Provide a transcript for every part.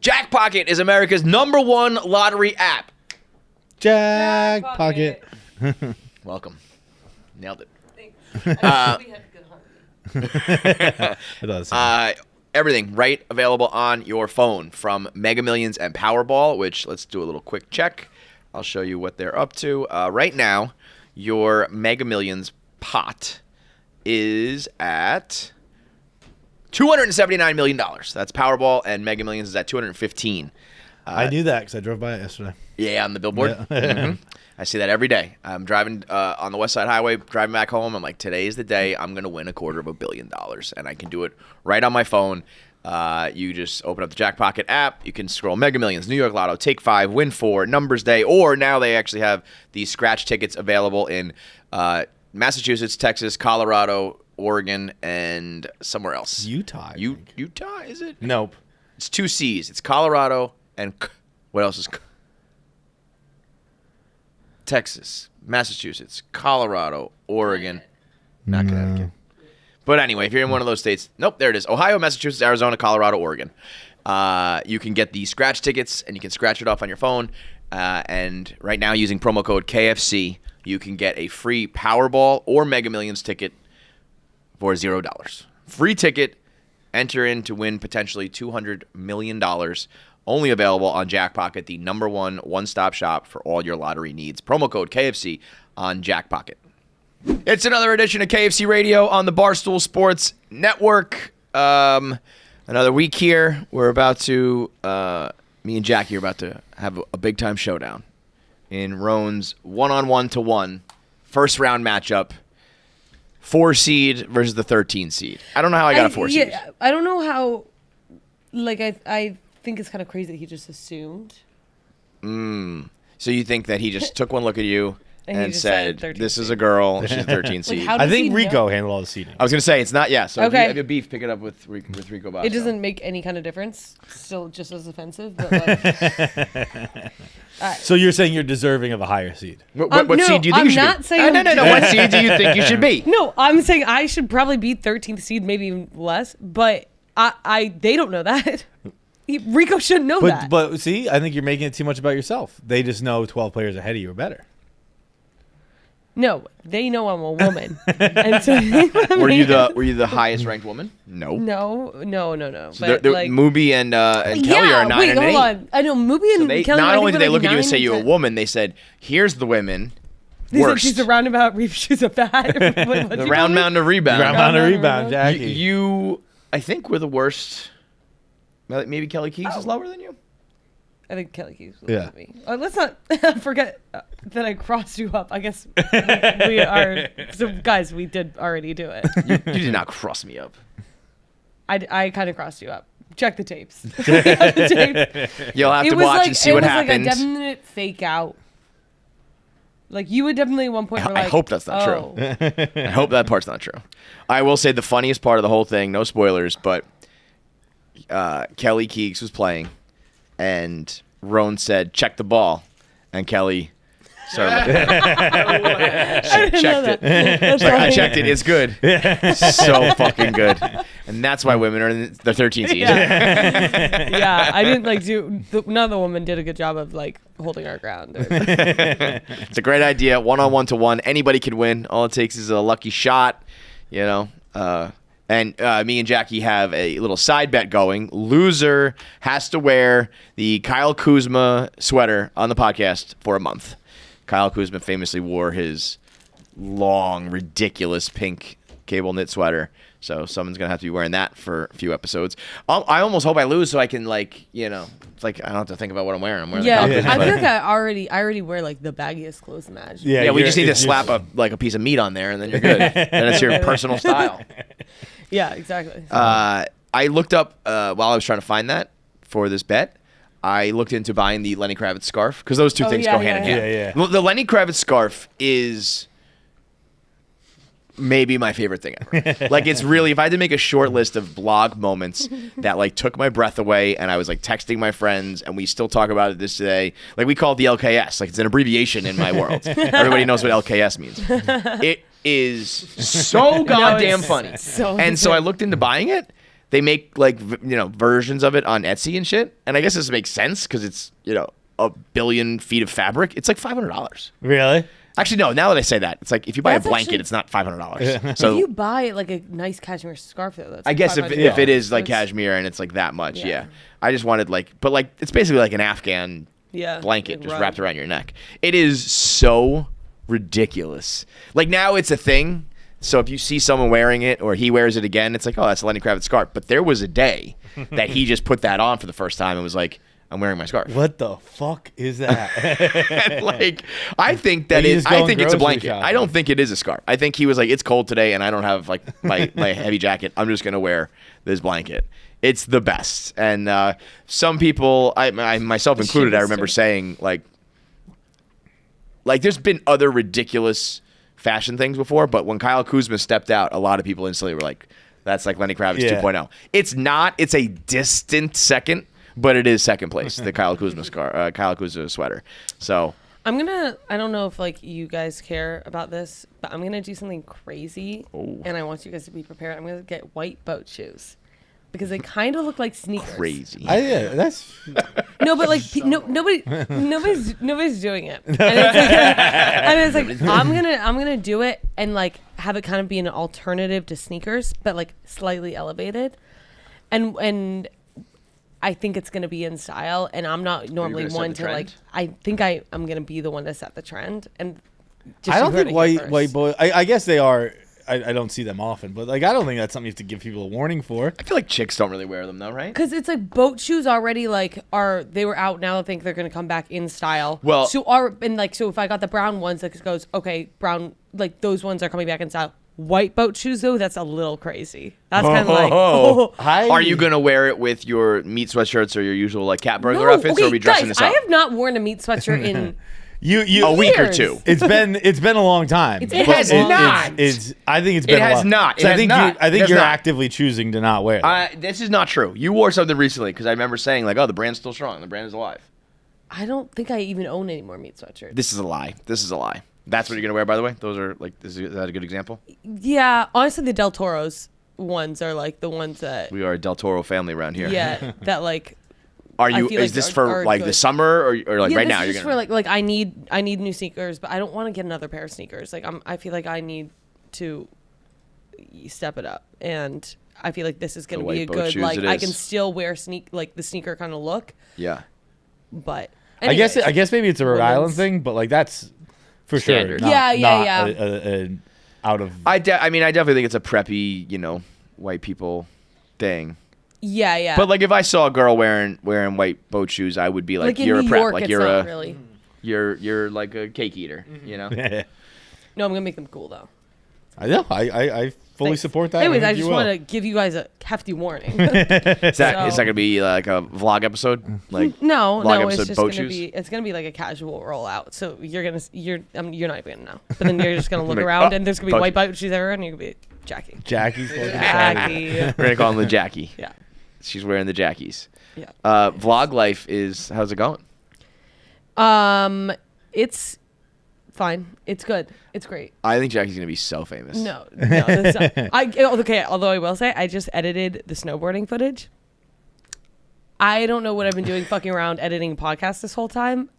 Jackpocket is America's #1 lottery app. Jackpocket. Welcome. Nailed it. Thanks. I we had good heart. It does. Everything right available on your phone from Mega Millions and Powerball, which let's do a little quick check. I'll show you what they're up to. Right now, your Mega Millions pot is at $279 million. That's Powerball, and Mega Millions is at 215. I knew that because I drove by it yesterday. Yeah, on the billboard. Yeah. I see that every day. I'm driving on the West Side Highway, driving back home. I'm like, today is the day I'm going to win $250 million, and I can do it right on my phone. You just open up the Jackpocket app. You can scroll Mega Millions, New York Lotto, Take 5, Win 4, Numbers Day, or now they actually have these scratch tickets available in Massachusetts, Texas, Colorado, Oregon, and somewhere else. Utah. Utah, is it? Nope. It's 2 C's. It's Colorado and what else is Texas, Massachusetts, Colorado, Oregon, not Connecticut. But anyway, if you're in one of those states, nope, there it is. Ohio, Massachusetts, Arizona, Colorado, Oregon. You can get the scratch tickets, and you can scratch it off on your phone. And right now, using promo code KFC, you can get a free Powerball or Mega Millions ticket for $0. Free ticket, enter in to win potentially $200 million. Only available on Jackpocket, the #1 one-stop shop for all your lottery needs. Promo code KFC on Jackpocket. It's another edition of KFC Radio on the Barstool Sports Network. Another week here. We're about to, me and Jackie are about to have a big-time showdown in Roan's 1-on-1-to-1 first-round matchup. 4 seed versus the 13 seed. I don't know how I got a 4 seed. Yeah, I don't know how, like, I think it's kind of crazy that he just assumed. So you think that he just took one look at you and said, this seed. is a girl, she's a 13 seed. How I does think he Rico know? handled all the seating. I was going to say, it's not, so if you Okay. have a beef, pick it up with Rico Bosco. It doesn't make any kind of difference. Still just as offensive, but like. So you're saying you're deserving of a higher seed? What no, seed do you think I'm you should not be? saying No. What seed do you think you should be? No, I'm saying I should probably be 13th seed, maybe even less, but they don't know that. Rico shouldn't know that. But see, I think you're making it too much about yourself. They just know 12 players ahead of you are better. No, they know I'm a woman. And so Were you the highest ranked woman? No. No. So they're, like, Mubi and Kelly are 9 and 8. Hold on. I know Mubi and So Kelly. not I only think did they were look like at you and 9 say you're a 10. woman, they said, "Here's the women." They said Worst. she's a roundabout. She's a fat. The round mound of rebound. Round mound of rebound, Jackie. You, I think, were the worst. Maybe Kelly Keys is lower than you. I think Kelly Keys will Yeah. me. Let's not forget that I crossed you up. I guess we are. So, guys, we did already do it. You did not cross me up. I kind of crossed you up. Check the tapes. We have the tapes. You'll have It to was watch like, and see what happens. It was like a definite fake out. Like, you would definitely at one point were I like, hope that's not true. I hope that part's not true. I will say the funniest part of the whole thing, no spoilers, but Kelly Keegs was playing, and Roan said, "Check the ball," and Kelly started she checked it. She's like, I checked it. It's good. So fucking good. And that's why women are in the 13 seed. Yeah, I didn't like do. None of the women did a good job of like holding our ground. It's a great idea. 1-on-1-to-1. Anybody can win. All it takes is a lucky shot, you know. And me and Jackie have a little side bet going. Loser has to wear the Kyle Kuzma sweater on the podcast for a month. Kyle Kuzma famously wore his long, ridiculous pink cable knit sweater. So someone's going to have to be wearing that for a few episodes. I almost hope I lose so I can, like, you know, it's like I don't have to think about what I'm wearing. I'm wearing the Kyle Kuzma I feel sweater. like I already wear like the baggiest clothes imaginable. Yeah, we just need to slap a piece of meat on there and then you're good. Then it's your personal style. Yeah, exactly. I looked up while I was trying to find that for this bet. I looked into buying the Lenny Kravitz scarf because those two things go hand in hand. Yeah. Well, the Lenny Kravitz scarf is maybe my favorite thing ever. Like, it's really, if I had to make a short list of blog moments that like took my breath away, and I was like texting my friends, and we still talk about it this today. Like, we call it the LKS. Like, it's an abbreviation in my world. Everybody knows what LKS means. It is so goddamn funny. So and so I looked into buying it. they make like versions of it on Etsy and shit. And I guess this makes sense because it's a billion feet of fabric. It's like $500. Really? Actually, no. Now that I say that, it's like if you buy That's a blanket, actually- it's not $500. So if you buy like a nice cashmere scarf though, that's I like guess if $500. it is like That's- cashmere and it's like that much, Yeah. yeah. I just wanted but it's basically like an Afghan Yeah, blanket like just rug. wrapped around your neck. It is so ridiculous. Like now it's a thing. So if you see someone wearing it or he wears it again, it's like, oh, that's a Lenny Kravitz scarf. But there was a day that he just put that on for the first time and was like, I'm wearing my scarf. What the fuck is that? And, like, I think that He's is. I going think it's a grocery blanket. shopping. I don't think it is a scarf. I think he was like, it's cold today and I don't have like my heavy jacket. I'm just gonna wear this blanket. It's the best. And some people, I myself included, I remember saying like there's been other ridiculous fashion things before, but when Kyle Kuzma stepped out, a lot of people instantly were like, that's like Lenny Kravitz Yeah. 2.0. It's not. It's a distant second. But it is second place, the Kyle Kuzma sweater. So I don't know if like you guys care about this, but I'm gonna do something crazy, and I want you guys to be prepared. I'm gonna get white boat shoes because they kind of look like sneakers. crazy. Yeah, that's No, but like nobody's doing it, and it's like I'm gonna do it and like have it kind of be an alternative to sneakers, but like slightly elevated, and I think it's going to be in style, and I'm not normally gonna set one the to trend? like. I think I'm going to be the one to set the trend, and just I don't you heard think it here white first. boys. I guess they are. I don't see them often, but like I don't think that's something you have to give people a warning for. I feel like chicks don't really wear them though, right? Because it's like boat shoes already like they were out now. I think they're going to come back in style. Well- so if I got the brown ones, like it goes okay, brown like those ones are coming back in style. White boat shoes though, that's a little crazy. That's kind of like Are you gonna wear it with your meat sweatshirts or your usual like cat burglar no, outfits, or are we dressing guys, this up? I have not worn a meat sweatshirt in. You a week or years. two. It's been a long time. It but has not. It's I think it's been. It a has while. not. It So I has think not. I It think has you're not. actively choosing to not wear them. This is not true. You wore something recently because I remember saying like, oh, the brand's still strong. The brand is alive. I don't think I even own any more meat sweatshirts. This is a lie. This is a lie. That's what you're gonna wear, by the way. Those are like. Is that a good example? Yeah, honestly, the Del Toro's ones are like the ones that We are a Del Toro family around here. yeah, that like Are I you? feel Is like this are- for are like the good. summer or like yeah, right this now? is You're just gonna. for like I need new sneakers, but I don't want to get another pair of sneakers. Like I feel like I need to step it up, and I feel like this is gonna The be a white boat good shoes like it I can is. still wear the sneaker kind of look, Yeah. but I guess maybe it's a Rhode women's- Island thing, but like that's for Standard. sure. Yeah, not yeah. a out of. I definitely think it's a preppy, white people thing. yeah. But like if I saw a girl wearing white boat shoes, I would be like, in you're New a prep, York, like it's you're not a really. you're like a cake eater, No, I'm gonna make them cool though. I know. I fully Thanks. support that. Anyways, I think you just will. want to give you guys a hefty warning. Is that So- gonna be like a vlog episode? Like No, vlog it's episode just boat gonna shoes? it's gonna be like a casual rollout. So you're not even gonna know. But then you're just gonna look Like, around oh, and there's gonna be boat white boat shoes everywhere, and you're gonna be Jackie. Jackie's fucking Jackie. We're gonna call him the Jackie. Yeah. She's wearing the Jackies. Yeah. Vlog life is how's it going? It's fine. It's good. It's great. I think Jackie's gonna be so famous. No, that's not. Okay. Although I will say, I just edited the snowboarding footage. I don't know what I've been doing, fucking around editing podcasts this whole time.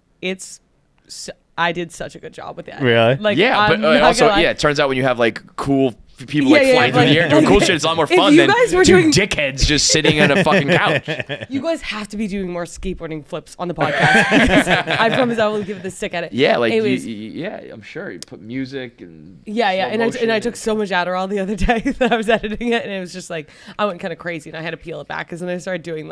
I did such a good job with that. Really? Like, Yeah, I'm but not also gonna lie. it turns out when you have like cool people Yeah, like yeah, flying through like- the air doing cool shit, it's a lot more If fun you than guys were two doing- dickheads just sitting on a fucking couch. You guys have to be doing more skateboarding flips on the podcast. Because I promise I will give it the sick edit. Yeah, like Anyways, yeah, I'm sure you put music and yeah, slow and I motion took so much Adderall the other day that I was editing it, and it was just like I went kind of crazy, and I had to peel it back because then I started doing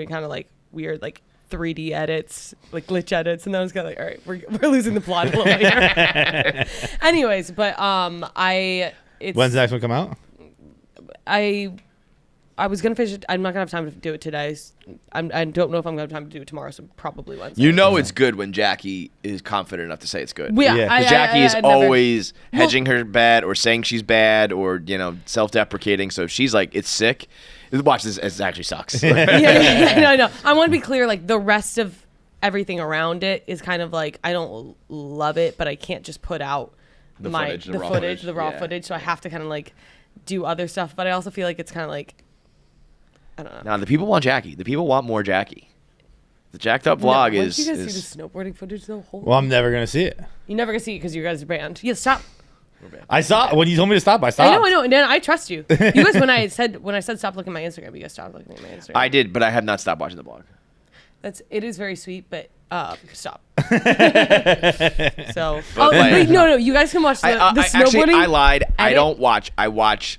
kind of like weird like 3D edits, like glitch edits, and then I was kind of like, all right, we're losing the plot a little bit here. Anyways, but When's the next one come out? I was gonna finish it. I'm not gonna have time to do it today. I don't know if I'm gonna have time to do it tomorrow, so probably Wednesday. You know it's good when Jackie is confident enough to say it's good. Yeah, Yeah. 'Cause Jackie is never- always hedging her bet or saying she's bad or self-deprecating. So if she's like it's sick, watch this. It actually sucks. yeah, no. I want to be clear. Like the rest of everything around it is kind of like I don't love it, but I can't just put out The the footage, the raw footage, footage. the raw Yeah. footage. So I have to kind of like do other stuff, but I also feel like it's kind of like, I don't know. Now the people want Jackie. The people want more Jackie. The jacked up vlog Once is. you guys see the snowboarding footage though, holy Well, I'm never gonna see it. you're never gonna see it because you guys are banned. Yeah, stop. I saw when you told me to stop. I stopped. I know, and then I trust you. You guys, when I said stop looking at my Instagram, you guys stopped looking at my Instagram. I did, but I have not stopped watching the vlog. It is very sweet, but stop. So, But, like- wait, no, you guys can watch the snowboarding. Actually, I lied. I edit. don't watch. I watch,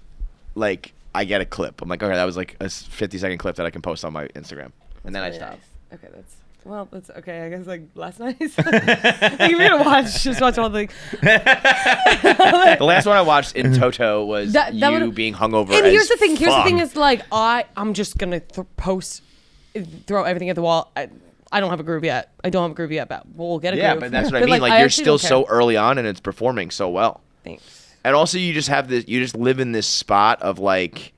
like, I get a clip. I'm like, okay, that was like a 50-second clip that I can post on my Instagram, and then I Really stop. nice. Okay, that's okay. I guess like less nice. If you're gonna watch, just watch all the. The last one I watched in Toto was That you would've- being hungover. And as here's the thing. Here's the fuck. thing is like I'm just gonna throw everything at the wall. I don't have a groove yet. But we'll get a Yeah, groove. but that's what I mean. Like, I you're actually still don't so care. early on, and it's performing so well. Thanks. And also, you just have this. You just live in this spot of like,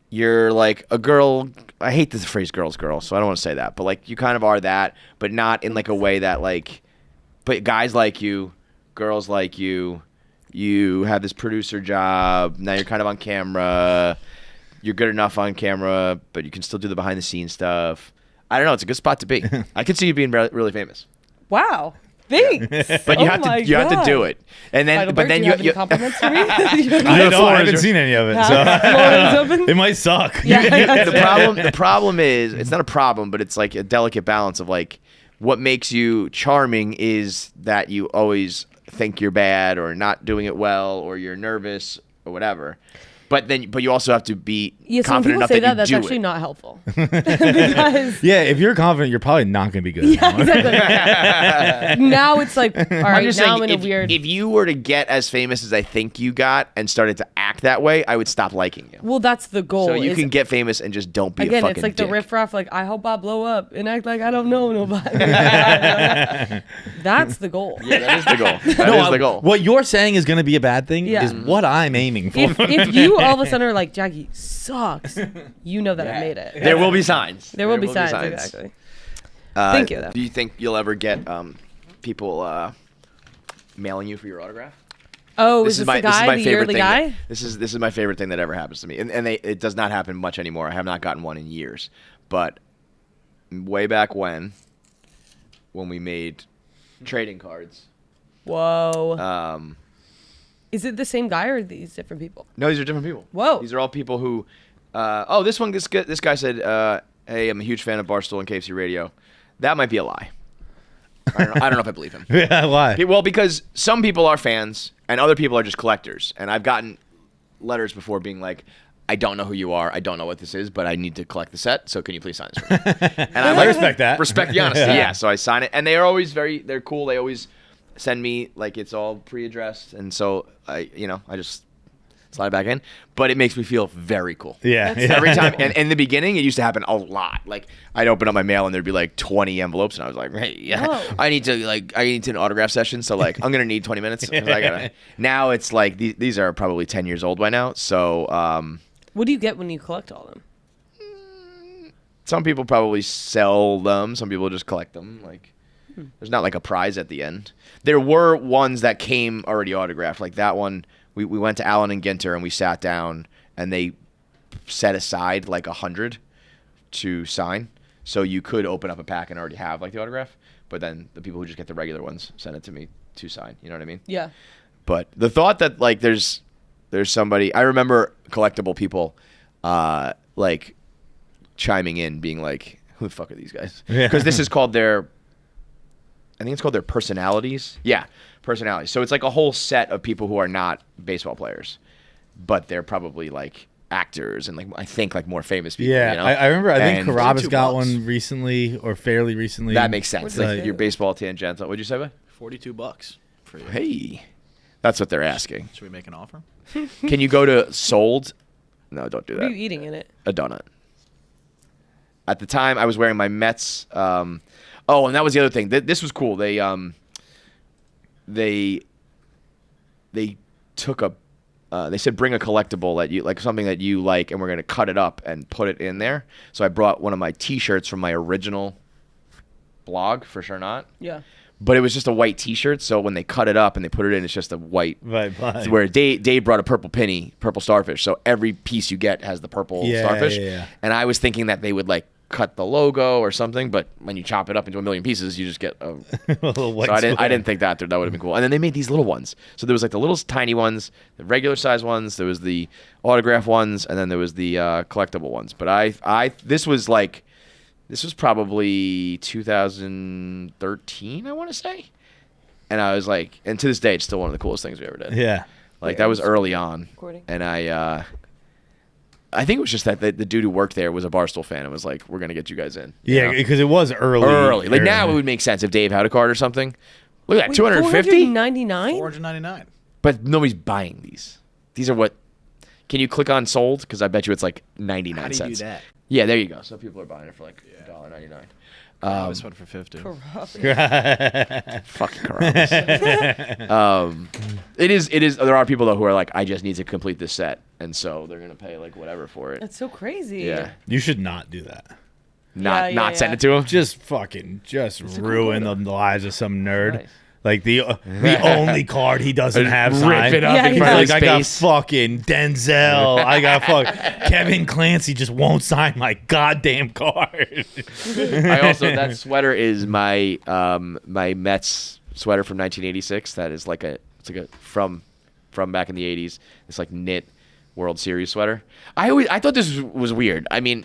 you're like a girl. I hate the phrase "girl's girl," so I don't want to say that. But like, you kind of are that, but not in like a way that like. But guys like you, girls like you. You have this producer job. Now you're kind of on camera. You're good enough on camera, but you can still do the behind the scenes stuff. I don't know. It's a good spot to be. I could see you being really famous. Wow. Thanks. But you Oh have my to have to do God. it. And then Feitelberg, but then do you have any compliments for me? I know. I haven't seen any of it, Floor is so open? it might suck. Yeah. the problem is it's not a problem, but it's like a delicate balance of like what makes you charming is that you always think you're bad or not doing it well or you're nervous or whatever. But you also have to be Yeah, so when confident people enough say that you that's do actually it. not helpful. Because Yeah, if you're confident, you're probably not gonna be good. yeah, exactly. Now it's like, all I'm right, just now saying, I'm in a weird. if you were to get as famous as I think you got and started to act that way, I would stop liking you. Well, that's the goal. So you is- can get famous and just don't be a Again, fucking it's like dick. the riffraff, like, I hope I blow up and act like I don't know nobody. That's the goal. Yeah, that is the goal. That is the goal. What you're saying is gonna be a bad thing Yeah. is what I'm aiming for. If you all of a sudden are like, Jackie sucks, you know that I made it. There will be signs. There will be signs, exactly. Thank you, though. Do you think you'll ever get people mailing you for your autograph? Oh, is this the guy, the yearly thing. guy? This is my favorite thing that ever happens to me, and it does not happen much anymore. I have not gotten one in years, but way back when we made trading cards. Whoa. Is it the same guy or are these different people? No, these are different people. Whoa. These are all people who. This guy said, "Hey, I'm a huge fan of Barstool and KFC Radio." That might be a lie. I don't know if I believe him. Yeah, why? Well, because some people are fans and other people are just collectors. And I've gotten letters before being like, I don't know who you are. I don't know what this is, but I need to collect the set. So can you please sign this for me? And I'm I like, respect that. Respect the honesty. Yeah. Yeah. So I sign it. And they are always they're cool. They always send me, like, it's all pre-addressed. And so I just slide it back in. But it makes me feel very cool. Yeah. Every time. And in the beginning, it used to happen a lot. Like, I'd open up my mail and there'd be like 20 envelopes. And I was like, hey, yeah, Whoa. I need an autograph session. So, like, I'm going to need 20 minutes. Now it's like, these are probably 10 years old by now. So, What do you get when you collect all of them? some people probably sell them. Some people just collect them. Like, there's not like a prize at the end. There were ones that came already autographed. Like that one, we went to Allen and Ginter and we sat down and they set aside like 100 to sign. So you could open up a pack and already have like the autograph. But then the people who just get the regular ones send it to me to sign. You know what I mean? Yeah. But the thought that like there's somebody, I remember collectible people like chiming in being like, who the fuck are these guys? Yeah. Because this is called I think it's called their personalities. Yeah, personalities. So it's like a whole set of people who are not baseball players, but they're probably like actors and like I think like more famous people. Yeah, you know? I remember. I think And Kravitz got $42. one recently or fairly recently. that makes sense. What'd Like you your say? baseball tangential. What'd you say, bud? $42 for you. Hey, that's what they're asking. Should we make an offer? Can you go to sold? No, don't do What are that. you eating in it? A donut. At the time, I was wearing my Mets. And that was the other thing. This was cool. They took they said bring a collectible that you like, something that you like, and we're gonna cut it up and put it in there. So I brought one of my T-shirts from my original blog, for sure not. Yeah. but it was just a white T-shirt. So when they cut it up and they put it in, it's just a white. Right. Where Dave brought a purple starfish. So every piece you get has the purple starfish. Yeah. And I was thinking that they would like cut the logo or something, but when you chop it up into a million pieces, you just get a little white. So I didn't think that would have been cool. And then they made these little ones. So there was like the little tiny ones, the regular size ones. There was the autograph ones, and then there was the collectible ones. But this was probably 2013, I want to say. And I was like, and to this day, it's still one of the coolest things we ever did. Yeah. Like that was early on, Recording. and I think it was just that the dude who worked there was a Barstool fan and was like, "We're gonna get you guys in." Yeah, because it was early. Like now, it would make sense if Dave had a card or something. Look at that, 250. 499. $499. But nobody's buying these. These are what? Can you click on sold? Because I bet you it's like 99 How do you cents. do that? Yeah, there you go. So people are buying it for like $1.99. I was one for 50. Fucking Kravitz. It is. There are people though who are like, I just need to complete this set, and so they're gonna pay like whatever for it. That's so crazy. Yeah. You should not do that. Not send it to him. Just ruin the lives of some nerd. Nice. Like the only card he doesn't have Rip signed. it up Yeah, in yeah. front of Like his I got face. fucking Denzel. I got Kevin Clancy just won't sign my goddamn card. I also that sweater is my my Mets sweater from 1986. That is like from back in the 80s. It's like knit World Series sweater. I thought this was weird. I mean,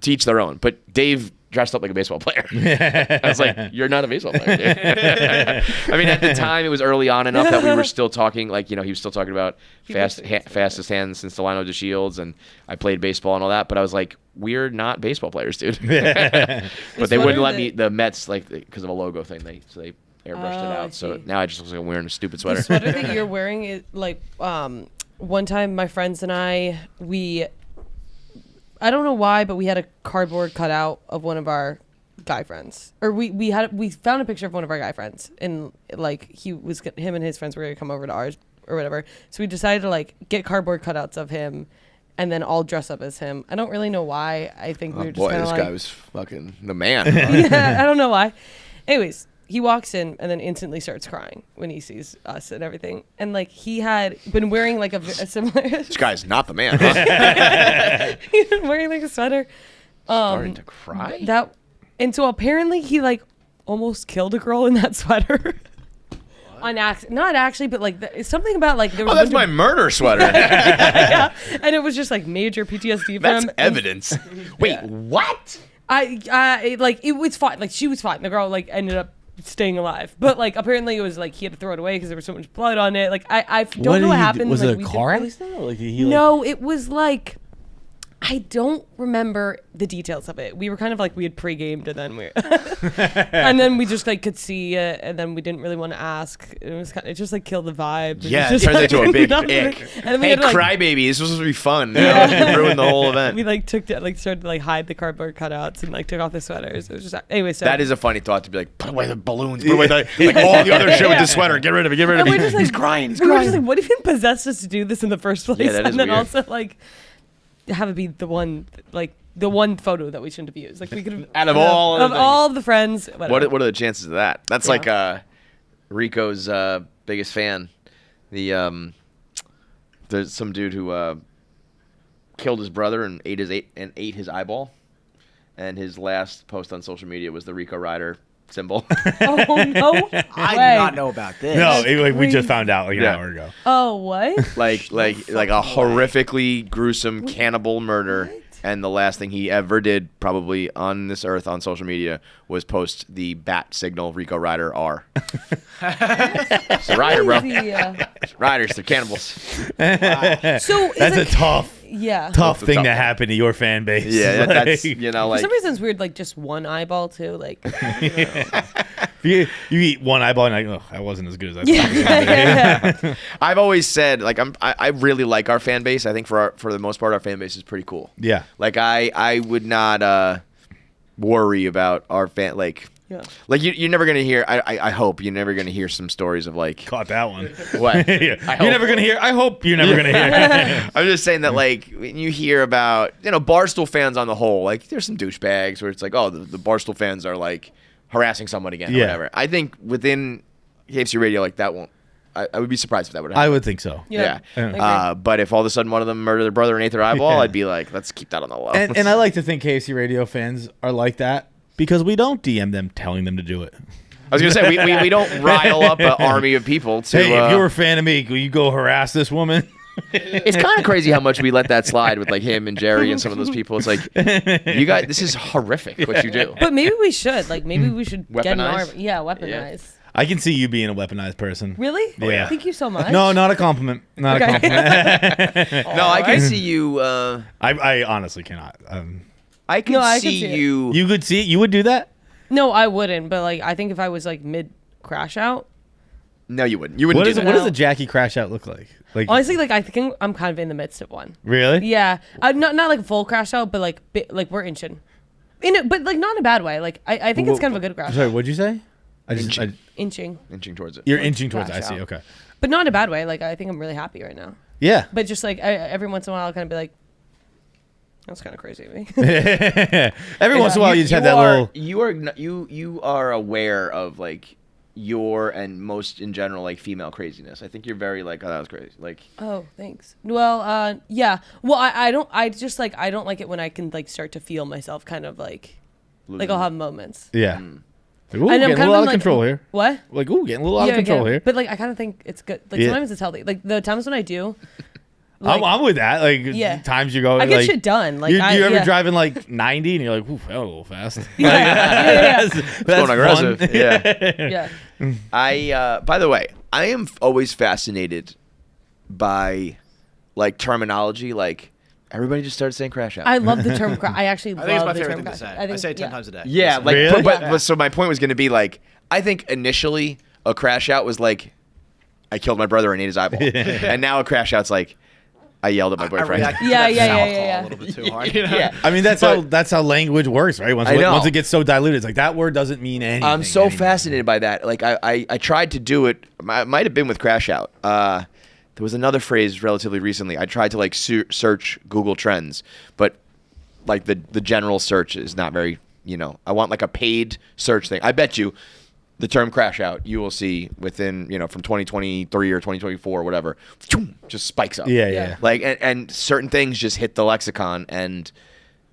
to each their own. But Dave dressed up like a baseball player. I was like, you're not a baseball player. Dude. I mean, at the time, it was early on enough that we were still talking, like, he was still talking about fastest hands since Delano DeShields, and I played baseball and all that, but I was like, we're not baseball players, dude. But they wouldn't let me, the Mets, like, because of a logo thing, so they airbrushed it out. So now I just look like I'm wearing a stupid sweater. The sweater that you're wearing is like, one time my friends and I don't know why, but we had a cardboard cutout of one of our guy friends, or we found a picture of one of our guy friends, and like him and his friends were gonna come over to ours or whatever. So we decided to like get cardboard cutouts of him, and then all dress up as him. I don't really know why. I think we were just kind of like, guy was fucking the man. yeah, I don't know why. Anyways, he walks in and then instantly starts crying when he sees us and everything. And like he had been wearing like a similar. This guy's not the man. Huh? He'd been wearing like a sweater. Starting to cry. And so apparently he like almost killed a girl in that sweater. On accident, not actually, but like it's something about like there was. Oh, that's my murder sweater. Yeah. And it was just like major PTSD for That's him. evidence. Wait, what? Like it was fine. Like she was fine. The girl like ended up staying alive, but like apparently it was like he had to throw it away because there was so much blood on it. Like I don't know what happened. Was like, it we a car didn't really- accident? Or like No, it was like I don't remember the details of it. We were kind of like we had pre-gamed and then and then we just like could see it and then we didn't really want to ask. It just like killed the vibe. Yeah, it just, turns like, into a big nothing. ick. And then we Hey, had to, like, crybaby, this was supposed to be fun. It ruined the whole event. we like started to like hide the cardboard cutouts and like took off the sweaters. It was just anyway. So That is a funny thought to be like, put away the balloons, put away like all the other shit with the sweater. Get rid of it. Get rid of And it. we're just, like, He's crying. He's we were crying. just like, what even possessed us to do this in the first place? Yeah, that is and then weird. also like have it be the one photo that we shouldn't have used. Like we could have Out of all of the all of the friends. What are the chances of that? That's like Rico's biggest fan. There's some dude who killed his brother and ate his eyeball, and his last post on social media was the Rico Ryder symbol. Oh no! I way. did not know about this. No, we just found out like an hour ago. Oh what? like a horrifically gruesome cannibal murder. And the last thing he ever did, probably on this earth on social media, was post the bat signal Rico Ryder R. It's a Ryder, bro. Riders, they're cannibals. So That's a tough That's a thing tough to one. happen to your fan base. Yeah, that's For like some reason it's weird. Like just one eyeball too. Like you eat one eyeball and like, oh, that wasn't as good as I thought. yeah. I've always said, like I really like our fan base. I think for the most part, our fan base is pretty cool. Yeah. Like I would not worry about our fan like. Yeah. Like you're never gonna hear. I hope you're never gonna hear some stories of like Caught that one. what. Yeah. You're never gonna hear. I hope you're never gonna hear. I'm just saying that like when you hear about Barstool fans on the whole, like there's some douchebags where it's like, oh, the Barstool fans are like harassing someone again or Yeah. whatever. I think within KFC Radio, like that won't. I would be surprised if that would happen. I would think so. Yeah. But if all of a sudden one of them murdered their brother and ate their eyeball, I'd be like, let's keep that on the low. And I like to think KFC Radio fans are like that because we don't DM them telling them to do it. I was gonna say we don't rile up an army of people to. Hey, if you're a fan of me, will you go harass this woman? It's kind of crazy how much we let that slide with like him and Jerry and some of those people. It's like, you guys, this is horrific what you do. But maybe we should. Like, maybe we should get an Weaponize? army. Yeah, weaponize. I can see you being a weaponized person. Really? Yeah. Thank you so much. No, not a compliment. Not a compliment. No, I can see you. I honestly cannot. I can No, I can see see it. you. You could see it. You would do that? No, I wouldn't. But like, I think if I was like mid crash out, No, you wouldn't. You wouldn't do that. What does a Jackie crash out look like? Like honestly, like I think I'm kind of in the midst of one. really? Yeah, not like full crash out, but like we're inching, but like not in a bad way. Like I think it's kind of a good crash Sorry, out. what'd you say? Inching, Inching towards it. You're inching towards it. I Crash see. out. Okay. but not in a bad way. Like I think I'm really happy right now. Yeah. But just like every once in a while, I'll kind of be like, that's kind of crazy of me. Every once in a while, you just have that little. You are aware of like your and most in general like female craziness. I think you're very like, oh, that was crazy. Like, Oh, thanks. Well, yeah. Well, I don't like it when I can like start to feel myself kind of like I'll have moments. Yeah. Like, ooh, And I'm getting a kind little of out of like, control here. What? Like, ooh, getting a little out of control here. But like I kind of think it's good. Like Yeah. sometimes it's healthy. Like the times when I do, like, I'm with that. Like, Yeah. times you go. I get like, shit done. Like you ever yeah. driving like 90 and you're like, ooh, that was a little fast. Yeah. That's going fun. aggressive. Yeah. Yeah. I by the way, I am always fascinated by like terminology. Like everybody just started saying crash out. I love the term. I actually I think it's love my the favorite term. thing to crash. say. I say it 10 yeah. times a day. Yeah, like, Really? but so my point was going to be like, I think initially a crash out was like, I killed my brother and ate his eyeball, and now a crash out's like, I yelled at my I boyfriend. reacted to Yeah, that yeah, foul yeah, call yeah. a little bit too hard. You know? Yeah. I mean, that's how language works, right? Once I know. it gets so diluted, it's like that word doesn't mean anything. I'm so anymore. fascinated by that. Like I tried to do it. Might have been with crash out. There was another phrase relatively recently. I tried to like search Google Trends, but like the general search is not very. I want like a paid search thing. I bet you. The term crash out, you will see within, from 2023 or 2024 or whatever, just spikes up. Yeah. Like, and certain things just hit the lexicon, and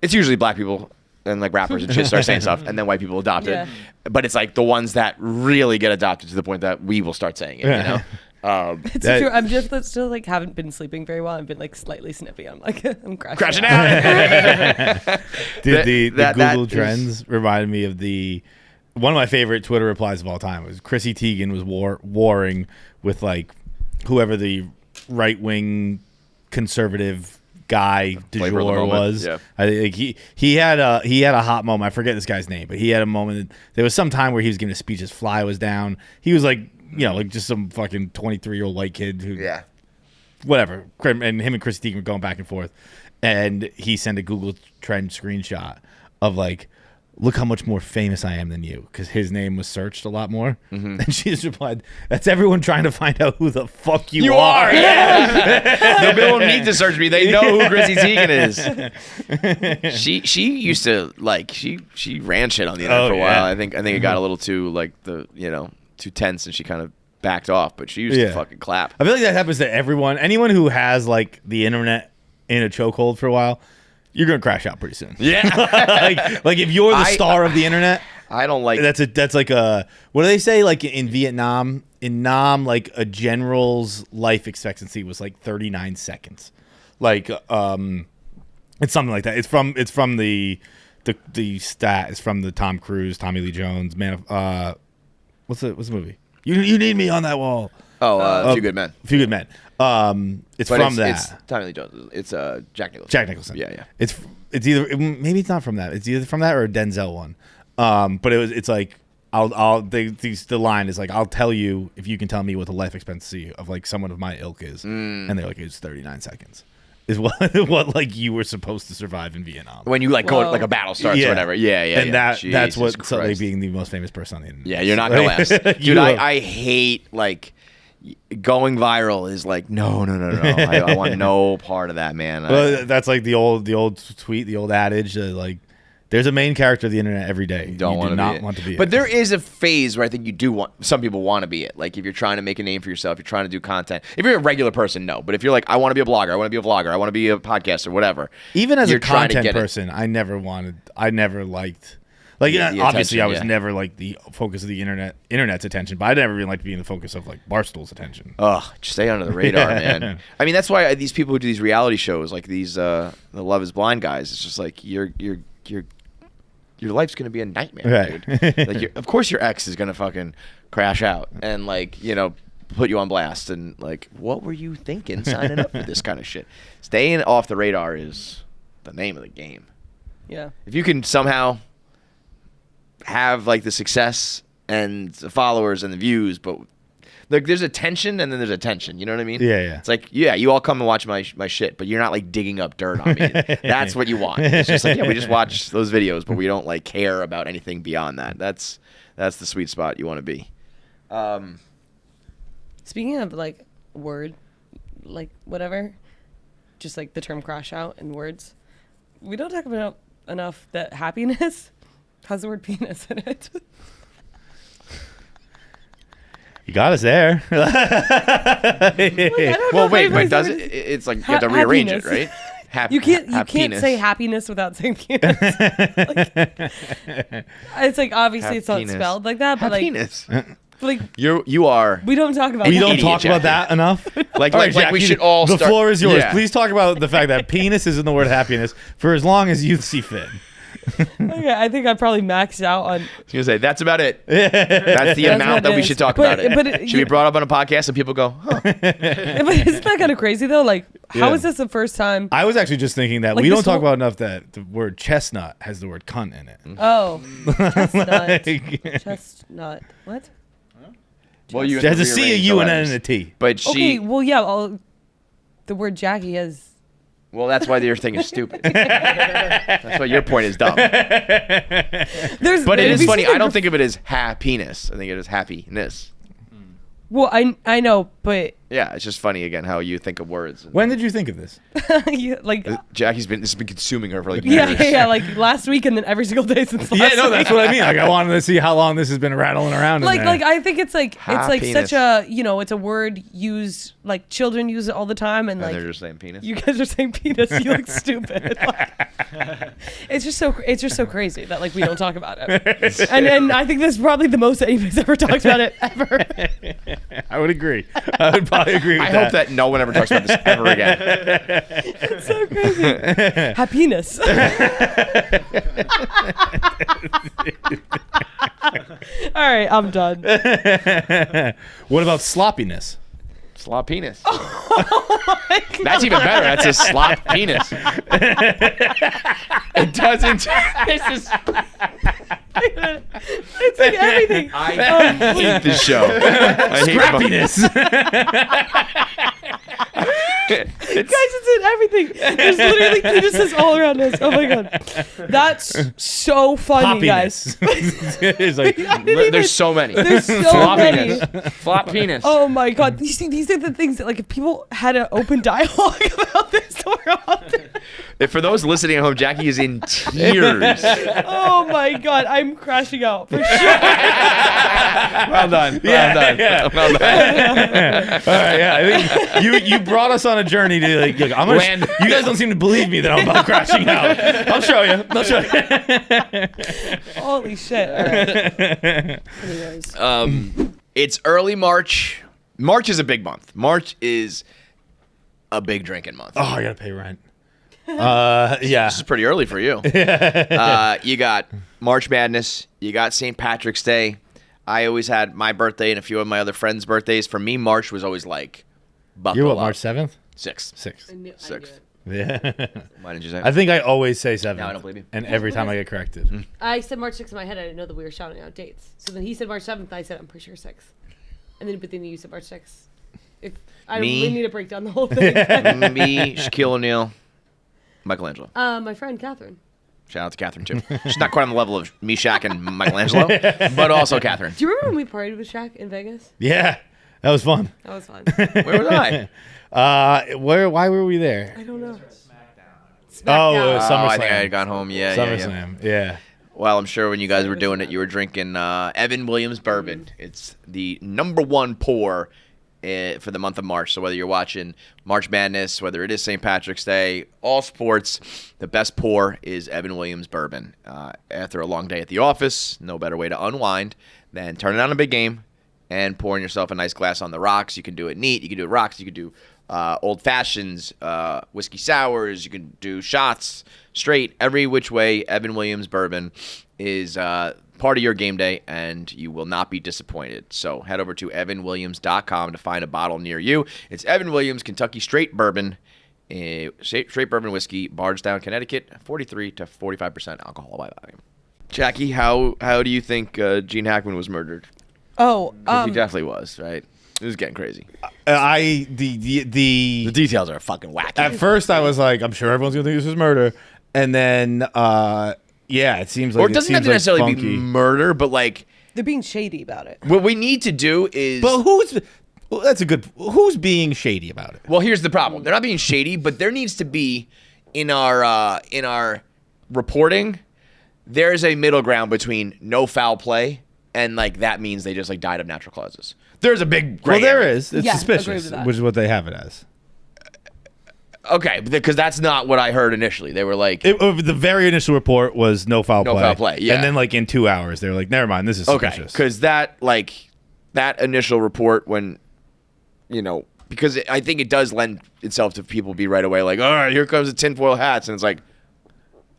it's usually black people and like rappers and shit start saying stuff, and then white people adopt Yeah. it. But it's like the ones that really get adopted to the point that we will start saying it, It's That- true. I'm just still like haven't been sleeping very well. I've been like slightly snippy. I'm like I'm Crashing out. out. Dude, the That Google is- Trends reminded me of one of my favorite Twitter replies of all time was Chrissy Teigen was warring with like whoever the right wing conservative guy du Flavor of the jour moment, was. yeah. I think he had a hot moment. I forget this guy's name, but he had a moment. There was some time where he was giving a speech. His fly was down. He was like like just some fucking 23-year-old white kid who whatever. And him and Chrissy Teigen were going back and forth, and he sent a Google Trend screenshot of like, look how much more famous I am than you, because his name was searched a lot more. And she just replied, that's everyone trying to find out who the fuck you are. Yeah. They don't need to search me. They know who Chrissy Teigen is. She used to like she ran shit on the internet for a while. yeah. I think it got a little too like too tense, and she kind of backed off. But she used to fucking clap. I feel like that happens to everyone. Anyone who has like the internet in a chokehold for a while, you're gonna crash out pretty soon. Yeah. like if you're the star of the internet, I don't like that's like a, what do they say, like in Vietnam? In Nam, like a general's life expectancy was like 39 seconds. Like it's something like that. It's from the stat. It's from the Tom Cruise, Tommy Lee Jones, man. What's the movie? You need me on that wall. A Few Good Men. Few Good Men. It's But from that. It's Tommy Lee Jones. It's Jack Nicholson. Jack Nicholson. Yeah. It's either, maybe it's not from that. It's either from that or a Denzel one. But it's like the line is like, I'll tell you if you can tell me what the life expectancy of like someone of my ilk is, and they're like, it's 39 seconds. Is what like you were supposed to survive in Vietnam. When you like go Whoa. like a battle starts or whatever. Yeah. And that's Jesus what Christ. suddenly being the most famous person on the internet. Yeah, you're not gonna last, dude. You are. I hate like going viral. Is like no. I want no part of that, man. Well, that's like the old tweet, the old adage, like There's a main character of the internet every day. You do not want to be it. But there is a phase where I think you do want. Some people want to be it. Like if you're trying to make a name for yourself, you're trying to do content. If you're a regular person, no. But if you're like, I want to be a blogger, I want to be a vlogger, I want to be a podcaster, whatever. Even as you're a content person, I never liked. Like obviously, I was never like the focus of the internet's attention, but I never really liked being the focus of like Barstool's attention. Oh, just stay under the radar, man. I mean, that's why these people who do these reality shows, like these the Love Is Blind guys, it's just like your life's gonna be a nightmare, dude. Like, of course, your ex is gonna fucking crash out and like put you on blast and like, what were you thinking signing up for this kind of shit? Staying off the radar is the name of the game. Yeah. If you can somehow have like the success and the followers and the views, but like there's attention and then there's attention. You know what I mean? Yeah. It's like, you all come and watch my shit, but you're not like digging up dirt on me. That's what you want. It's just like, we just watch those videos, but we don't like care about anything beyond that. That's the sweet spot you want to be. Speaking of like word, like whatever, just like the term crash out in words, we don't talk about enough that happiness has the word penis in it. You got us there. Well, wait, but does it? It's like you have to rearrange it, right? You can't say happiness without saying penis. It's like obviously it's not spelled like that, but happiness. Like you are. We don't talk about. We don't talk about that enough. Like we should all. The floor is yours. Yeah. Please talk about the fact that penis is in the word happiness for as long as you see fit. Okay, I think I probably maxed out on. I was gonna say that's about it. That's the amount that we should talk about it. But it should be brought up on a podcast and people go, huh. But isn't that kind of crazy though? Like, how is this the first time? I was actually just thinking that like we don't talk about enough that the word chestnut has the word cunt in it. Oh, chestnut. Chestnut. What? Well, you there's a C, a U, and N, and a T. But she. Okay. Well, yeah. The word Jackie has. Well, that's why your thing is stupid. That's why your point is dumb. But it is funny. I don't think of it as happiness. I think it is happiness. Well, I know, but yeah, it's just funny again how you think of words. When did you think of this? Like Jackie's this has been consuming her for like years. Yeah, like last week and then every single day since last week. That's what I mean. Like I wanted to see how long this has been rattling around. Like I think it's like Penis. such a it's a word used like children use it all the time and like they're just saying penis. You guys are saying penis. You look stupid. Like, it's just so crazy that like we don't talk about it. And I think this is probably the most anybody's ever talked about it ever. I would agree. I would probably agree with I hope that no one ever talks about this ever again. It's so crazy. Happiness. All right, I'm done. What about sloppiness? Slop penis. Oh that's even better. That's a slop penis. It doesn't. This is. It's like everything. I hate this show. Scrappiness. Guys, it's in everything. There's literally penises all around us. Oh my god, that's so funny, guys. It's like there's so many. There's so many. Flop penis. Oh my god, you see, these are the things that like if people had an open dialogue about this more often. For those listening at home, Jackie is in tears. Oh my god, I'm crashing out for sure. Well done. Well done. Well done. All right, I think you brought us on a journey to like I'm gonna you guys don't seem to believe me that I'm about crashing out. I'll show you. Holy shit. All right. Anyways. It's early March. March is a big month. March is a big drinking month. Oh, I gotta pay rent. Yeah. This is pretty early for you. You got March Madness. You got St. Patrick's Day. I always had my birthday and a few of my other friends' birthdays. For me, March was always like buckle You're what, up. March 7th? 6th. 6th. 6th. Yeah. Why did you say? I think I always say 7th. No, I don't believe you. And every time I get corrected. I said March 6th in my head. I didn't know that we were shouting out dates. So then he said March 7th. And I said, I'm pretty sure 6th. But then you said March 6th. We need to break down the whole thing. Me, Shaquille O'Neal, Michelangelo. My friend Catherine. Shout out to Catherine, too. She's not quite on the level of me, Shaq, and Michelangelo, but also Catherine. Do you remember when we partied with Shaq in Vegas? Yeah. That was fun. That was fun. Where was I? Why were we there? I don't know. SmackDown. SummerSlam. I think I had gone home. Yeah. SummerSlam. Yeah. Well, I'm sure when you guys were doing it, you were drinking Evan Williams bourbon. It's the #1 pour for the month of March. So whether you're watching March Madness, whether it is St. Patrick's Day, all sports, the best pour is Evan Williams bourbon. After a long day at the office, no better way to unwind than turning on a big game and pouring yourself a nice glass on the rocks. You can do it neat. You can do it rocks. You can do old fashions, whiskey sours. You can do shots, straight, every which way. Evan Williams bourbon is part of your game day, and you will not be disappointed. So head over to evanwilliams.com to find a bottle near you. It's Evan Williams Kentucky Straight Bourbon, straight bourbon whiskey, Bardstown, Connecticut, 43 to 45% alcohol by volume. Jackie, how do you think Gene Hackman was murdered? Oh, He definitely was, right? It was getting crazy. The details are fucking wacky. At first, I was like, I'm sure everyone's gonna think this is murder, and then it seems like Or it doesn't have to necessarily be murder, but like they're being shady about it. what we need to do is. But who's being shady about it? Well, here's the problem. They're not being shady, but there needs to be in our reporting. There's a middle ground between no foul play and like that means they just like died of natural causes. There's a big gray Well, there area. is. It's Yeah, agree suspicious, with that. which is what they have it as. Okay, because that's not what I heard initially. They were like, The very initial report was no foul play. No foul play, yeah. And then like in 2 hours, they were like, never mind, this is okay, suspicious. because that initial report when, because I think it does lend itself to people be right away like, all right, here comes the tinfoil hats, and it's like,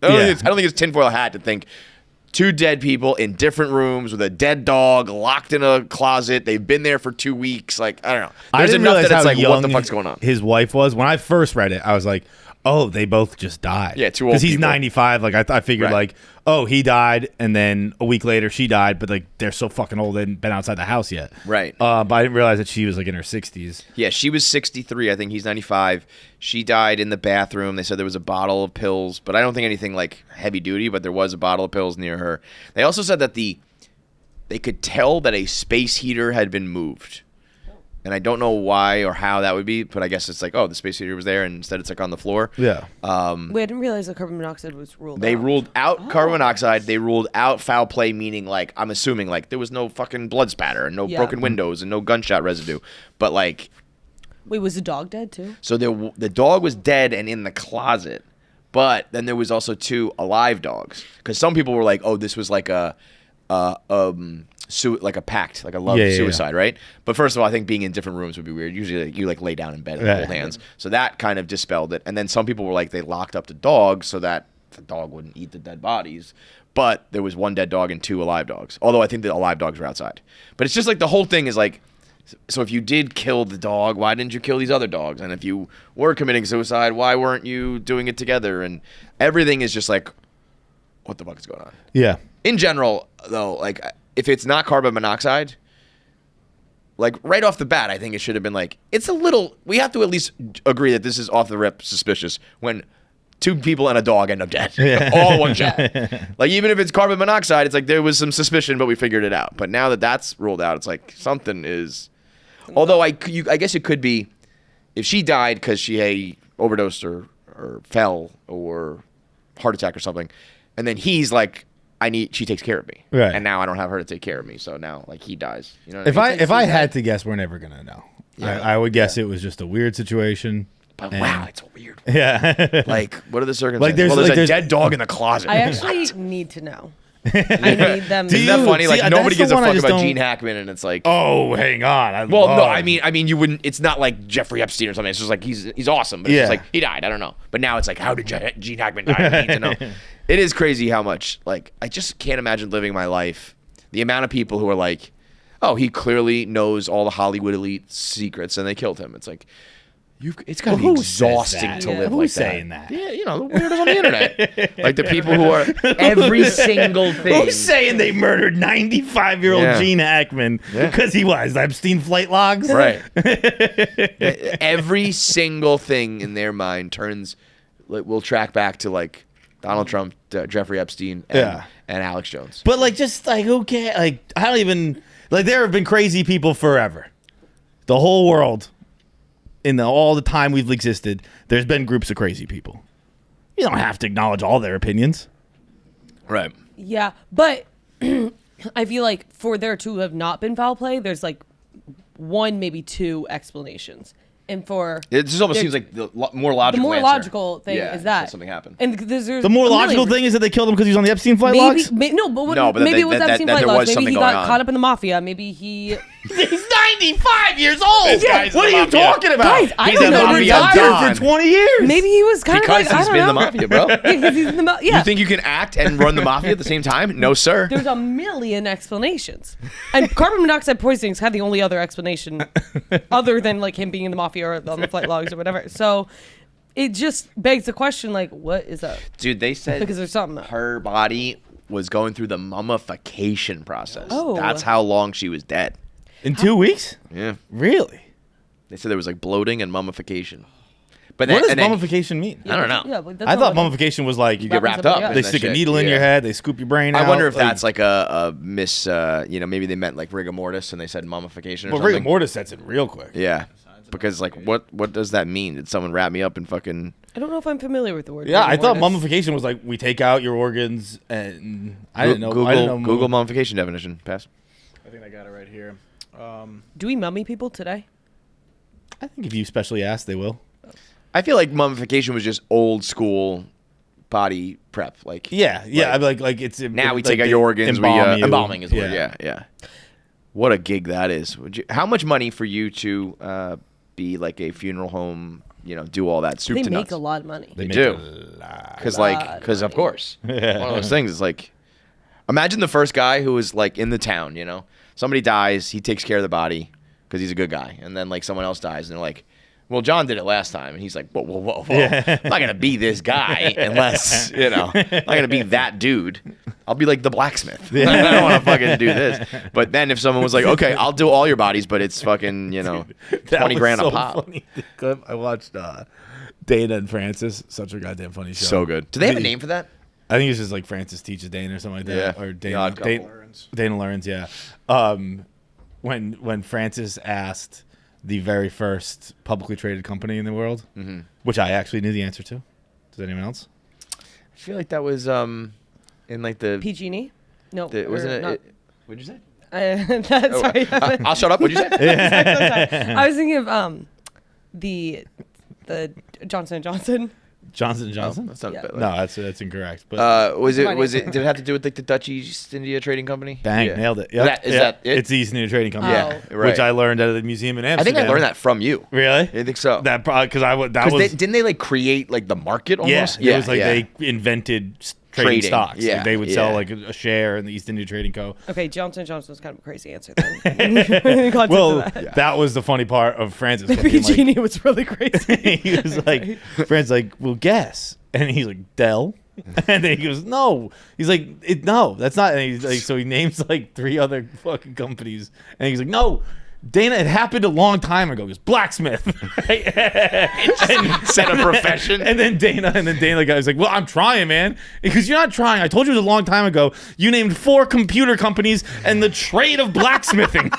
I don't think it's tinfoil hat to think 2 dead people in different rooms with a dead dog locked in a closet. They've been there for 2 weeks. Like, I don't know. There's didn't enough realize that it's how like, young what the fuck's going on? his wife was. When I first read it, I was like, oh, they both just died. Yeah, 2 old Because he's people. 95. Like, I figured, Right. like, oh, he died, and then a week later, she died, but, like, they're so fucking old, they hadn't been outside the house yet. Right. But I didn't realize that she was, like, in her 60s. Yeah, she was 63. I think he's 95. She died in the bathroom. They said there was a bottle of pills, but I don't think anything like heavy duty, but there was a bottle of pills near her. They also said that they could tell that a space heater had been moved. And I don't know why or how that would be, but I guess it's like, oh, the space heater was there, and instead it's like on the floor. Yeah. Wait, I didn't realize that carbon monoxide was ruled They out. ruled out carbon monoxide. They ruled out foul play, meaning like, I'm assuming like there was no fucking blood spatter and no Yeah. broken windows and no gunshot residue. But like, Wait, was the dog dead too? so the dog was dead and in the closet, but then there was also 2 alive dogs. Because some people were like, "Oh, this was like like a pact, like a love suicide, right?" But first of all, I think being in different rooms would be weird. Usually, you like lay down in bed and hold hands, so that kind of dispelled it. And then some people were like, they locked up the dog so that the dog wouldn't eat the dead bodies. But there was 1 dead dog and 2 alive dogs. Although I think the alive dogs were outside. But it's just like the whole thing is like. So if you did kill the dog, why didn't you kill these other dogs? And if you were committing suicide, why weren't you doing it together? And everything is just like, what the fuck is going on? Yeah. In general, though, like if it's not carbon monoxide, like right off the bat, I think it should have been like, it's a little, we have to at least agree that this is off the rip suspicious when 2 people and a dog end up dead. All in one shot. Like even if it's carbon monoxide, it's like there was some suspicion, but we figured it out. But now that that's ruled out, it's like something is. Although I guess it could be if she died because she overdosed or fell or heart attack or something, and then he's like, she takes care of me, Right. And now I don't have her to take care of me, so now like he dies. You know what If I had to guess, we're never gonna know. Yeah. I would guess it was just a weird situation. But and- wow, it's a weird one. Yeah. Like, what are the circumstances? there's- There's like, a there's- dead dog in the closet. I actually need to know. I need them. Isn't that funny? Like See, nobody that's gives the a one I fuck just about don't- Gene Hackman, and it's like, Oh, hang on. well, no, I mean, you wouldn't. It's not like Jeffrey Epstein or something. It's just like he's awesome, but it's Yeah. just like he died. I don't know. But now it's like, how did Gene Hackman die? I need to know. It is crazy how much. Like, I just can't imagine living my life. The amount of people who are like, oh, he clearly knows all the Hollywood elite secrets, and they killed him. It's like. It's gotta be who says exhausting that? to Yeah. live Who's like saying that. that? Yeah, the weirdos on the internet, like the people who are every single thing. Who's saying they murdered 95-year-old Yeah. Gene Hackman Yeah. because he was Epstein flight logs? Right. Every single thing in their mind turns. Like, we'll track back to like Donald Trump, Jeffrey Epstein, and Alex Jones. But like, just like, who cares? Like, I don't even like. There have been crazy people forever. The whole world, all the time we've existed, there's been groups of crazy people. You don't have to acknowledge all their opinions. Right. Yeah, but I feel like for there to have not been foul play, there's like one, maybe two explanations. And for It just almost seems like the more logical answer. logical thing Yeah, is that something happened. And there's The more logical thing is that they killed him because he was on the Epstein flight logs? No, but No, but maybe that- it was that- Epstein that flight there logs. was Maybe something he going got on. caught up in the mafia. Maybe he... He's 95 years old. guy's What the are you mafia. talking about? Guys, I He's don't a know. mafia Retired don. for 20 years. Maybe he was kind Because of like, I he's don't been know. the mafia, bro. Yeah, because he's in the mafia. Yeah. You think you can act and run the mafia at the same time? No, sir. There's a million explanations. And carbon monoxide poisoning's had the only other explanation other than like him being in the mafia or on the flight logs or whatever. So it just begs the question, like, what is up? Dude, they said Because there's something up. her body was going through the mummification process. Oh. That's how long she was dead. In 2 weeks? Yeah. Really? They said there was like bloating and mummification. But What does and then- mummification mean? I don't know. Yeah, but that's I not thought what- mummification was like You get wrapped up. Yeah. in they that stick a shit. needle in your Yeah. head, they scoop your brain out. I wonder if that's like a miss, maybe they meant like rigor mortis and they said mummification or Well, something. rigor mortis sets it real quick. Yeah. Because like what does that mean? Did someone wrap me up and fucking I don't know if I'm familiar with the word. Yeah, I rigor thought mortis. mummification was like we take out your organs, and I didn't know. Google I didn't know Google mummification definition. Pass. I think I got it right here. Do we mummy people today? I think if you specially ask, they will. I feel like mummification was just old school body prep. Like Yeah. I'd be like it's now we like take out they your organs. embalm you. Embalming is the word. Yeah. What a gig that is. How much money for you to be like a funeral home? Do all that soup They to make nuts. a lot of money. They make do. a lot. Because of course, one of those things is like, imagine the first guy who was like in the town. Somebody dies, he takes care of the body because he's a good guy, and then like someone else dies, and they're like, well, John did it last time, and he's like, whoa. I'm not gonna be this guy unless I'm not gonna be that dude. I'll be like the blacksmith. I don't want to fucking do this. But then if someone was like, okay, I'll do all your bodies, but it's fucking That 20 was grand so a pop. funny, the clip. I watched Dana and Francis. Such a goddamn funny show. So good. Do they have a name for that? I think it's just like Francis teaches Dana or something like that. Yeah. Or The Dana. Odd Couple. Dana learns. Yeah. When Francis asked the very first publicly traded company in the world, which I actually knew the answer to. Does anyone else? I feel like that was in like the PG&E? No. wasn't or it? not. What'd you say? Sorry. I'll shut up. What'd you say? I was thinking of the Johnson & Johnson. Johnson & Johnson? That's not Yeah. bad. No, that's incorrect. But Was it? Funny. Did it have to do with like the Dutch East India Trading Company? bang, Yeah. nailed it. Yep. Is that it? It's the East India Trading Company. Yeah, Oh. right. Which I learned at the museum in I Amsterdam. think I learned that from you. Really? I think so. That probably because that was Didn't they like create like the market almost? It was like they invented trading stocks. Yeah, Like they would sell yeah. like a share in the East India Trading Co. Okay, Johnson & Johnson's kind of a crazy answer then. In context Well, of that. that was the funny part of Francis. The being like- PG&E was really crazy. he was like, Francis like, well, guess. And he's like, Dell. And then he goes, no. He's like, no, that's not. And he's like, so he names like 3 other fucking companies. And he's like, no, Dana, it happened a long time ago. He goes, blacksmith. and set a profession. And then Dana, the guy's like, well, I'm trying, man. Because you're not trying. I told you it was a long time ago. You named 4 computer companies and the trade of blacksmithing.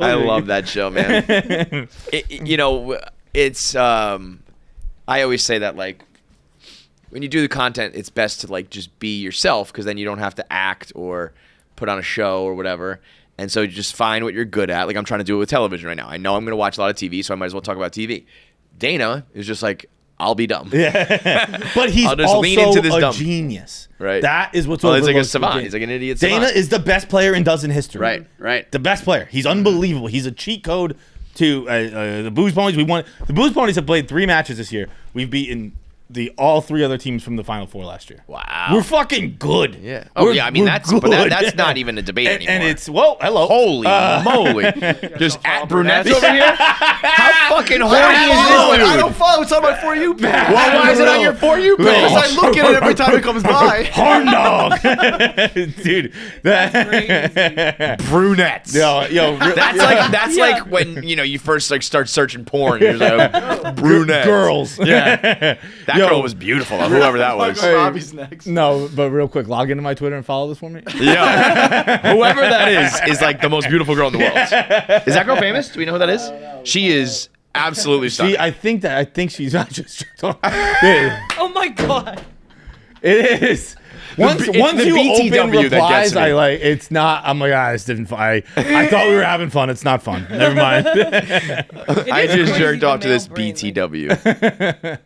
I love that show, man. It's I always say that like when you do the content, it's best to like just be yourself because then you don't have to act or put on a show or whatever. And so you just find what you're good at. Like I'm trying to do it with television right now. I know I'm going to watch a lot of TV, so I might as well talk about TV. Dana is just like, I'll be dumb. Yeah. But he's I'll just also lean into this a dumb. genius. Right. That is what's Well, he's like a overlooked with savant. Dana. He's like an idiot Dana savant. is the best player in dozen history. Right. The best player. He's unbelievable. He's a cheat code to the Booze Ponies. The Booze Ponies have played 3 matches this year. We've beaten all 3 other teams from the Final 4 last year. Wow. We're fucking good. Yeah. Oh, We're- yeah. I mean, we're that's good. that's not even a debate anymore. And it's, whoa, hello. Holy moly. Just at brunettes over here? How fucking horny is this I dude? don't follow. It's on my For You page. Well, why is it on your For You page? Because I look at it every time it comes by. Horn dog. Dude. That, Brunettes. yo, That's like when you first like start searching porn. You're like, brunette. Girls. Yeah. That girl was beautiful, whoever that was. Robbie's next. No, but real quick, log into my Twitter and follow this for me. Yeah. Whoever that is like the most beautiful girl in the world. Is that girl famous? Do we know who that is? She is absolutely stunning. I think she's not just. Oh my god. It is. Once it's you the BTW open that replies, gets me. I like. It's not. I'm like, this didn't. I thought we were having fun. It's not fun. Never mind. I is just crazy, jerked the off to male this brain, BTW.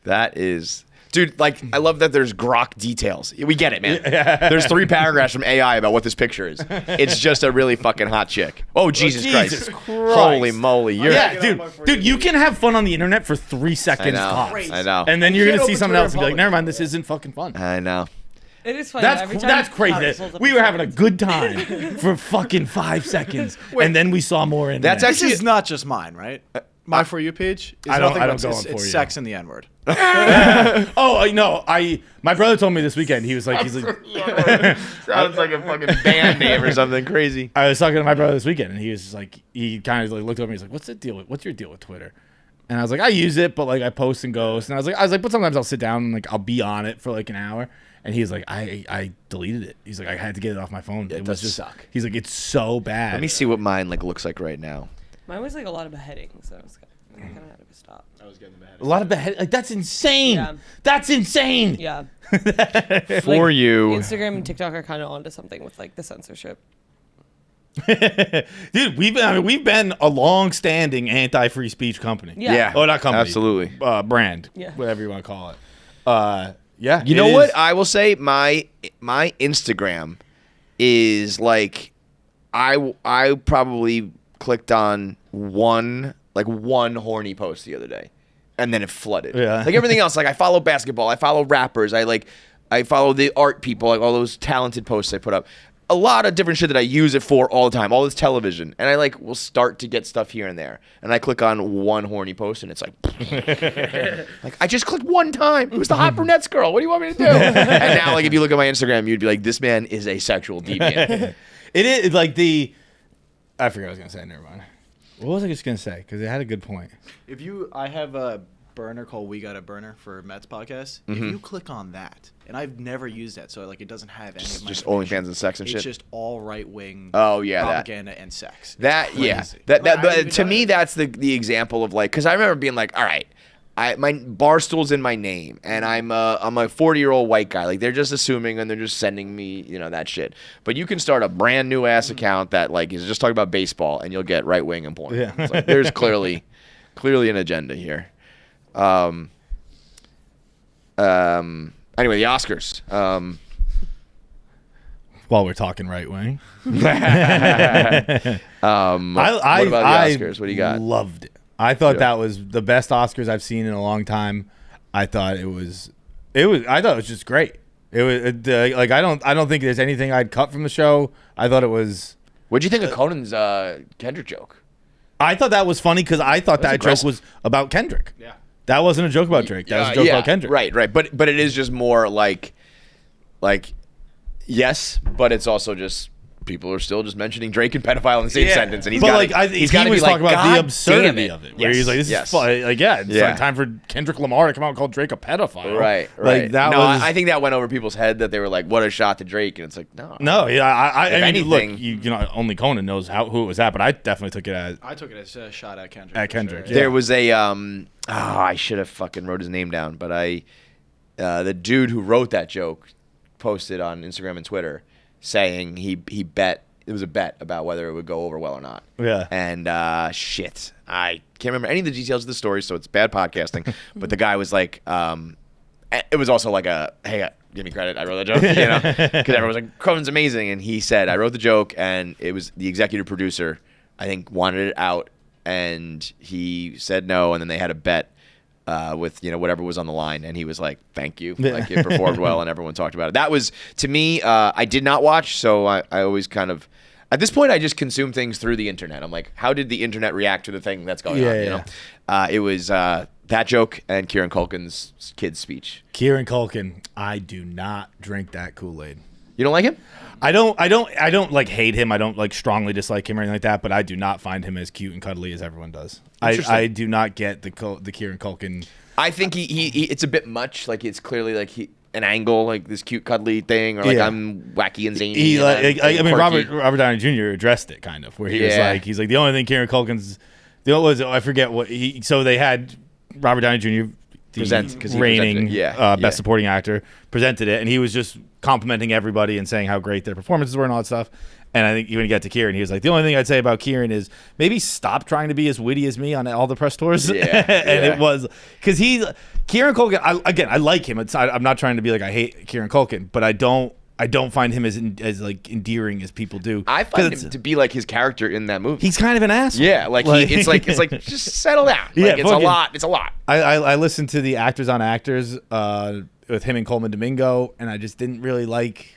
That is, dude. Like, I love that there's grok details. We get it, man. There's 3 paragraphs from AI about what this picture is. It's just a really fucking hot chick. Oh, Jesus Christ! Holy moly! You're dude. You can have fun on the internet for 3 seconds tops. I know. And then you're You gonna can't see open something Twitter else and be like, in never mind, this isn't fucking fun. I know. It is funny. Every time That's Tyler crazy. pulls up We a were having a photo. good time for fucking 5 seconds, and then we saw more in That's there. actually- This is not just mine, right? My For You page is I don't nothing go but on For it's You. sex and the N-word. Oh, no. My brother told me this weekend. He's like, Sounds like a fucking band name or something crazy. I was talking to my brother this weekend, and he was just like, he kind of like looked over me. He's like, what's your deal with Twitter? And I was like, I use it, but like I post and ghost. And I was like, but sometimes I'll sit down and like I'll be on it for like an hour. And he's like, I deleted it. He's like, I had to get it off my phone. It was does just suck. He's like, it's so bad. Let me see what mine like looks like right now. Mine was like a lot of beheading, so I was kind of had to stop. I was getting the head. A lot of behead. Like that's insane. Yeah. That's insane. Yeah. For you. Instagram and TikTok are kind of onto something with like the censorship. Dude, we've been a long-standing anti-free speech company. Yeah. Oh, not company. Absolutely. Brand. Yeah. Whatever you want to call it. Yeah. You know what? I will say my Instagram is like I probably clicked on one horny post the other day, and then it flooded. Yeah. Like everything else, like I follow basketball, I follow rappers, I follow the art people, like all those talented posts I put up. A lot of different shit that I use it for all the time, all this television, and I like will start to get stuff here and there, and I click on one horny post, and it's like, like I just clicked one time. It was the hot brunettes girl. What do you want me to do? And now, like if you look at my Instagram, you'd be like, this man is a sexual deviant. It is like I forgot what I was gonna say. Never mind. What was I just gonna say? Because it had a good point. I have a burner called We Got a Burner for Mets podcast. If you click on that, and I've never used that, so like it doesn't have any of my Just information. OnlyFans and sex and It's shit. just all right wing. Oh, yeah, that. propaganda and sex. That It's yeah, crazy. that I haven't even to done me it. that's the example of like, because I remember being like, all right, my Barstool's in my name, and I'm a 40-year-old white guy. Like they're just assuming and they're just sending me that shit. But you can start a brand new ass account that like is just talking about baseball, and you'll get right wing and porn. Yeah. It's like, there's clearly an agenda here. Anyway, the Oscars. While we're talking right wing, What about the Oscars? What do you got? Loved it. I thought Yeah. that was the best Oscars I've seen in a long time. I thought it was. I thought it was just great. It was like I don't think there's anything I'd cut from the show. I thought it was. What'd you think of Conan's Kendrick joke? I thought that was funny because I thought that joke aggressive. was about Kendrick. Yeah. That wasn't a joke about Drake. That was a joke about Kendrick. Right. But it is just more like, yes, but it's also just people are still just mentioning Drake and pedophile in the same sentence, and he's got he got to was be like, talking about God the absurdity damn of it. Yes, Where he's like, this yes. is fun. Like, it's Yeah. like time for Kendrick Lamar to come out and call Drake a pedophile. Right. Like that no, was. I think that went over people's head that they were like, what a shot to Drake, and it's like, no. No, yeah, I mean, look, anything- you know, only Conan knows who it was at, but I definitely took it as I took it as a shot at Kendrick. At for Kendrick, sure. yeah. There was a I should have fucking wrote his name down, but the dude who wrote that joke posted on Instagram and Twitter saying he bet. It was a bet about whether it would go over well or not. Yeah. And shit, I can't remember any of the details of the story, so it's bad podcasting. But the guy was like, it was also like hey, give me credit, I wrote that joke, because everyone was like, Conan's amazing, and he said, I wrote the joke, and it was the executive producer, I think, wanted it out, and he said no, and then they had a bet. With whatever was on the line, and he was like, "Thank you." Like it performed well, and everyone talked about it. That was to me. I did not watch, so I always kind of. At this point, I just consume things through the internet. I'm like, how did the internet react to the thing that's going on? You know, it was that joke and Kieran Culkin's kid's speech. Kieran Culkin. I do not drink that Kool-Aid. You don't like him? I don't like hate him. I don't like strongly dislike him or anything like that. But I do not find him as cute and cuddly as everyone does. I do not get the Kieran Culkin. I think he it's a bit much. Like it's clearly like an angle, like this cute cuddly thing, or like I'm wacky and zany. I mean, Robert Downey Jr. addressed it kind of where he's like the only thing Kieran Culkin's I forget what so they had Robert Downey Jr. the reigning best supporting actor presented it, and he was just complimenting everybody and saying how great their performances were and all that stuff. And I think when you get to Kieran, he was like, the only thing I'd say about Kieran is maybe stop trying to be as witty as me on all the press tours. It was because Kieran Culkin. I like him. I'm not trying to be like I hate Kieran Culkin, but I don't find him as like endearing as people do. I find him to be like his character in that movie. He's kind of an asshole. Yeah, it's like just settle down. Like, it's a lot. It's a lot. I listened to the Actors on Actors with him and Coleman Domingo, and I just didn't really like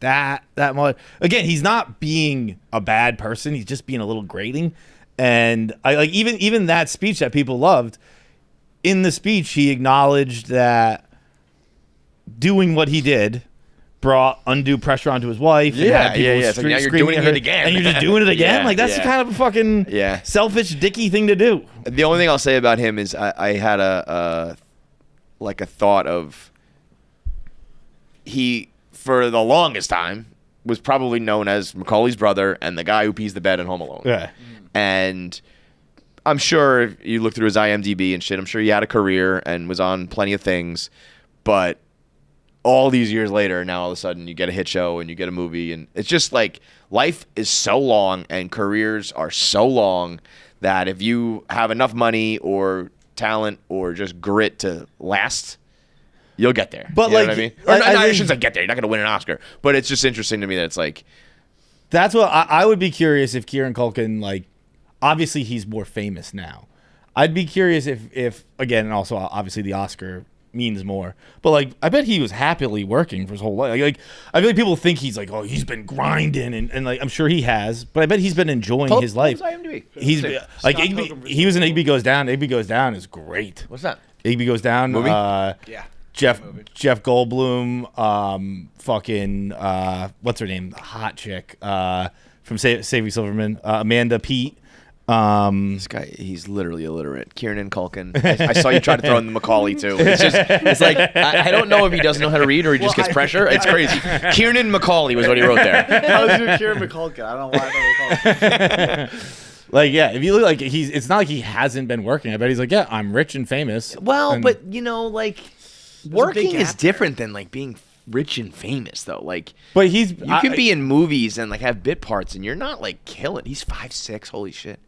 that much. Again, he's not being a bad person. He's just being a little grating. And I like even that speech that people loved. In the speech, he acknowledged that doing what he did brought undue pressure onto his wife. It's like, now you're doing it again. And you're just doing it again? That's kind of a fucking selfish, dicky thing to do. The only thing I'll say about him is I had a thought of he, for the longest time, was probably known as Macaulay's brother and the guy who pees the bed in Home Alone. Yeah. And I'm sure if you look through his IMDb and shit, I'm sure he had a career and was on plenty of things, but all these years later, now all of a sudden you get a hit show and you get a movie, and it's just like life is so long and careers are so long that if you have enough money or talent or just grit to last, you'll get there. But you know like, what I mean? Or I shouldn't say get there. You're not going to win an Oscar. But it's just interesting to me that it's like, that's what I would be curious if Kieran Culkin, like, obviously he's more famous now. I'd be curious if again, and also obviously the Oscar means more, but like I bet he was happily working for his whole life. Like I feel like people think he's like, oh, he's been grinding and like I'm sure he has, but I bet he's been enjoying his life. He's like he was in Igby Goes Down. Igby Goes Down is great. What's that? Igby Goes Down. Movie? Jeff Goldblum. Fucking what's her name? The hot chick from Saving Silverman. Amanda Peet. This guy, he's literally illiterate. Kieran Culkin. I saw you try to throw in the Macaulay too. It's like I don't know if he doesn't know how to read or he just gets pressure. It's crazy. Kieran Macaulay was what he wrote there. How's your Kieran McCulkin? I don't know why I know Like, yeah, if you look like it's not like he hasn't been working. I bet he's like, yeah, I'm rich and famous. Well, but you know, like working is different than like being rich and famous though. Like, but you can be in movies and like have bit parts and you're not like killing. He's 5'6". Holy shit.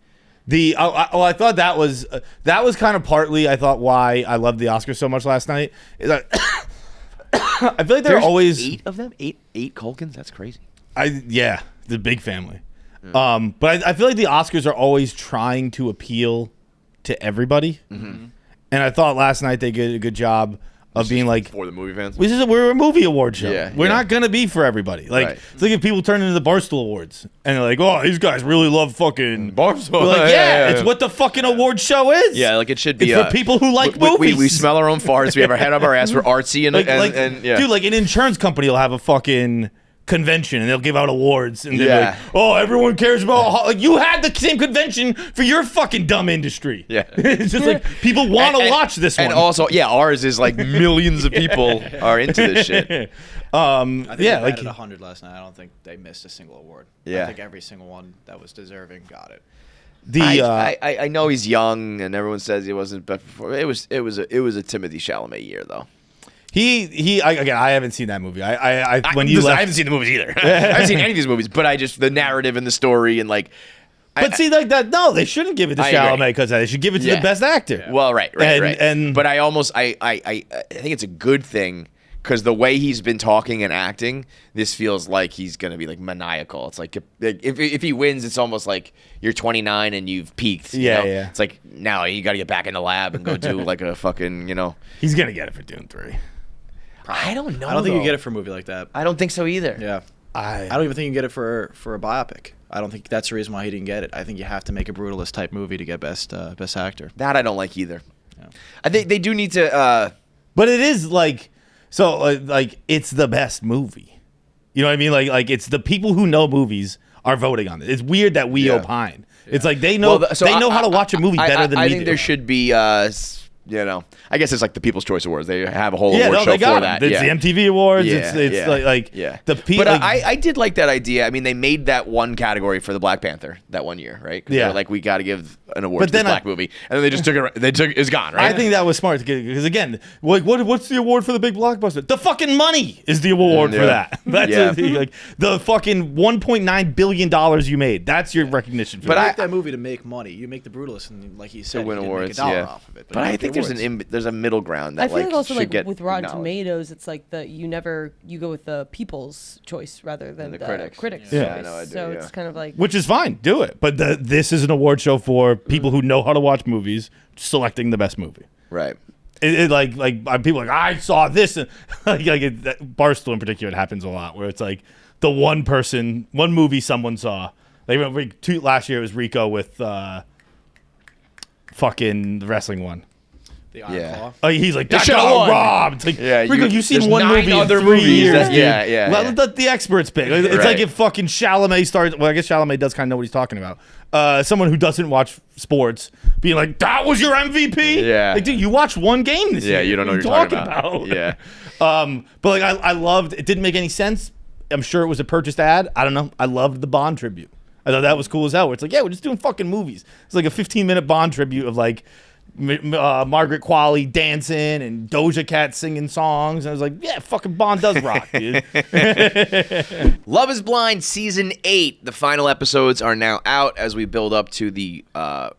I thought that was kind of partly I thought why I loved the Oscars so much last night is that I feel like there's always 8 of them, eight Culkins. That's crazy. The big family. But I feel like the Oscars are always trying to appeal to everybody, and I thought last night they did a good job of being like for the movie fans. We're a movie award show. We're not not gonna be for everybody. Like it's like if people turn into the Barstool Awards and they're like, oh, these guys really love fucking Barstool. We're like, it's what the fucking award show is. Yeah, like it should be it's for people who like movies. We smell our own farts. We have our head up our ass. We're artsy and dude, like an insurance company will have a fucking convention and they'll give out awards and they're like, oh, everyone cares about like you had the same convention for your fucking dumb industry. It's just like people want to watch this one. And also ours is like millions of people are into this shit. I think they added 100 last night. I don't think they missed a single award. I think every single one that was deserving got it. I know he's young and everyone says he wasn't best before. It was a Timothee Chalamet year though. I haven't seen that movie. I haven't seen the movies either. I haven't seen any of these movies, but the narrative and the story and like. But see, like that, no, they shouldn't give it to Chalamet because they should give it to the best actor. Yeah. Well, right. But I think it's a good thing because the way he's been talking and acting, this feels like he's gonna be like maniacal. It's like if he wins, it's almost like you're 29 and you've peaked. You know? It's like now you got to get back in the lab and go do like a fucking He's gonna get it for Dune 3. I don't know. I don't think you get it for a movie like that. I don't think so either. Yeah. I don't even think you get it for a biopic. I don't think that's the reason why he didn't get it. I think you have to make a brutalist type movie to get best actor. That I don't like either. Yeah. I think they do need to. But it is like so like it's the best movie. You know what I mean? Like it's the people who know movies are voting on it. It's weird that we opine. Yeah. It's like they know they know how to watch a movie better than we do. I think there should be I guess it's like the People's Choice Awards. They have a whole award show for that. It's the MTV Awards. It's like the people. But I did like that idea. I mean, they made that one category for the Black Panther that one year, right? They were like, we got to give an award to this black movie, and then they just took it. It's gone, right? I think that was smart because again, like what's the award for the big blockbuster? The fucking money is the award for that. That's like the fucking $1.9 billion you made. That's your recognition. For but I make that movie to make money. You make the Brutalist, and like he said, to win awards, make $1 off of it. But I think there's a middle ground that I feel like also should get with Rotten Tomatoes, it's like you go with the people's choice rather than the critics. Yeah, I know. I do. So it's kind of like, which is fine, do it. But this is an award show for people who know how to watch movies, selecting the best movie. Right. Like people are like, I saw this, and Barstool in particular, it happens a lot where it's like the one movie someone saw. Like last year it was Rico with fucking the wrestling one. The Iron Claw. He's like, that got robbed. It's like, Rico, you've seen one movie in 3 years. Let the experts pick. It's like if fucking Chalamet started. Well, I guess Chalamet does kind of know what he's talking about. Someone who doesn't watch sports being like, that was your MVP? Yeah. Like, dude, you watched one game this year. Yeah, you don't know what you're talking about. Yeah. But like, I loved. It didn't make any sense. I'm sure it was a purchased ad. I don't know. I loved the Bond tribute. I thought that was cool as hell. Where it's like, yeah, we're just doing fucking movies. It's like a 15-minute Bond tribute of like Margaret Qualley dancing and Doja Cat singing songs. And I was like, yeah, fucking Bond does rock, dude. Love is Blind Season 8. The final episodes are now out as we build up to the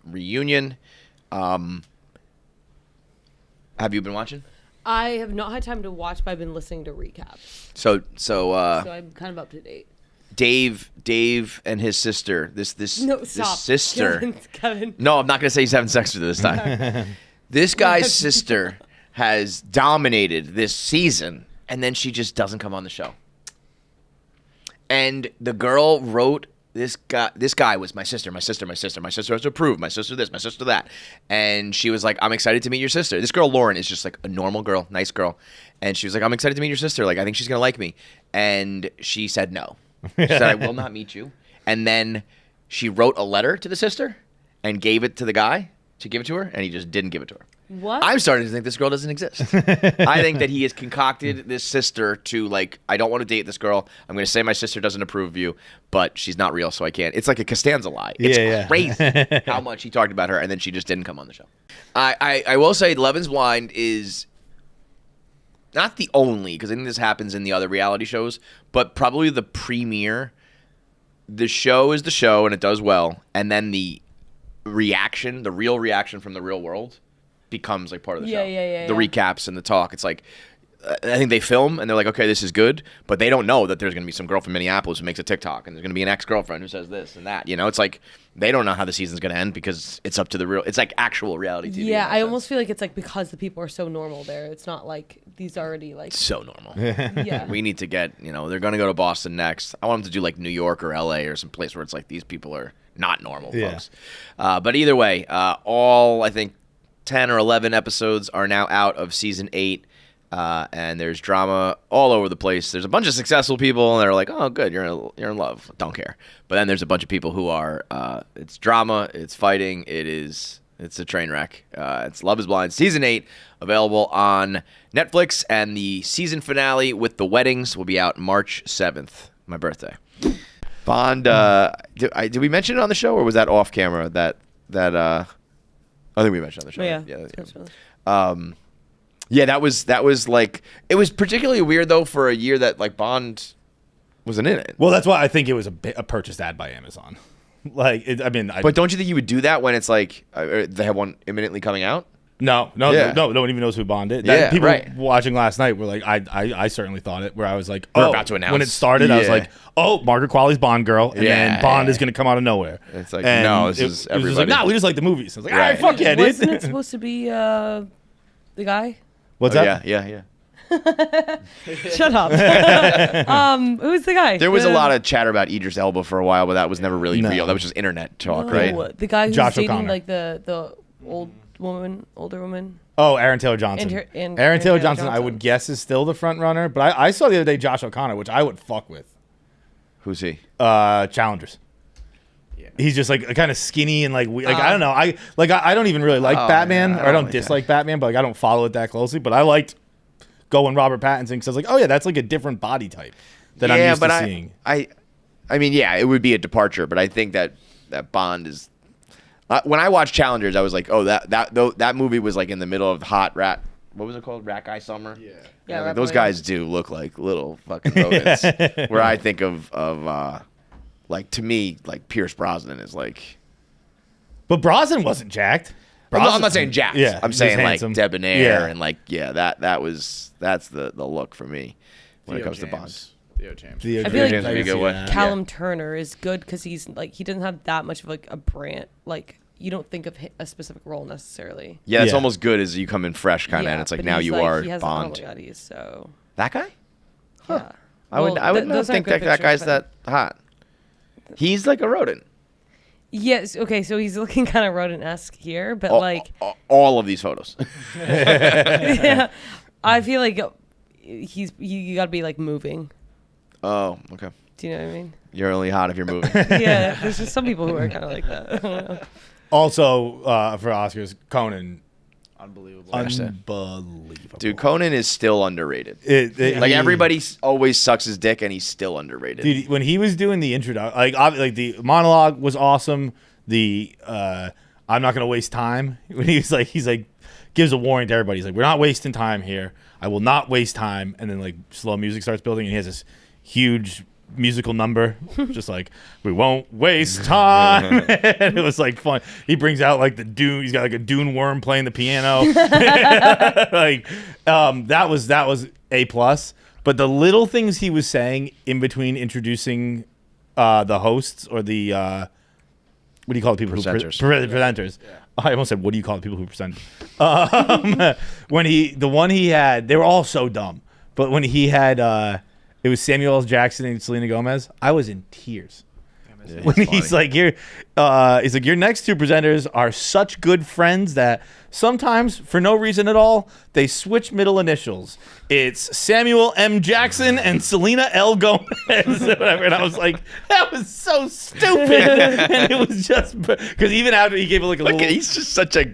reunion. Have you been watching? I have not had time to watch, but I've been listening to recaps. So I'm kind of up to date. Dave and his sister. This sister. Kevin. No, I'm not gonna say he's having sex with her this time. This guy's sister has dominated this season, and then she just doesn't come on the show. And the girl wrote this guy was my sister has to approve, my sister this, my sister that. And she was like, I'm excited to meet your sister. This girl, Lauren, is just like a normal girl, nice girl. And she was like, I'm excited to meet your sister. Like, I think she's gonna like me. And she said no. She said, I will not meet you. And then she wrote a letter to the sister and gave it to the guy to give it to her, and he just didn't give it to her. What? I'm starting to think this girl doesn't exist. I think that he has concocted this sister to, like, I don't want to date this girl. I'm going to say my sister doesn't approve of you, but she's not real, so I can't. It's like a Costanza lie. It's crazy how much he talked about her, and then she just didn't come on the show. I will say Love is Blind is not the only, because I think this happens in the other reality shows, but probably the premier. The show is the show, and it does well, and then the reaction, the real reaction from the real world, becomes like part of the show. The recaps and the talk. It's like, I think they film, and they're like, okay, this is good, but they don't know that there's going to be some girl from Minneapolis who makes a TikTok, and there's going to be an ex-girlfriend who says this and that. You know, it's like they don't know how the season's going to end because it's up to the real. It's like actual reality TV. Yeah, I almost feel like it's like because the people are so normal there. It's not like these already like so normal. Yeah, we need to get. You know, they're going to go to Boston next. I want them to do like New York or LA or some place where it's like these people are not normal folks. But either way, all I think 10 or 11 episodes are now out of season 8. And there's drama all over the place. There's a bunch of successful people, and they're like, "Oh, good, you're in love. Don't care." But then there's a bunch of people who are. It's drama. It's fighting. It's a train wreck. It's Love is Blind season 8, available on Netflix, and the season finale with the weddings will be out March 7th, my birthday. Bond. Did we mention it on the show, or was that off camera? That I think we mentioned it on the show. Yeah. Yeah, that was like, it was particularly weird though for a year that like Bond wasn't in it. Well, that's why I think it was a purchased ad by Amazon. Like, but don't you think you would do that when it's like they have one imminently coming out? No, no one even knows who Bond is. People watching last night were like, I certainly thought it. Where I was like, we're about to announce. When it started, I was like, oh, Margaret Qualley's Bond girl, and then Bond is going to come out of nowhere. It's like, no, this is everybody. It was like, no, we just like the movies. I was like, all right, fuck yeah, dude. Wasn't it supposed to be the guy? What's that? Yeah. Shut up. Who's the guy? There was a lot of chatter about Idris Elba for a while, but that was never really real. That was just internet talk, right? The guy who's Josh dating O'Connor. like the old older woman. Oh, Aaron Taylor Johnson. Aaron Taylor Johnson, I would guess, is still the front runner. But I saw the other day Josh O'Connor, which I would fuck with. Who's he? Challengers. Yeah. He's just like kind of skinny and like I don't know. I don't even really like Batman, or I don't dislike Batman, but like I don't follow it that closely. But I liked going Robert Pattinson because I was like, oh yeah, that's like a different body type that I'm used to seeing. I mean, yeah, it would be a departure, but I think that Bond is. When I watched Challengers, I was like, oh, that movie was like in the middle of hot rat. What was it called? Rat Guy Summer. Yeah. Like, those guys do look like little fucking rodents. Where I think of like, to me, like Pierce Brosnan is like. But Brosnan wasn't jacked. I'm not saying jacked. Yeah, I'm saying like handsome. debonair and like that's the look for me when it comes to Bond. Theo James. I feel like James would be a good one. Callum Turner is good because he's like he doesn't have that much of like a brand. Like you don't think of a specific role necessarily. Yeah, it's almost good as you come in fresh kind of, and it's like now you are Bond. Oh my God, he's so. That guy? Huh. Yeah. I would not think that guy's that hot. He's like a rodent. Yes. Okay. So he's looking kind of rodent-esque here, but like all of these photos. Yeah, I feel like you got to be like moving. Oh, okay. Do you know what I mean? You're only hot if you're moving. Yeah, there's just some people who are kind of like that. I don't know. Also, for Oscars, Conan. Unbelievable. Dude, Conan is still underrated. Like everybody always sucks his dick, and he's still underrated. Dude, when he was doing the introduction, like the monologue was awesome. The I'm not gonna waste time. When he's like gives a warning to everybody. He's like, we're not wasting time here. I will not waste time. And then like slow music starts building, and he has this huge musical number, just like we won't waste time. And it was like fun. He brings out like the Dune. He's got like a Dune worm playing the piano. Like that was A+. But the little things he was saying in between introducing the hosts or the what do you call the people presenters? Presenters. Yeah. I almost said, what do you call the people who present? When the one he had, they were all so dumb. But when he had, it was Samuel L. Jackson and Selena Gomez. I was in tears. Yeah, when he's like, your next two presenters are such good friends that sometimes, for no reason at all, they switch middle initials. It's Samuel M. Jackson and Selena L. Gomez, or whatever. And I was like, that was so stupid. And it was just because even after he gave like a little, he's just such a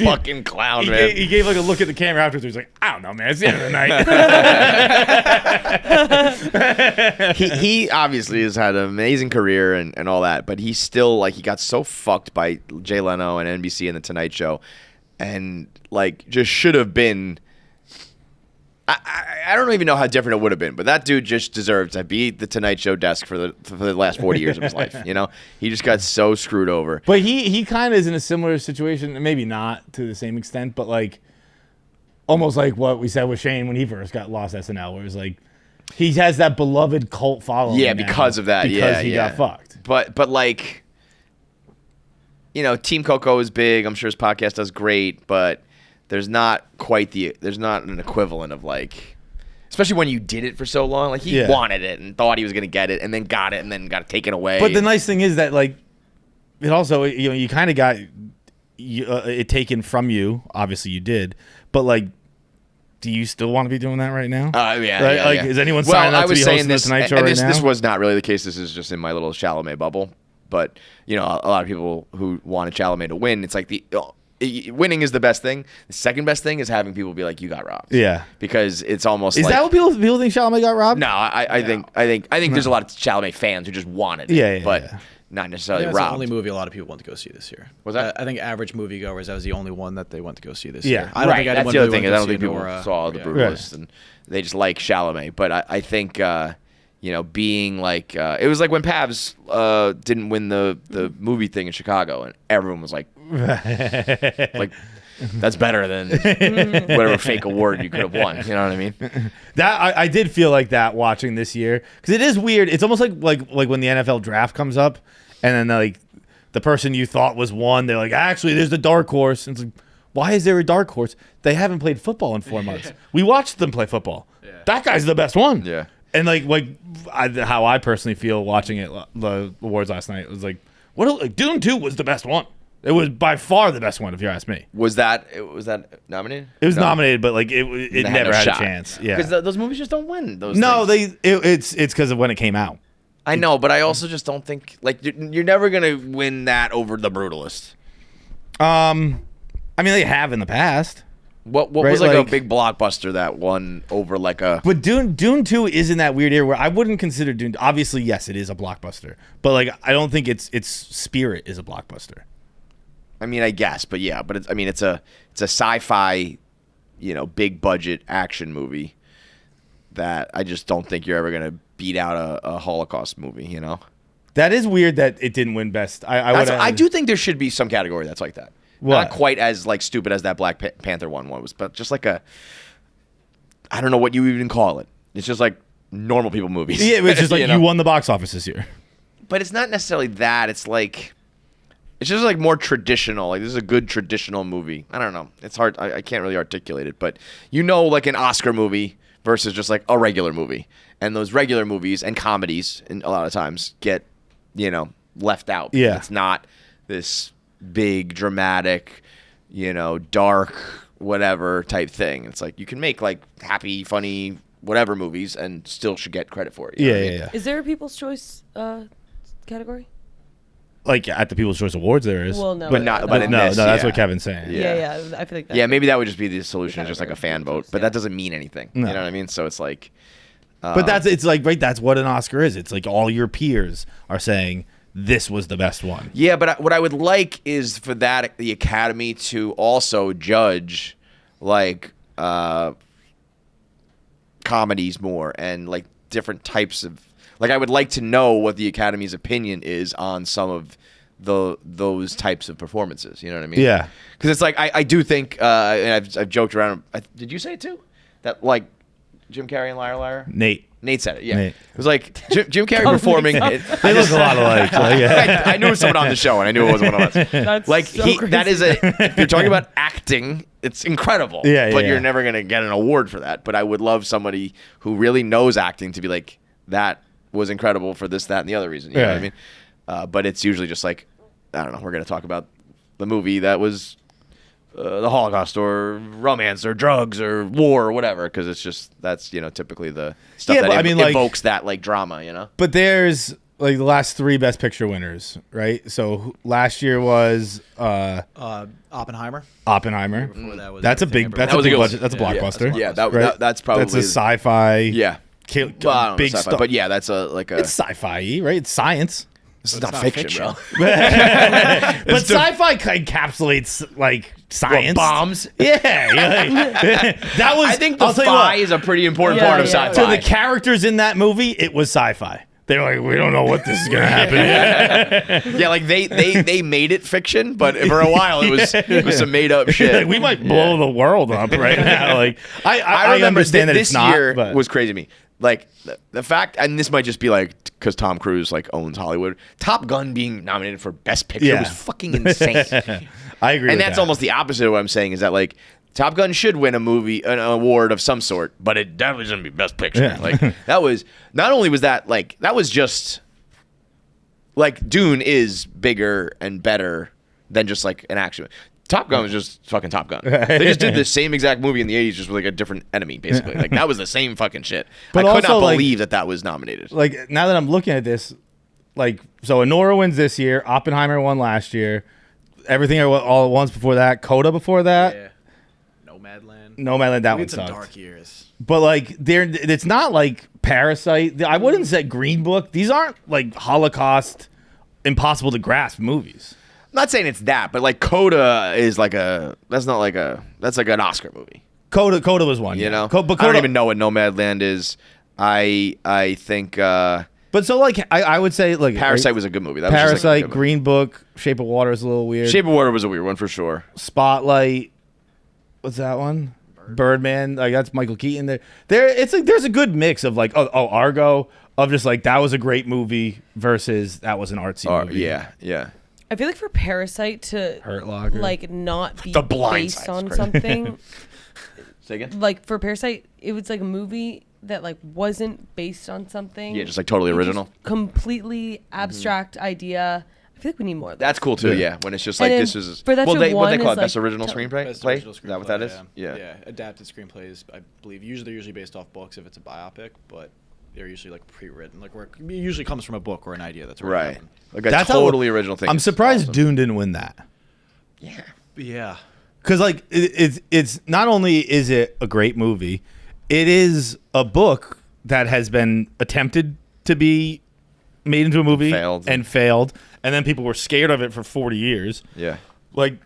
fucking clown, man. He gave like a look at the camera afterwards. He was like, I don't know, man. It's the end of the night. he obviously has had an amazing career and all that, but he's still like he got so fucked by Jay Leno and NBC and the Tonight Show, and like just should have been. I don't even know how different it would have been, but that dude just deserved to be the Tonight Show desk for the last 40 years of his life. You know, he just got so screwed over. But he kind of is in a similar situation, maybe not to the same extent, but like almost like what we said with Shane when he first got lost SNL, where it was like he has that beloved cult following. Yeah, because of that. Because he got fucked. But like, you know, Team Coco is big. I'm sure his podcast does great, but there's not an equivalent of like, especially when you did it for so long. Like he wanted it and thought he was gonna get it, and then got it, and then got it taken away. But the nice thing is that like, it also you kind of got it taken from you. Obviously you did, but like, do you still want to be doing that right now? Yeah. Is anyone signing up to be hosting the Tonight Show right now? This was not really the case. This is just in my little Chalamet bubble. But you know, a lot of people who wanted Chalamet to win, it's like winning is the best thing. The second best thing is having people be like, "You got robbed." Yeah, because it's almost is like, that what people think Chalamet got robbed? No, I think there's a lot of Chalamet fans who just wanted it, but not necessarily robbed. That's the only movie a lot of people went to go see this year. Was that? I think average moviegoers, that was the only one that they went to go see this year. year. I don't think that's the other thing. I don't think people saw The Brutalist and they just like Chalamet. But I think being like it was like when Pavs didn't win the movie thing in Chicago, and everyone was like that's better than whatever fake award you could have won. You know what I mean? That I did feel like that watching this year, because it is weird. It's almost like when the NFL draft comes up, and then like the person you thought was one, they're like, actually, there's the dark horse. And it's like, why is there a dark horse? They haven't played football in 4 months. We watched them play football. Yeah. That guy's the best one. Yeah. And how I personally feel watching the awards last night was like, Dune 2 was the best one. It was by far the best one, if you ask me. Was that nominated? It was nominated, but like it never had shot. a chance. Yeah, because those movies just don't win. Those no, things. it's because of when it came out. I know, but I also just don't think like you're never gonna win that over The Brutalist. I mean, they have in the past. What was like a big blockbuster that won over like a? But Dune 2 is in that weird era where I wouldn't consider Dune. Obviously, yes, it is a blockbuster, but like I don't think its spirit is a blockbuster. I mean, I guess, but yeah, but it's a sci-fi, big budget action movie that I just don't think you're ever gonna beat out a Holocaust movie. That is weird that it didn't win best. I do think there should be some category that's like that. What? Not quite as like stupid as that Black Panther one was, but just like I don't know what you even call it. It's just like normal people movies. Yeah, it's just like you won the box office this year. But it's not necessarily that. It's just like more traditional. Like this is a good traditional movie. I don't know. It's hard. I can't really articulate it, but like an Oscar movie versus just like a regular movie. And those regular movies and comedies, and a lot of times get left out. Yeah, it's not this big dramatic, dark whatever type thing. It's like you can make like happy, funny, whatever movies and still should get credit for it. Yeah. Is there a People's Choice category? Like at the People's Choice Awards, there is. Well, no, but not. But no, that's what Kevin's saying. Yeah. I feel like that. Yeah, maybe that would just be the solution. It's just like a fan vote, but that doesn't mean anything. No. You know what I mean? So it's like. But it's like right. That's what an Oscar is. It's like all your peers are saying this was the best one. Yeah, but what I would like is for the Academy to also judge like comedies more and like different types of like I would like to know what the Academy's opinion is on some of those types of performances. You know what I mean? Yeah. Because it's like I do think and I've joked around. Did you say it too? That like Jim Carrey and Liar Liar? Nate said it, yeah. Nate. It was like Jim Carrey performing. They look a lot alike. So, yeah. I knew it was someone on the show, and I knew it wasn't one of us. That's Like so crazy. that is if you're talking about acting, it's incredible. Yeah, but you're yeah. never gonna get an award for that. But I would love somebody who really knows acting to be like, that was incredible for this, that, and the other reason. You know what I mean? But it's usually just like, I don't know. We're gonna talk about the movie that was. The Holocaust or romance or drugs or war or whatever, because it's just that's typically the stuff that evokes that like drama. But there's like the last 3 Best Picture winners, right? So last year was Oppenheimer. Oppenheimer. That was that's a big budget. That's a blockbuster. Yeah, right? that's probably that's a sci-fi. Yeah, well, I don't know big sci-fi, stuff. but yeah, that's It's sci-fi, right? It's science. This is not fiction, bro. But sci-fi encapsulates like science. Bombs. Yeah, that was. I think the fi is a pretty important part of sci-fi. To the characters in that movie, it was sci-fi. They're like, we don't know what this is gonna happen. Yeah, like they made it fiction, but for a while it was some made up shit. Like, we might blow the world up right now. Like I understand that this it's not. Year but. was crazy to me. Like the fact, and this might just be like because Tom Cruise like owns Hollywood. Top Gun being nominated for Best Picture was fucking insane. I agree. And with that's that. almost the opposite of what I'm saying. Is that like Top Gun should win an award of some sort, but it definitely shouldn't be Best Picture. Yeah. Like that was not only was that like that was just like Dune is bigger and better than just like an action. Top Gun was just fucking Top Gun. They just did the same exact movie in the 80s, just with like a different enemy, basically. Like that was the same fucking shit. But I could also, not like- believe that was nominated. Like now that I'm looking at this, like so Anora wins this year. Oppenheimer won last year. Everything all at once before that. Coda before that. Yeah. Nomadland. Nomadland. That We one had some sucked. dark years. But like it's not like Parasite. I wouldn't say Green Book. These aren't like Holocaust, impossible to grasp movies. I'm not saying it's that, but like Coda is like that's like an Oscar movie. Coda was one. You know? But I Coda, don't even know what Nomadland is. I think But so like I would say like Parasite was a good movie. That was just, Parasite, like, a good movie. Green Book, Shape of Water is a little weird. Shape of Water was a weird one for sure. Spotlight. What's that one? Birdman. Like that's Michael Keaton. It's like there's a good mix of like Argo of just like that was a great movie versus that was an artsy movie. Yeah. I feel like for Parasite to Hurt Locker. like not be The Blind based Side's on crazy. something. Say again? Like for Parasite, it was like a movie that like wasn't based on something. Yeah, just like totally It was original. just completely abstract idea. I feel like we need more of That's cool too. Yeah. Yeah, when it's just And like then this is for that what show, they call one it, is, best like, original tell- screenplay. Best Play? original Is that what that is? screenplay, Yeah. Adapted screenplays, I believe. They're usually based off books if it's a biopic, but they're usually like pre-written. Like where it usually comes from a book or an idea that's already Right. happened. Like a That's how- totally original thing. I'm It's surprised awesome. Dune didn't win that. Yeah. Because like it's not only is it a great movie, it is a book that has been attempted to be made into a movie and failed, and then people were scared of it for 40 years. Yeah, Like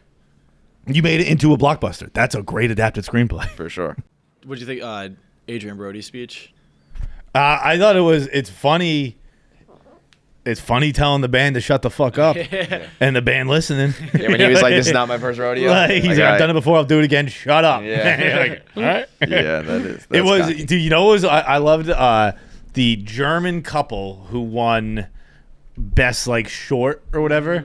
you made it into a blockbuster. That's a great adapted screenplay. for sure. What do you think? Adrian Brody's speech. I thought it's funny. It's funny telling the band to shut the fuck up, and the band listening. Yeah, when he was like, "This is not my first rodeo." Like, he's like, I've done it before. I'll do it again. Shut up. Yeah. Like, all right. Yeah, that is. It was. cocky. Dude, you know, what was I loved the German couple who won best like short or whatever.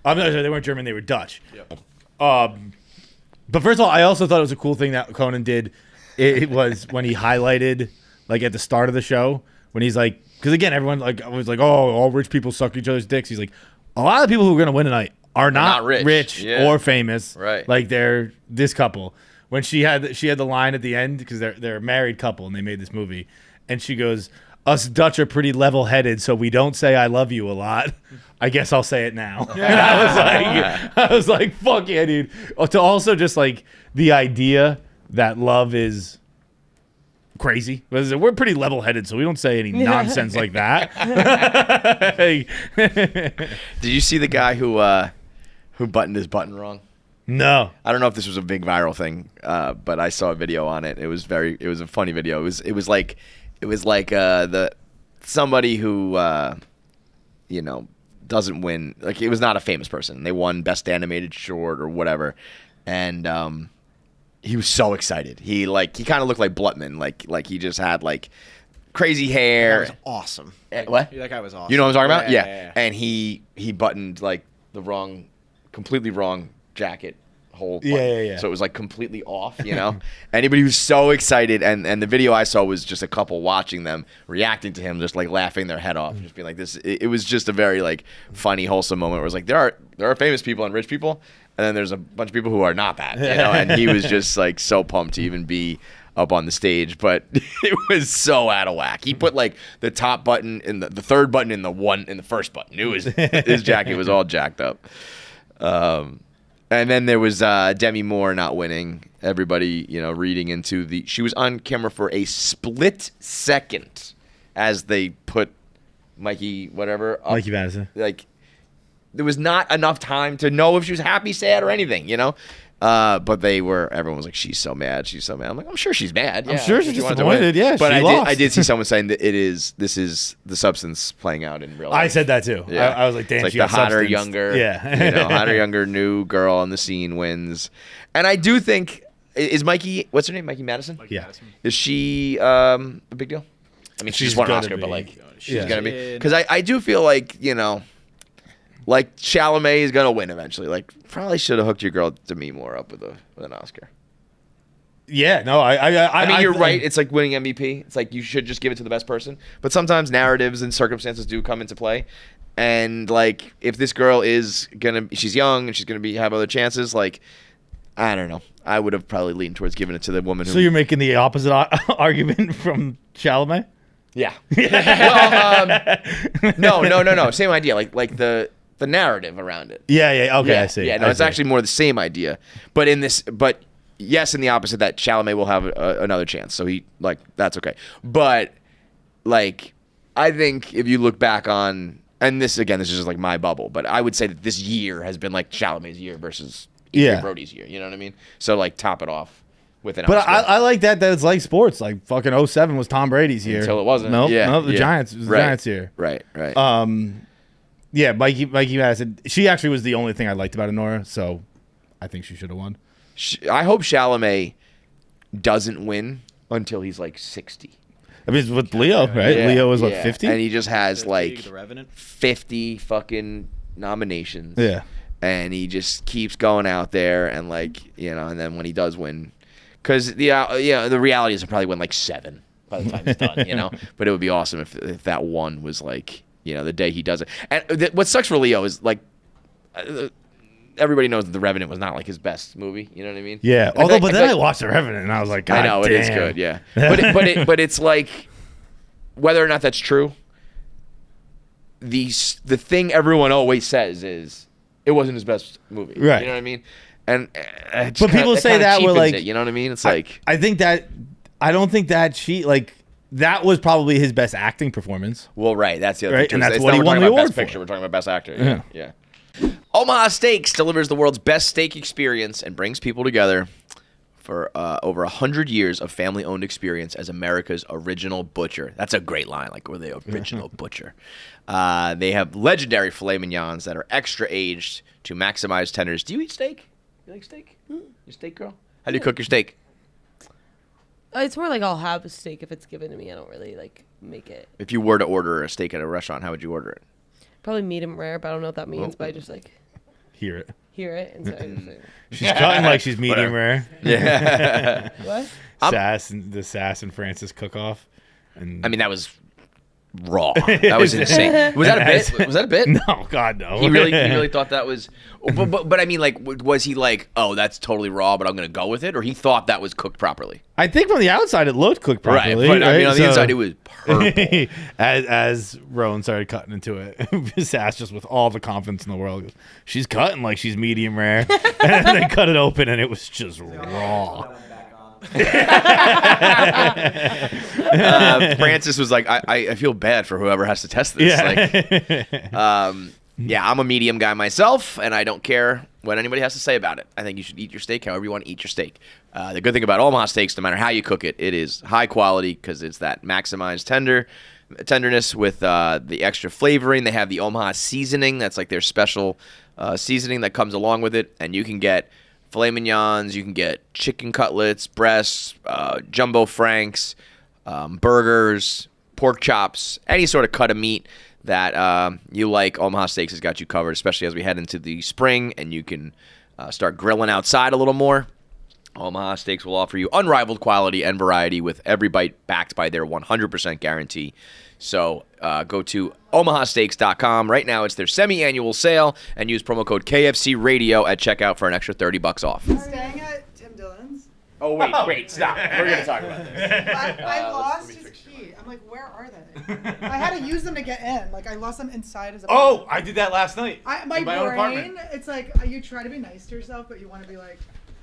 I'm not sure they weren't German. They were Dutch. Yep. But first of all, I also thought it was a cool thing that Conan did. It was when he highlighted, like at the start of the show, when he's like, because again, everyone like was like, oh, all rich people suck each other's dicks. He's like, a lot of people who are gonna win tonight are not rich Yeah. or famous. Right. Like they're this couple. When she had the line at the end because they're a married couple and they made this movie, and she goes, "Us Dutch are pretty level-headed, so we don't say I love you a lot. I guess I'll say it now." And I was like, fuck yeah, dude. To also just like the idea that love is crazy. We're pretty level-headed, so we don't say any nonsense like that. Did you see the guy who buttoned his button wrong? No. I don't know if this was a big viral thing, but I saw a video on it. It was a funny video. It was like the somebody who doesn't win. Like, it was not a famous person. They won best animated short or whatever, and he was so excited. He kind of looked like Blutman, like he just had like crazy hair. That was awesome. What? That guy was awesome. You know what I'm talking about? Yeah. And he buttoned like the completely wrong jacket hole. Yeah. So it was like completely off, Anybody who's so excited, and the video I saw was just a couple watching them reacting to him, just like laughing their head off, just being like this. It was just a very like funny, wholesome moment where it's like there are famous people and rich people, and then there's a bunch of people who are not that, And he was just like so pumped to even be up on the stage, but it was so out of whack. He put like the top button in the third button in the first button. It was his jacket was all jacked up. And then there was Demi Moore not winning. Everybody, reading into she was on camera for a split second as they put Mikey whatever up. Mikey Madison. Like, there was not enough time to know if she was happy, sad, or anything, But everyone was like, she's so mad. I'm like, I'm sure she's mad. I'm sure she's she wanted to win. disappointed. Yeah, but she lost. I did see someone saying that this is the substance playing out in real life. I said that too. Yeah. I was like, damn, it's she like the got hotter, substance. younger, Yeah. hotter, younger new girl on the scene wins. And I do think, is Mikey, what's her name? Mikey Madison? Yeah. Is she a big deal? I mean, she's She's won an gonna Oscar, be. but like, she's Yeah. going to be. Because I do feel like, like Chalamet is going to win eventually. Like, probably should have hooked your girl Demi Moore up with an Oscar. Yeah, no, I mean, you're right. It's like winning MVP. It's like you should just give it to the best person. But sometimes narratives and circumstances do come into play. And like, if this girl she's young and she's gonna have other chances. Like, I don't know. I would have probably leaned towards giving it to the woman who. So you're making the opposite argument from Chalamet? Yeah. Well, no. Same idea. Like the narrative around it. Yeah. Okay, I see. Yeah, no, it's actually more the same idea. But yes, in the opposite, that Chalamet will have another chance. So that's okay. But like, I think if you look back on, and this is just like my bubble, but I would say that this year has been like Chalamet's year versus Adrian Brody's year. You know what I mean? So like, top it off with an But Oscar. I like that it's like sports. Like fucking 07 was Tom Brady's year. Until it wasn't. Nope, Yeah, the yeah. Giants. It was the Giants year. Right. Yeah, Mikey Madison. She actually was the only thing I liked about Honora, so I think she should have won. I hope Chalamet doesn't win until he's like 60. I mean, it's with Leo, right? Yeah, Leo was what, yeah. 50? And he just has like The Revenant. 50 fucking nominations. Yeah. And he just keeps going out there and like, and then when he does win, because the reality is he'll probably win like 7 by the time he's done, But it would be awesome if that one was like, the day he does it. And what sucks for Leo is like everybody knows that The Revenant was not like his best movie. You know what I mean? Yeah. And But then I watched The Revenant and I was like, God I know damn. it is good. Yeah. But it's like whether or not that's true. The thing everyone always says is it wasn't his best movie. Right. You know what I mean? And But people say that we're like, you know what I mean? It's like I think that I don't think that that was probably his best acting performance. well, right. That's the other Right, thing. and that's It's what not he we're won talking the about award best for. picture. We're talking about best actor. Yeah. Omaha Steaks delivers the world's best steak experience and brings people together for over 100 years of family-owned experience as America's original butcher. That's a great line. Like, we're the original butcher. They have legendary filet mignons that are extra aged to maximize tenders. Do you eat steak? You like steak? You a steak girl? How do you cook your steak? It's more like I'll have a steak if it's given to me. I don't really like make it. If you were to order a steak at a restaurant, how would you order it? Probably medium rare, but I don't know what that means. But I just like Hear it. hear it and so I just, She's cutting like she's medium rare. Yeah. what? The Sass and Francis cook-off. And I mean, that was raw. That was insane. Was that a bit? Was that a bit? no, God, no. He really thought that was, but I mean, like, was he like, oh, that's totally raw, but I'm gonna go with it, or he thought that was cooked properly? I think from the outside it looked cooked properly. Right, but I mean, on the So- inside it was purple. as Rowan started cutting into it, Sass just with all the confidence in the world goes, she's cutting like she's medium rare. And then they cut it open and it was just raw. Francis was like, I feel bad for whoever has to test this. Yeah. Like, yeah, I'm a medium guy myself, and I don't care what anybody has to say about it. I think you should eat your steak however you want to eat your steak. The good thing about Omaha Steaks, no matter how you cook it, it is high quality because it's that maximized tenderness with the extra flavoring. They have the Omaha seasoning. That's like their special seasoning that comes along with it, and you can get filet mignons, you can get chicken cutlets, breasts, jumbo franks, burgers, pork chops, any sort of cut of meat that you like. Omaha Steaks has got you covered, especially as we head into the spring and you can start grilling outside a little more. Omaha Steaks will offer you unrivaled quality and variety with every bite backed by their 100% guarantee. So go to omahasteaks.com. Right now it's their semi-annual sale and use promo code KFC Radio at checkout for an extra $30 off. Staying at Tim Dillon's. Oh, wait, stop. We're going to talk about this. I lost his key. I'm like, where are they? I had to use them to get in. Like, I lost them inside his apartment. Oh, I did that last night. My in my own brain, apartment. it's like, you try to be nice to yourself, but you want to be like,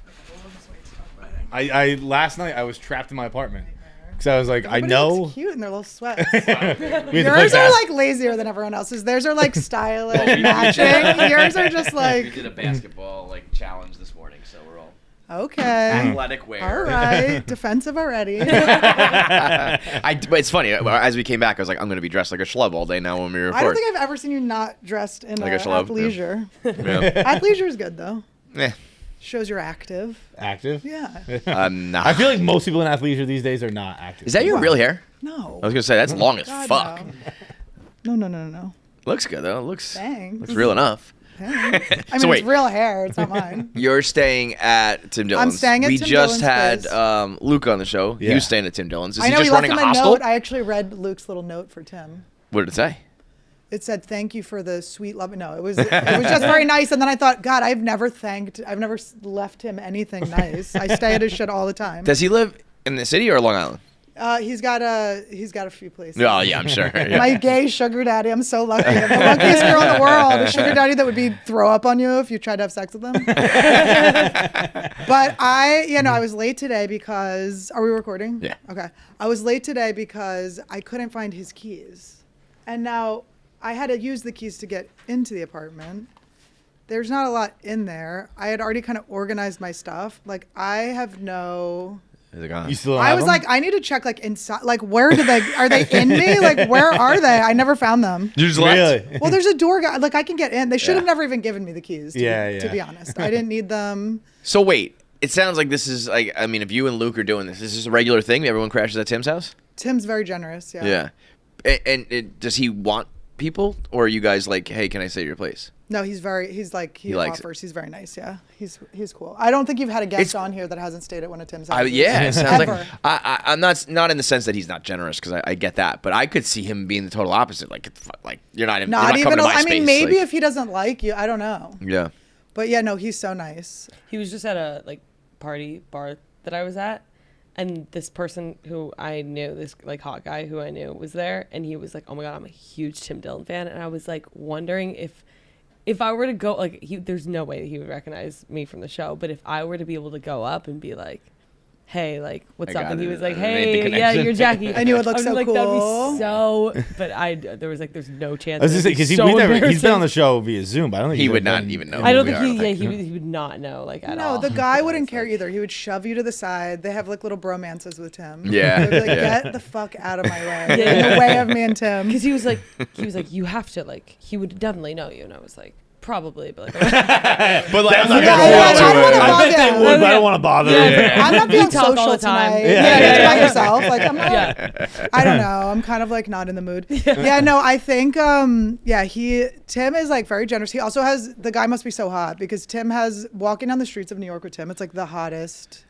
okay, well, let's wait to talk about it. I last night I was trapped in my apartment. Because I was like, Everybody I know. looks cute in their little sweats. We had to play Yours are bas- like lazier than everyone else's. Theirs are like stylish, matching. Yours are just We like, did a basketball challenge this morning, so we're all okay. athletic wear. All right. Defensive already. But it's funny. As we came back, I was like, I'm going to be dressed like a schlub all day now when we record. I don't think I've ever seen you not dressed in Like a schlub, athleisure. Yeah. Athleisure is good, though. Eh, Shows you're active. Active? Yeah. nah. I feel like most people in athleisure these days are not active. Is that your real hair? No. I was going to say, that's long as God, fuck. No. Looks good, though. Looks Thanks. real enough. Thanks. I So mean, wait. it's real hair. It's not mine. You're staying at Tim Dillon's. I'm staying at we Tim just Dillon's had place. Luke on the show. He Yeah. was staying at Tim Dillon's. Is I he know just he left running him a a hostel? note. I actually read Luke's little note for Tim. What did it say? It said, "Thank you for the sweet love." No, it was just very nice. And then I thought, God, I've never left him anything nice. I stay at his shit all the time. Does he live in the city or Long Island? He's got a few places. Oh, yeah, I'm sure. Yeah. My gay sugar daddy. I'm so lucky. I'm the luckiest girl in the world. A sugar daddy that would throw up on you if you tried to have sex with him. But I was late today because, are we recording? Yeah. Okay. I was late today because I couldn't find his keys. And now I had to use the keys to get into the apartment. There's not a lot in there. I had already kind of organized my stuff. Like, I have no... Is it gone? You still I have was them? like, I need to check inside. Like, where are they in me? Like, where are they? I never found them. You just left? Really? Well, there's a door guy. Like, I can get in. They should have Yeah. never even given me the keys. To Yeah. be honest, I didn't need them. So wait, it sounds like this is like, I mean, if you and Luke are doing this, is this a regular thing? Everyone crashes at Tim's house? Tim's very generous. Yeah. Yeah. And does he want people, or are you guys like, hey, can I stay at your place? No, he's like he likes offers. He's very nice. Yeah, he's cool. I don't think you've had a guest on here that hasn't stayed at one of Tim's houses. Yeah, it sounds Ever. like I'm not in the sense that he's not generous because I get that, but I could see him being the total opposite. Like you're not Not coming even. to my I mean, space, maybe like, if he doesn't like you, I don't know. yeah. But yeah, no, he's so nice. He was just at a like bar that I was at, and this person who I knew, this like hot guy who I knew, was there, and he was like, "Oh my god, I'm a huge Tim Dillon fan," and I was like wondering if I were to go, like, there's no way that he would recognize me from the show, but if I were to be able to go up and be like, hey, like, what's up? And he was like, hey, yeah, you're Jackie. And you would look I was so like, cool. that'd be so, but there's no chance. I was just saying, because he's been on the show via Zoom, but I don't think He would not even know. I don't who think we are, he would not know, like, at all. No, the guy wouldn't care either. He would shove you to the side. They have like little bromances with Tim. Yeah, They'd be like, yeah. get the fuck out of my way. In the way of me and Tim. Because he was like, you have to, like, he would definitely know you. And I was like, probably, but like, But like, I'm Yeah, not I gonna don't wanna bother I bet they would, but I don't want to bother. I'm not being talk all social the time. tonight. Yeah. Yeah, by yourself. Like I'm not. yeah. I don't know. I'm kind of like not in the mood. Yeah, no, I think Tim is like very generous. He also has, the guy must be so hot because Tim has, walking down the streets of New York with Tim, it's like the hottest.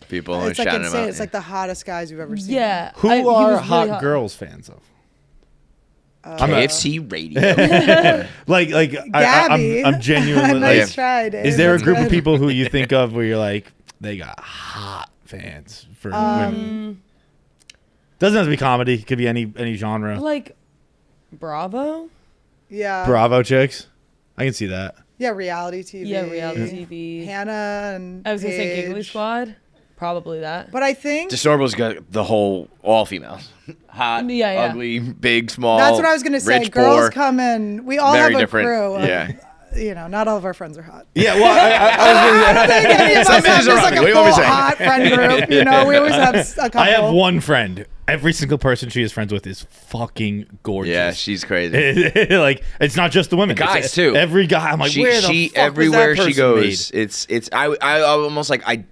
People are It's like shouting him insane. out. It's like the hottest guys you've ever seen. Yeah. Who he are was really hot girls fans of? KFC Radio. Gabby. I'm genuinely Nice like, try, Dave. is there a That's group of good. people who you think of where you're like, they got hot fans for women? Doesn't have to be comedy. It could be any genre. Like, Bravo? Yeah. Bravo chicks. I can see that. Yeah, reality TV. Yeah, reality TV. Hannah and I was going to say Giggly Paige. Squad. Probably that. But I think Disorbal's got the whole all females. Hot, Yeah, yeah. ugly, big, small. that's what I was going to say. Rich, Girls poor, come in. We all very have a different. crew. Yeah. You know, not all of our friends are hot. Yeah, well, I was I think any of us Some have bitches just are like ugly. a What do you want me full to say? hot friend group. You know, we always have a couple. I have one friend. Every single person she is friends with is fucking gorgeous. Yeah, she's crazy. Like, it's not just the women. Guys, It's too. Every guy. I'm like, where the fuck everywhere was that she person goes, it's I almost like I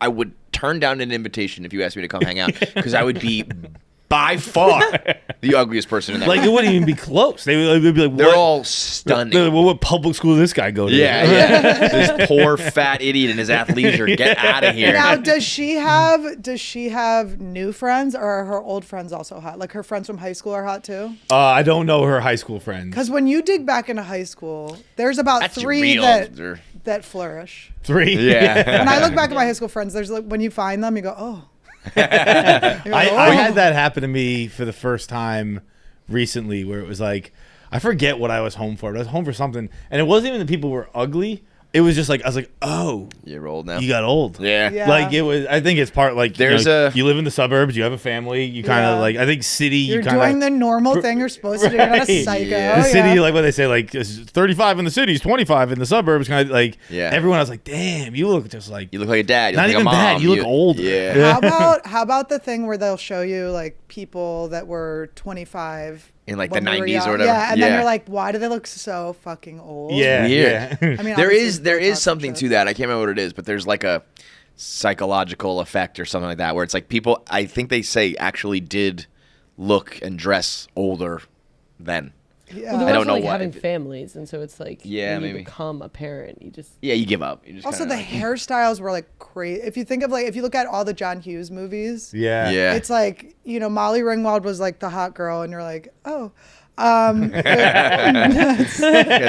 would turn down an invitation if you asked me to come hang out because I would be by far the ugliest person in that. Like, it wouldn't even be close. They would be like, They're what? all stunning. They're like, well, what public school does this guy go to? Yeah. This poor fat idiot in his athleisure. Get out of here. Now, does she have new friends, or are her old friends also hot? Like her friends from high school are hot too? I don't know her high school friends. Because when you dig back into high school, there's about That's three real. that flourish. 3? Yeah. When I look back at my high school friends, there's like when you find them, you go, oh. I had that happen to me for the first time recently where it was like, I forget what I was home for, but I was home for something. And it wasn't even that people were ugly. It was just like, I was like, oh, You're old now. you got old. Yeah. Yeah. Like it was, I think it's part like, There's you live in the suburbs, you have a family, you kind of Yeah. like, I think city, You're you kind of. doing the normal thing you're supposed to do. You're not a Right. psycho. Yeah. The city, Yeah. like what they say, like it's 35 in the cities, 25 in the suburbs, kind of like. Yeah. Everyone was like, "Damn, you look just like." You look like a dad. You Not look even like a mom. that, you look older. Yeah. How about the thing where they'll show you like people that were 25 In like the when we were 90s or young? whatever. Yeah, and then Yeah. you're like, why do they look so fucking old? Yeah, Weird. yeah. I mean, There obviously is Botox and something shit. to that. I can't remember what it is, but there's like a psychological effect or something like that where it's like people, I think they say, actually did look and dress older then. Yeah. Well, they're I don't also know like why. having families, and so it's like Yeah, when you maybe. become a parent, you just Yeah, you give up. You just Also, kinda the like- hairstyles were like crazy. If you think of like, if you look at all the John Hughes movies, Yeah. Yeah. it's like, you know, Molly Ringwald was like the hot girl, and you're like, oh. Yeah,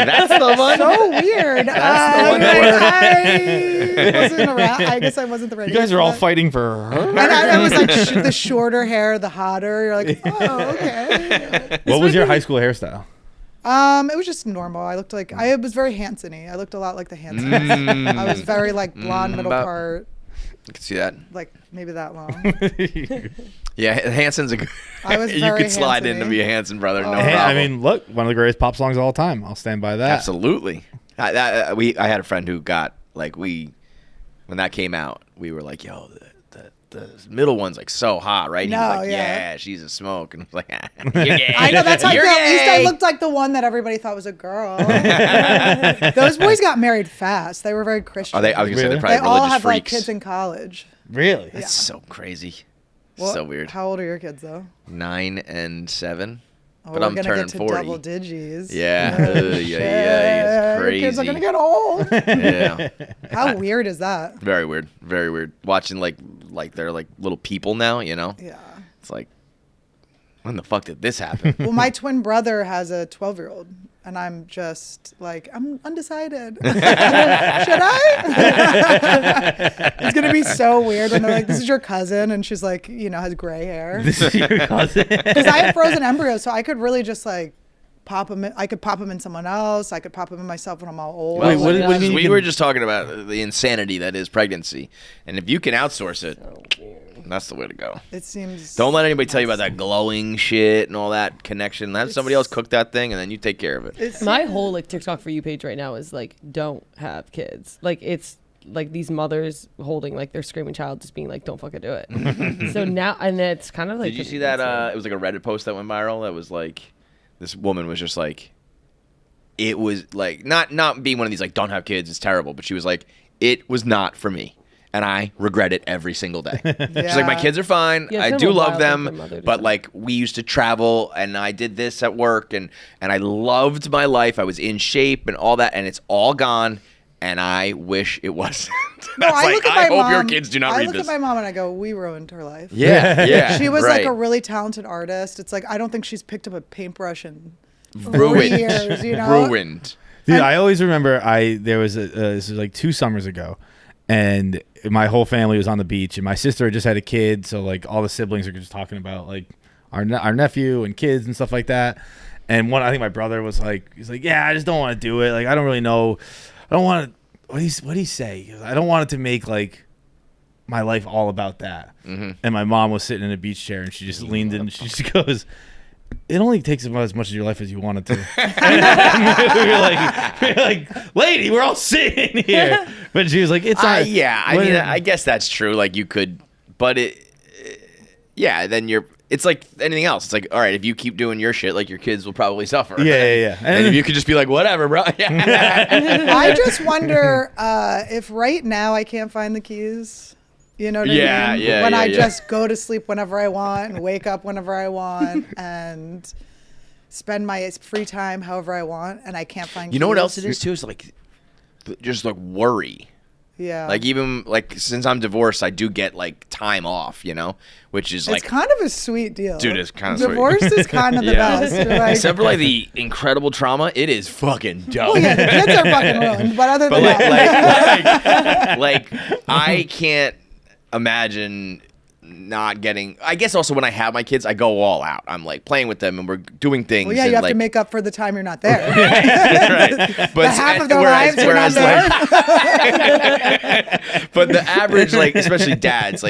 that's the one. So weird. That's the one that I wasn't around. I guess I wasn't the right. You guys age are for all that. fighting for her. And I was like, the shorter hair, the hotter. You're like, oh, okay. What was your high school hairstyle? It was just normal. I looked like I was very Hanson-y. I looked a lot like the Hansons. I was very like blonde middle about- part, I can see that. like maybe that long. Yeah, Hanson's a good. I was you very could slide in to Hanson-y. be a Hanson brother. No Hey, problem. I mean, look, one of the greatest pop songs of all time. I'll stand by that. Absolutely. I had a friend who got like when that came out, we were like, yo, the middle one's like so hot, right? And he was No, like, yeah. yeah, she's a smoke, and I was like, you're gay. I know that's how I You're feel. At least I gay. looked like the one that everybody thought was a girl. Those boys got married fast. They were very Christian. Are they? I was gonna say they're Really? probably They all religious have like freaks. kids in college. Really? That's so crazy. Well, So weird. How old are your kids though? 9 and 7. Oh, but I'm we're gonna turning get to 40. double digits. Yeah. Yeah, It's crazy. your kids are gonna get old. Yeah. How weird is that? Very weird. Very weird. Watching like they're like little people now, you know? Yeah. It's like, when the fuck did this happen? Well, my twin brother has a 12-year-old, and I'm just like, I'm undecided. Should I? It's gonna be so weird when they're like, "This is your cousin," and she's like, has gray hair. This is your cousin. Because I have frozen embryos, so I could really just like pop them. I could pop them in someone else. I could pop them in myself when I'm all old. Wait, what do you mean? We were just talking about the insanity that is pregnancy, and if you can outsource it, that's the way to go. It seems. Don't let anybody tell you about that glowing shit and all that connection. Let somebody else cook that thing, and then you take care of it. My whole like TikTok for you page right now is like, don't have kids. Like it's like these mothers holding like their screaming child, just being like, don't fucking do it. So now, and it's kind of like. Did you see that? It was like a Reddit post that went viral. That was like, this woman was just like, it was like not being one of these like, don't have kids, it's terrible, but she was like, it was not for me. And I regret it every single day. She's like, my kids are fine. Yeah, I it's do kind of a love wild them. thing for a mother to But say. like, we used to travel and I did this at work and I loved my life. I was in shape and all that. And it's all gone. And I wish it wasn't. No, I look at my hope mom. your kids do not I read look this. at my mom and I go, we ruined her life. Yeah, yeah. She was right. like a really talented artist. It's like I don't think she's picked up a paintbrush in 4 ruined. years. Ruined. Dude, I always remember there was this was like 2 summers ago, and my whole family was on the beach, and my sister had just had a kid, so like all the siblings are just talking about like our nephew and kids and stuff like that. And I think my brother was like, he's like, yeah, I just don't want to do it. Like I don't really know. I don't want to. What did he say? He goes, I don't want it to make like my life all about that. Mm-hmm. And my mom was sitting in a beach chair, and she just leaned in, and she just goes, it only takes about as much of your life as you want it to. we were like, lady, we're all sitting here. But she was like, it's not. Yeah, I mean, I guess that's true. Like you could, but then it's like anything else. It's like, all right, if you keep doing your shit, like your kids will probably suffer. Yeah. And if you could just be like, whatever, bro. Yeah. I just wonder if right now I can't find the keys. You know what I mean? Yeah, when yeah, I yeah. just go to sleep whenever I want and wake up whenever I want and spend my free time however I want, and I can't find. You know what keys. else it is too? Is like, just like worry. Yeah. Like even like since I'm divorced, I do get like time off. You know, which is like, it's kind of a sweet deal. Dude, it's kind of sweet. Divorced is kind of the Yeah. best. You're like, except for like the incredible trauma, it is fucking dope. well, yeah, the kids are fucking ruined, but other But than that, like I can't imagine not getting. I guess also when I have my kids, I go all out. I'm like playing with them and we're doing things. well, yeah, and you have like, to make up for the time you're not there. right. But half of their lives you're not there. But the average, like especially dads,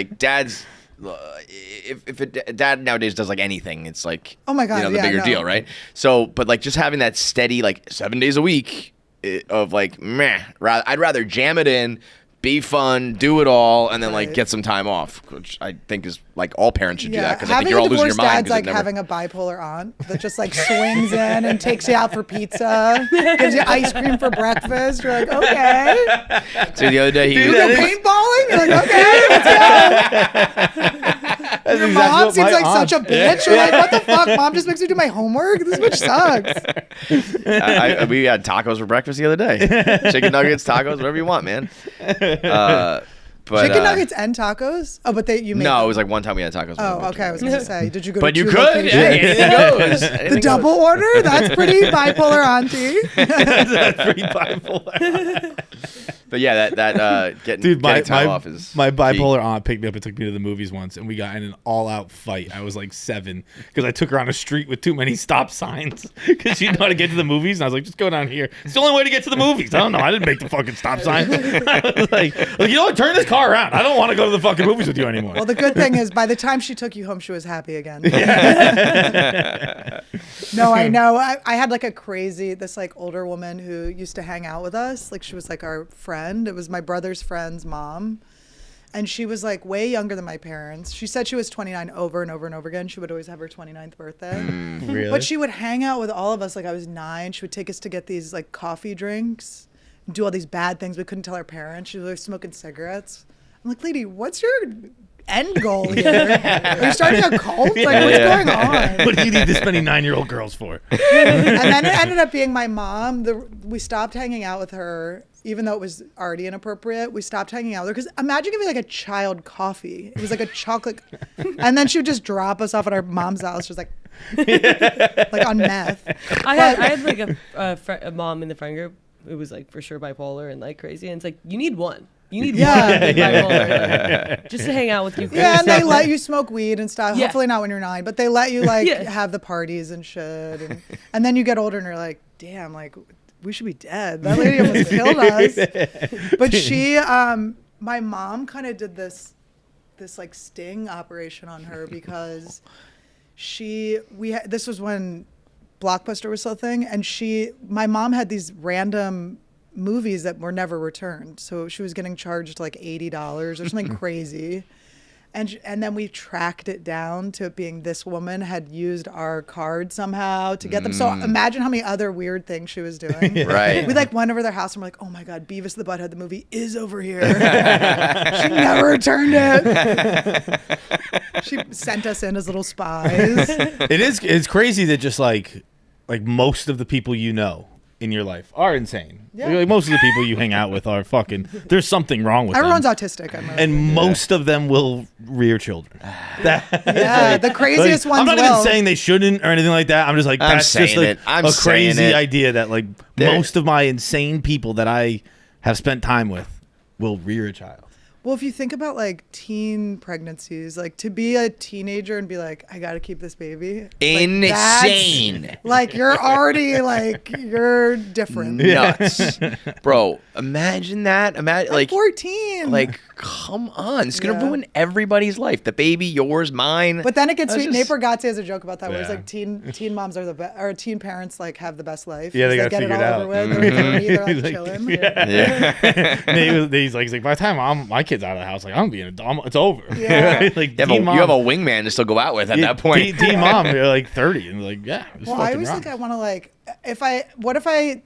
if a dad nowadays does like anything, it's like, Oh my God, the yeah, bigger no. deal, right? So, but like just having that steady like 7 days a week of like meh, I'd rather jam it in, be fun, do it all, and then like Right. get some time off, which I think is like all parents should do that Yeah, because I think having you're a all losing your divorced mind. dad's 'cause it like never- having a bipolar aunt that just like swings in and takes you out for pizza, gives you ice cream for breakfast. You're like, okay. So the other day he You was, go paintballing? You're like, okay, let's go. Your mom seems like such a bitch. You're like, what the fuck? Mom just makes me do my homework? This bitch sucks. we had tacos for breakfast the other day. Chicken nuggets, tacos, whatever you want, man. But, Chicken nuggets and tacos? Oh, but you made No, them. it was like one time we had tacos. Oh, okay. I was going to say, did you go But to you two could. locations? Hey, anything goes. The Anything double goes. order? That's pretty bipolar auntie. That's pretty bipolar. But yeah, that getting, Dude, getting time off is my key. bipolar aunt picked me up and took me to the movies once, and we got in an all-out fight. I was like 7 because I took her on a street with too many stop signs because she didn't know how to get to the movies, and I was like, just go down here. It's the only way to get to the movies. I don't know. I didn't make the fucking stop sign. I was like, you know what? Turn this car around. I don't want to go to the fucking movies with you anymore. Well, the good thing is by the time she took you home, she was happy again. No, I know. I had like this like older woman who used to hang out with us. Like she was like our friend. It was my brother's friend's mom. And she was like way younger than my parents. She said she was 29 over and over and over again. She would always have her 29th birthday. Really? But she would hang out with all of us like I was 9. She would take us to get these like coffee drinks, do all these bad things we couldn't tell our parents. She was always smoking cigarettes. I'm like, lady, what's your end goal here? Are you starting a cult? Like, what's going on? What do you need this many 9-year-old girls for? And then it ended up being my mom. We stopped hanging out with her, even though it was already inappropriate. We stopped hanging out with her because imagine giving like a child coffee. It was like a chocolate, and then she would just drop us off at our mom's house, just like on meth. I had like a mom in the friend group who was like for sure bipolar and like crazy, and it's like you need one. You need one bipolar, just to hang out with you. Yeah, and they let you smoke weed and stuff. Yeah. Hopefully not when you're 9, but they let you like have the parties and shit. And then you get older and you're like, damn, like we should be dead. That lady almost killed us. But she, my mom kind of did this like sting operation on her because this was when Blockbuster was still a thing, and my mom had these random movies that were never returned, so she was getting charged like $80 or something crazy, and then we tracked it down to it being this woman had used our card somehow to get them. So imagine how many other weird things she was doing. Right. We like went over their house and we're like, oh my god, Beavis the Butthead the movie is over here. She never returned it. She sent us in as little spies. It's crazy that just like most of the people you know in your life are insane. Yeah. Like most of the people you hang out with are fucking. There's something wrong with Everyone's them. autistic. And most of them will rear children. The craziest ones. I'm not will. even saying they shouldn't or anything like that. I'm just like that's just like a crazy idea that like most of my insane people that I have spent time with will rear a child. Well, if you think about like teen pregnancies, like to be a teenager and be like, I got to keep this baby. Insane. Like you're already like, you're different. Nuts. Bro, imagine that. Imagine like 14. Like, come on. It's going to ruin everybody's life. The baby, yours, mine. But then it gets sweet. Nate Bargatze has a joke about that where it's like teen moms are the best, or teen parents like have the best life. Yeah, they got to get figure it it all out. over with. They're like chilling. Yeah. He's like, by the time my kid's out of the house, like I'm being a dom. It's over. Yeah. Like you have a wingman to still go out with at that point. Teen mom, you're like 30, and like Well, I always think I want to like, what if I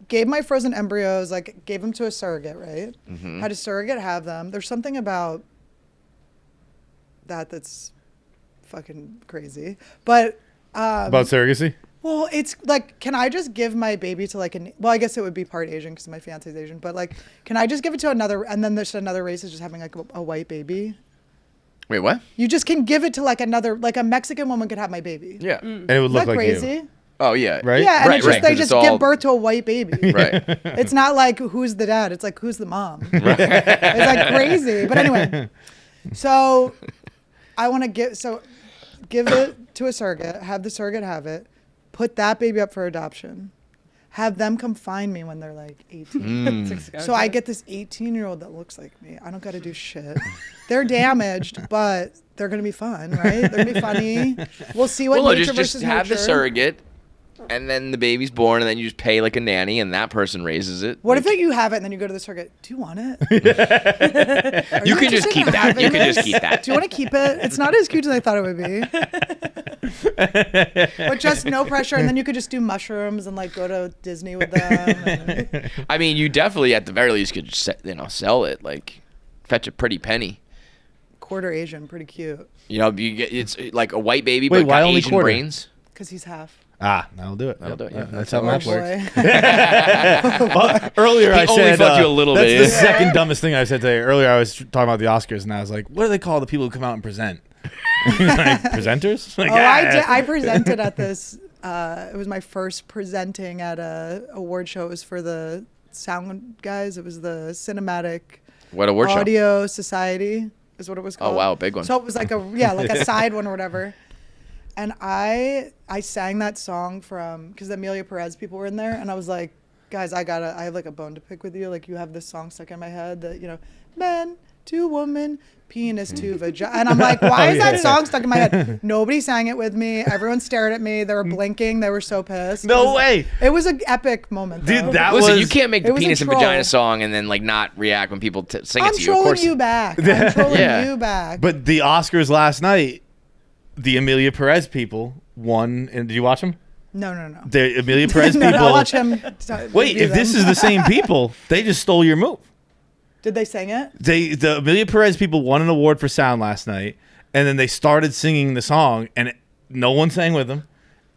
gave my frozen embryos, like gave them to a surrogate, right? Mm-hmm. Had a surrogate have them. There's something about that's fucking crazy. But about surrogacy. well, it's like, can I just give my baby to like well, I guess it would be part Asian because my fiance's Asian, but like, can I just give it to another, and then there's another race is just having like a white baby? Wait, what? You just can give it to like another, like a Mexican woman could have my baby. Yeah. And it would Isn't look that like crazy? you. Oh, yeah. Right? Yeah, and Right, it's just, right, they 'cause just it's give all- birth to a white baby. Right. It's not like who's the dad. It's like who's the mom. It's like crazy. But anyway, so I want to give it to a surrogate, have the surrogate have it, put that baby up for adoption, have them come find me when they're like 18. So I get this 18-year-old that looks like me. I don't got to do shit. They're damaged, but they're going to be fun, right? They're going to be funny. We'll see what nature just versus have the nurture. surrogate, and then the baby's born, and then you just pay like a nanny, and that person raises it. What like, if you have it and then you go to the surrogate? Do you want it? Are You can just interested keep in that. having You can just this? keep that. Do you want to keep it? It's not as cute as I thought it would be. But just no pressure, and then you could just do mushrooms and like go to Disney with them. And I mean, you definitely at the very least could sell it, like fetch a pretty penny. quarter Asian, pretty cute. You know, you get it's like a white baby, Wait, but why got only Asian quarter? brains. Because he's half. That'll do it. That'll do it, yeah. That's how Oh math works. boy. Well, earlier I only said fucked you a little that's bit. the second dumbest thing I said today. Earlier I was talking about the Oscars, and I was like, "What do they call the people who come out and present? Like, presenters?" Like, I presented at this. It was my first presenting at a award show. It was for the sound guys. It was the Cinematic What award show? Audio Society is what it was Oh called. wow, big one. So it was like a side one or whatever. And I sang that song from, because the Amelia Perez people were in there, and I was like, guys, I have like a bone to pick with you. Like, you have this song stuck in my head that, you know, man to woman, penis to vagina. And I'm like, why is that song stuck in my head? Nobody sang it with me. Everyone stared at me. They were blinking. They were so pissed. No way. It was an epic moment, Dude, though. that Listen, was. you can't make the it was a penis and troll. vagina song and then like not react when people sing it I'm to you. Of trolling course. you back. I'm trolling Yeah. you back. But the Oscars last night, the Amelia Perez people won. And did you watch them? No. The Amelia Perez No, people. I'll watch him. Wait, if this is the same people, they just stole your move. Did they sing it? The Amelia Perez people won an award for sound last night, and then they started singing the song, and no one sang with them.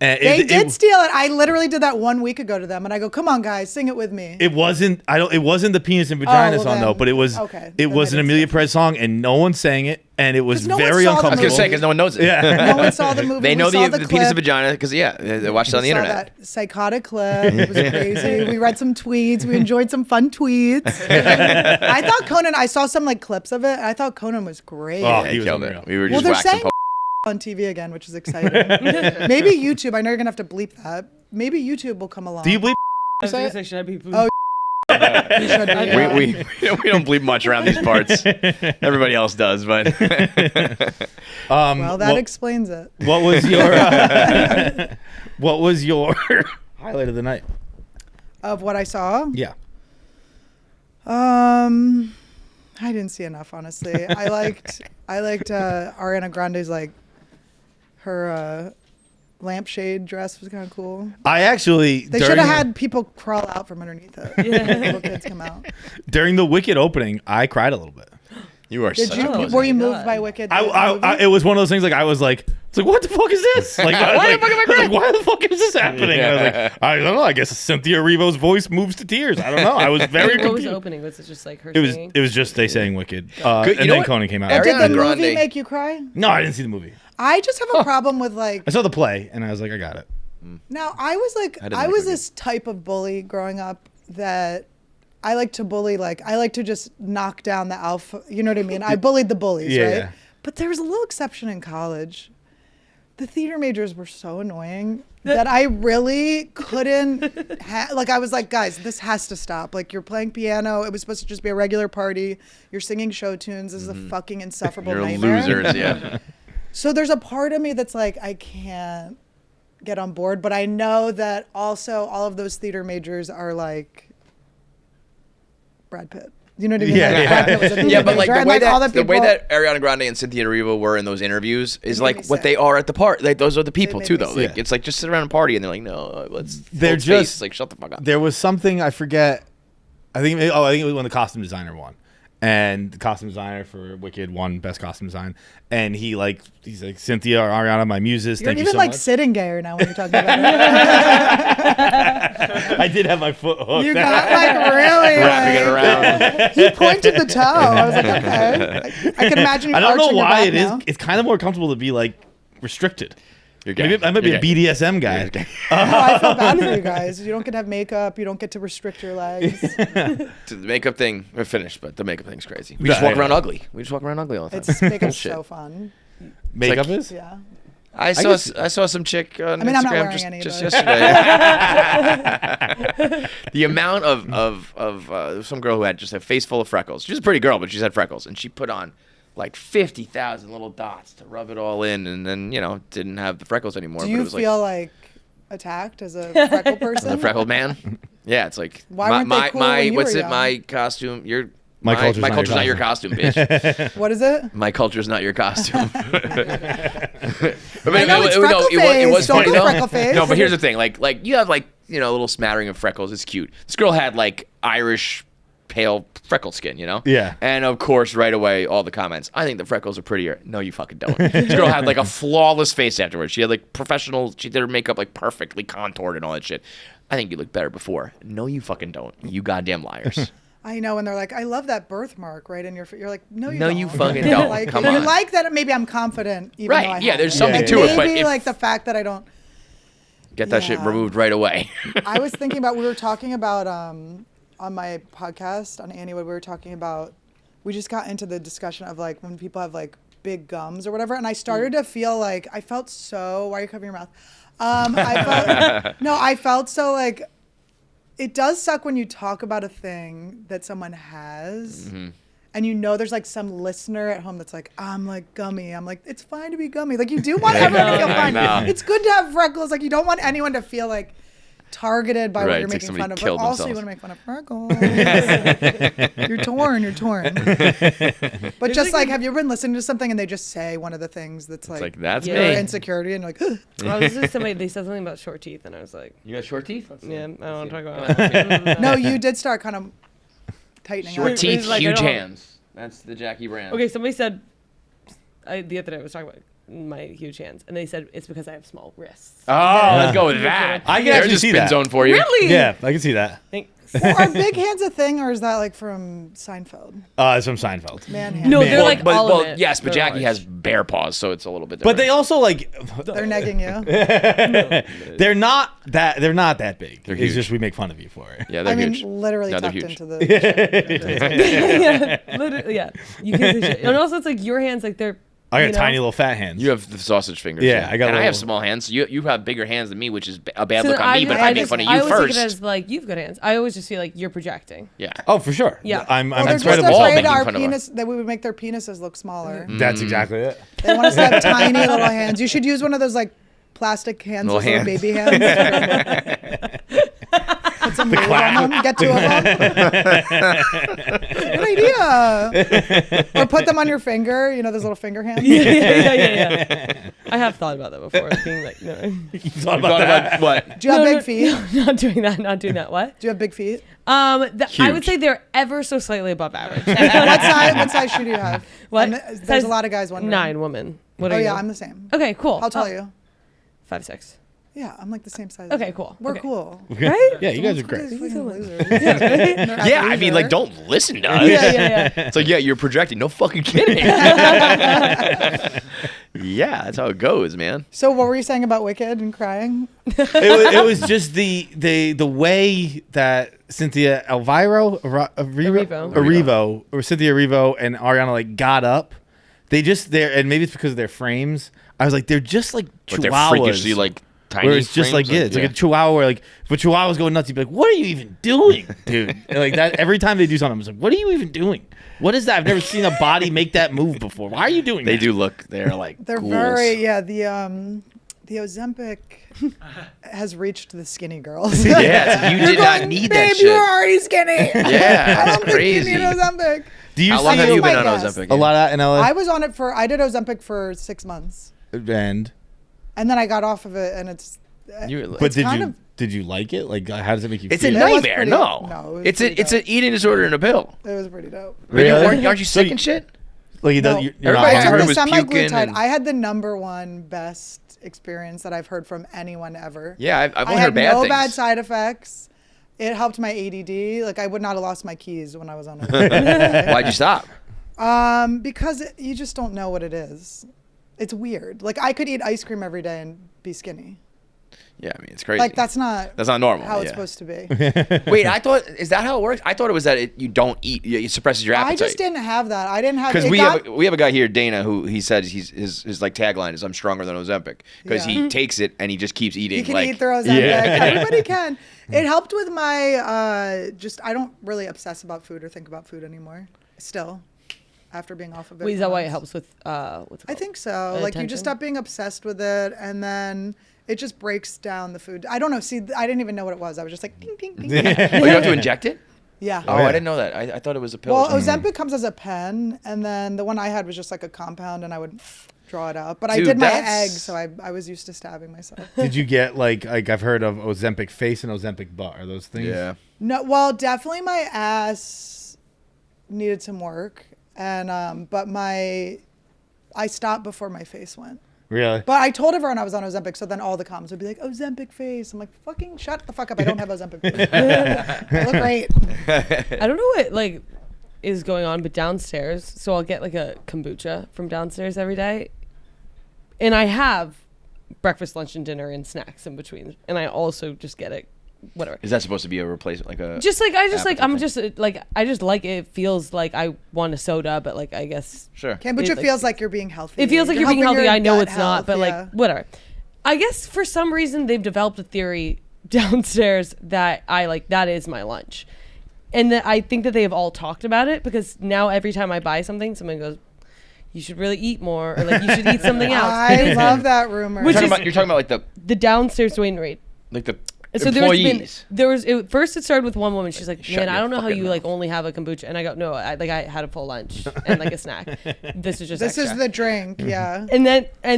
And They did steal it. I literally did that 1 week ago to them, and I go, "Come on, guys, sing it with me." It wasn't. It wasn't the penis and vagina well song though, then, but it was. okay, It then was they an didn't Amelia sing. Perez song, and no one sang it, and it was 'Cause no one very saw the I was uncomfortable. gonna say because no one knows it. No one saw the movie. They We know saw the clip. penis and vagina because they watched it on the We saw internet. that psychotic clip. It was crazy. We read some tweets. We enjoyed some fun tweets. I thought Conan. I saw some like clips of it. I thought Conan was great. Oh, Yeah, he was killed unreal. it. We were Well, just they're waxing. saying on TV again, which is exciting. Maybe YouTube. I know you're gonna have to bleep that. Maybe YouTube will come along. Do you believe? I was gonna say, should I be? Oh, You should be, yeah. we don't bleep much around these parts. Everybody else does, but Well, that explains it. What was your what was your highlight of the night? Of what I saw. Yeah. I didn't see enough, honestly. I liked Ariana Grande's like her lampshade dress was kind of cool. I actually They should have had people crawl out from underneath it. Little kids come out. during the Wicked opening, I cried a little bit. you are Did such you? a pussy. Were you my moved God. by Wicked? It was one of those things. Like I was like, what the fuck is this? Like, why the fuck is this happening? And I was like, I don't know. I guess Cynthia Erivo's voice moves to tears. I don't know. I was very What was confused. the opening? Was it just like her It was singing? it was just they saying Wicked, Good- you and know then what? Conan came out. Did Ariana the movie Grande. make you cry? No, I didn't see the movie. I just have a problem with like. I saw the play, and I was like, I got it. Now I was like, I didn't I like was Wicked. this type of bully growing up that I like to bully. Like I like to just knock down the alpha. You know what I mean? I bullied the bullies, Yeah, right? yeah. But there was a little exception in college. The theater majors were so annoying that I really couldn't. Like I was like, guys, this has to stop. Like you're playing piano. It was supposed to just be a regular party. You're singing show tunes. This is a fucking insufferable You're nightmare. losers, yeah. So there's a part of me that's like, I can't get on board, but I know that also all of those theater majors are like Brad Pitt. You know what I mean? Yeah, Like, yeah. Brad Pitt was a theater Yeah, but like major, the and, way all that the way people- that Ariana Grande and Cynthia Erivo were in those interviews is It made like me what sick. they are at the party. Like those are the people made too, me though. sick. Like it's like just sit around and party, and they're like, no, let's. They're hold space. just- like shut the fuck up. There was something I forget. I think it was when the costume designer won, and the costume designer for Wicked won best costume design, and he's like Cynthia or Ariana, my muses. You're Thank you even so like much. sitting gayer now when you're talking about it. I did have my foot hooked. You got like really Wrapping it like, around. he pointed the toe. I was like, okay. I can imagine you I don't know arching your why back it is. now. It's kind of more comfortable to be like restricted. You're gay. Maybe I might be You're a gay. BDSM guy. You're gay. No, I feel bad for you guys. You don't get to have makeup. You don't get to restrict your legs. The makeup thing, we're finished, but the makeup thing's crazy. We Yeah, just walk yeah. around ugly. We just walk around ugly all the time. It's makeup's Bullshit. so fun. Makeup like- is. Yeah. I saw some chick on mean, I'm not Instagram wearing any, just but- yesterday. The amount of some girl who had just a face full of freckles. She's a pretty girl, but she's had freckles, and she put on like 50,000 little dots to rub it all in, and then didn't have the freckles anymore. Do but you it was feel like attacked as a freckle person? like the freckled man. Yeah, it's like Why weren't they cool when you what's were it? young? My costume. My culture's my not culture's your not your costume, bitch. What is it? My culture's not your costume. I know it's freckle it was face. Don't funny go though. freckle face. No, but here's the thing: like you have a little smattering of freckles. It's cute. This girl had like Irish pale freckle skin, Yeah. And of course, right away, all the comments. I think the freckles are prettier. No, you fucking don't. This girl had like a flawless face afterwards. She had like professional. She did her makeup like perfectly contoured and all that shit. I think you look better before. No, you fucking don't. You goddamn liars. I know, and they're like, I love that birthmark right in your. You're like, no, you No, don't. you fucking don't. Like, Come you on. like that? Maybe I'm confident. Even Right, Though I yeah, there's haven't. something to it, but Maybe if- like the fact that I don't. Get that shit Yeah. removed right away. I was thinking about. We were talking about on my podcast on Annie Wood. We were talking about. We just got into the discussion of like when people have like big gums or whatever, and I started to feel like I felt so. Why are you covering your mouth? I felt so like. It does suck when you talk about a thing that someone has, and there's like some listener at home that's like, I'm like gummy. I'm like, it's fine to be gummy. Like you do want everyone to feel fine. know. It's good to have freckles. Like you don't want anyone to feel like targeted by Right, what you're it's like making somebody fun of. But killed also you themselves. want to make fun of freckles. You're torn. But just like, have you ever been listening to something and they just say one of the things that's It's like, like that's Yeah. your me. insecurity and you're like, ugh. I was just somebody. They said something about short teeth, and I was like, You got short teeth? yeah, I don't want to talk about it. No, you did start kind of tightening Short up. teeth, He's like, huge I don't- hands. That's the Jackie brand. Okay, somebody said the other day I was talking about my huge hands, and they said it's because I have small wrists. Oh, let's go with that. I can There's actually a see spin that. zone for you. Really? Yeah, I can see that. Thanks. Well, are big hands a thing, or is that like from Seinfeld? It's from Seinfeld. Man hands. No, Man. they're like all well, of it. yes, but They're Jackie large. has bare paws, so it's a little bit But different. they also like They're negging you. they're not that big. They're it's huge. just we make fun of you for it. Yeah, they're I mean, huge. literally No, they're tucked huge. into the. Yeah, literally, yeah. You can see shit. And also, it's like your hands, like they're. I got you know? tiny little fat hands. You have the sausage fingers. Yeah, I got and I have little- small hands. So you have bigger hands than me, which is a bad So look on me. But if I make just- fun of I you always take first, it as like you've good hands. I always just feel like you're projecting. yeah. Oh, for sure. Yeah. I'm Well, they're just incredible. all afraid making our fun of penis that we would make their penises look smaller. That's exactly it. They want us to have tiny little hands. You should use one of those like plastic hands, Little those little hands. baby hands. Put some glue on them. Get two of them. Good idea. Or put them on your finger. You know those little finger hands. Yeah. I have thought about that before. Being like, no, You thought Thought about that? about what? Do you have No, big feet? no, not doing that. Not doing that. What? Do you have big feet? I would Huge. say they're ever so slightly above average. What size shoe do you have? What? And there's Size a lot of guys wondering. 9 woman. What Oh are yeah, you? I'm the same. Okay, cool. I'll tell you. 5'6". Yeah, I'm like the same size. Okay, as you. cool. We're Okay. cool. Right? Yeah, you guys are great. These fucking losers. Yeah, I mean, like, don't listen to us. Yeah. It's like, yeah, you're projecting. No fucking kidding. Yeah, that's how it goes, man. So what were you saying about Wicked and crying? It was just the way that Cynthia Erivo or Cynthia Erivo and Ariana like got up. And maybe it's because of their frames. I was like, they're just like But they're chihuahuas. freakishly, like, tiny. Where it's just like, frames, yeah, it's like a chihuahua where like, if a chihuahua's going nuts, you'd be like, what are you even doing, dude? And like that, every time they do something, I'm just like, what are you even doing? What is that? I've never seen a body make that move before. Why are you doing They that? do look, they're like They're ghouls. very the Ozempic has reached the skinny girls. Yeah, you did not need that Babe, shit. you're already skinny. Yeah, I that's don't think you crazy. need Ozempic. Do you How long see have you my been on guess. Ozempic? a lot of in LA? I was on it I did Ozempic for 6 months. And And then I got off of it and it's but kind did you like it? Like, how does it make you It's a feel? It was nightmare. pretty- No, no, it was it's pretty it's an dope. eating disorder in a pill. it was pretty dope. But you Really? aren't you So sick and shit? Like, No. you're Everybody not I heard the was puking semaglutide. and- I had the #1 best experience that I've heard from anyone ever. Yeah, I've I only had heard bad no things. bad side effects. It helped my ADD. Like I would not have lost my keys when I was on it. Why'd you stop? Because you just don't know what it is. It's weird. Like I could eat ice cream every day and be skinny. Yeah, I mean it's crazy. Like that's not normal. how it's yeah. supposed to be. Wait, I thought is that how it works? I thought it was that you don't eat. It suppresses your appetite. I just didn't have that. I didn't have Because it we have a guy here, Dana, who he said his like tagline is "I'm stronger than Ozempic" because Yeah. he takes it and he just keeps eating. You can like, eat through Ozempic. Yeah. Everybody can. It helped with my I don't really obsess about food or think about food anymore. Still, after being off of it. Wait, is for that why it months. helps with what's it I called? think so. Like you Attention? just stop being obsessed with it, and then it just breaks down the food. I don't know. See, I didn't even know what it was. I was just like, ding, ding, ding. Oh, you have to inject it? Yeah. Oh, yeah. I didn't know that. I thought it was a pill. Well, or something. Ozempic comes as a pen, and then the one I had was just like a compound, and I would draw it out. But I Dude, did my that's- eggs, so I was used to stabbing myself. Did you get like I've heard of Ozempic face and Ozempic butt? Are those things? Yeah. No, well, definitely my ass needed some work, and but I stopped before my face went. Really? But I told everyone I was on Ozempic, so then all the comments would be like, Ozempic face. I'm like, fucking shut the fuck up. I don't have Ozempic face. I look great. I don't know what like is going on, but downstairs, so I'll get like a kombucha from downstairs every day, and I have breakfast, lunch, and dinner and snacks in between, and I also just get it, whatever. Is that supposed to be a replacement, like a? Just like I just like I'm appetite just like I just like it. It feels like I want a soda, but like I guess Sure. Kombucha Like- feels like you're being healthy. it feels like you're being helping healthy. your I know gut it's not, health, but yeah. like whatever. I guess for some reason they've developed a theory downstairs that I like that is my lunch, and that I think that they have all talked about it because now every time I buy something, someone goes, "You should really eat more," or like "You should eat something else." I love that rumor. Which You're is- talking about like the downstairs Dwayne Reed. the And so employees. first it started with one woman. She's like, Shut man, I your don't know how fucking you like mouth. only have a kombucha. And I go, no, I had a full lunch and like a snack. This is just This extra. is the drink, yeah. And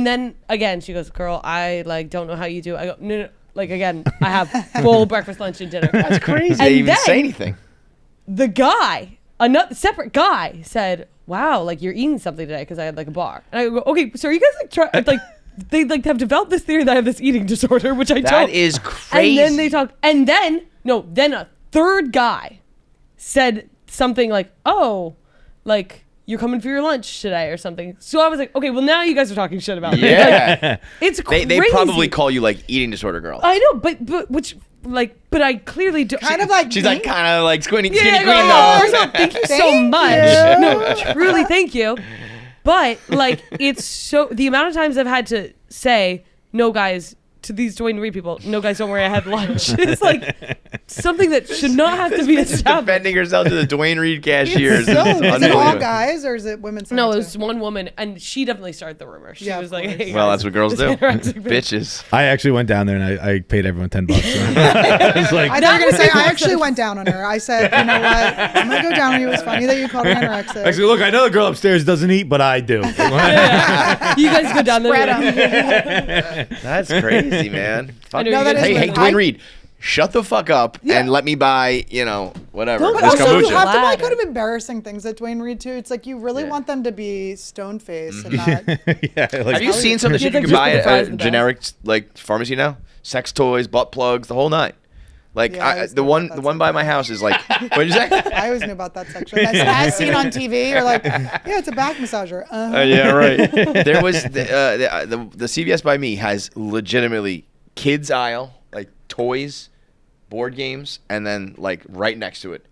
then again, she goes, girl, I like don't know how you do it. I go, no. Like again, I have full breakfast, lunch, and dinner. That's crazy. And They even then- say anything. The guy another separate guy said, "Wow, like you're eating something today because I had like a bar." And I go, "Okay, so are you guys like they like have developed this theory that I have this eating disorder, which I don't." That is crazy. And then they talked, and then a third guy said something like, "Oh, like you're coming for your lunch today or something." So I was like, "Okay, well now you guys are talking shit about me." Yeah. Like, it's crazy. They probably call you like eating disorder girl. I know, but I clearly do. Kind of like She's me. like kind of like skinny queen no, though. first of all, thank you so Thank much. you. No, truly, thank you. But like, it's so the amount of times I've had to say no, guys, to these Dwayne Reed people, no, guys, don't worry, I had lunch. It's like something that should not have to be Just established. defending herself to the Dwayne Reed cashiers. So, is it all Unbelievable. guys or is it women? saying No, it too? was one woman, and she definitely started the rumor. She Yeah, of was like, course. "Hey, Well, guys, that's what girls do. this anorexic bitch." Bitches. I actually went down there and I paid everyone $10. I was like, I thought you were gonna say I actually went down on her. I said, you know what? I'm gonna go down on you. It was funny that you called her anorexic. actually, look, I know the girl upstairs doesn't eat, but I do. You guys go down there. Spread and- 'em. That's crazy, man. Fuck. know you guys Hey, went- Dwayne Reed, shut the fuck up and let me buy, whatever. But this also, you kombucha. have to buy Ladder. kind of embarrassing things at Dwayne Reed too. It's like you really want them to be stone faced and not. Yeah, like, Have you seen some of the shit you think can buy just the fries at and a generic like pharmacy now? Sex toys, butt plugs, the whole nine. Like Yeah, I always the knew one about the that one by my house is like. What did you say? I always knew about that section. As seen on TV, you're like, yeah, it's a back massager. Yeah, right. There was the CVS by me has legitimately kids aisle, like toys, board games, and then like right next to it,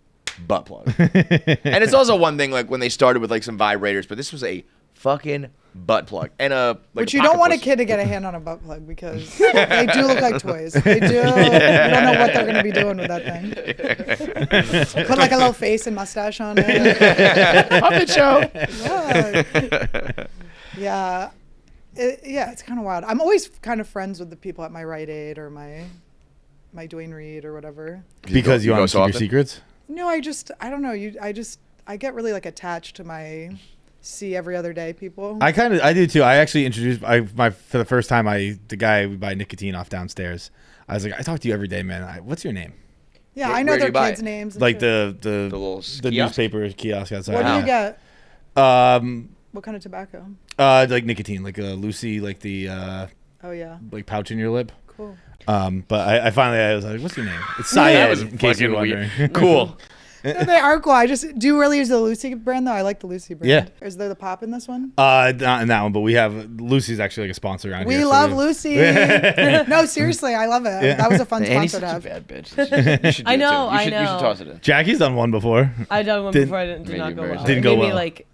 butt plug. And it's also one thing like when they started with like some vibrators, but this was a fucking butt plug and a like. But a you don't want a pocket kid to get a hand on a butt plug because they do look like toys. They do. You don't know what they're going to be doing with that thing. Put like a little face and mustache on it. puppet show. Look. Yeah. It's kind of wild. I'm always kind of friends with the people at my Rite Aid or my Dwayne Reed or whatever. because you go want to so keep your often? secrets? No, I don't know. I get really like attached to my see every other day people. I do too. I actually introduced for the first time the guy we buy nicotine off downstairs. I was like, I talk to you every day, man. What's your name? Yeah, Where- I know where do their you buy kids' it? names. and Like shit. the little the kiosk? newspaper kiosk outside. What do Wow. you get? Um, What kind of tobacco? like nicotine, like a Lucy, like the Oh yeah, like pouch in your lip. cool. But I finally was like, what's your name? It's That Syed, was in case you're fucking wondering. weird. Cool. No, they are cool. I just do really use the Lucy brand though. I like the Lucy brand. Yeah. Is there the pop in this one? Not in that one, but we have Lucy's actually like a sponsor around here. We so love Lucy. No, seriously, I love it. Yeah. That was a fun Annie's sponsor to such a have. bad bitch. You should do I it, too. know, You I should know. toss it in. Jackie's done one before. I done one Didn't- before. I did Made not you go very well. sad. Didn't It go made me well. like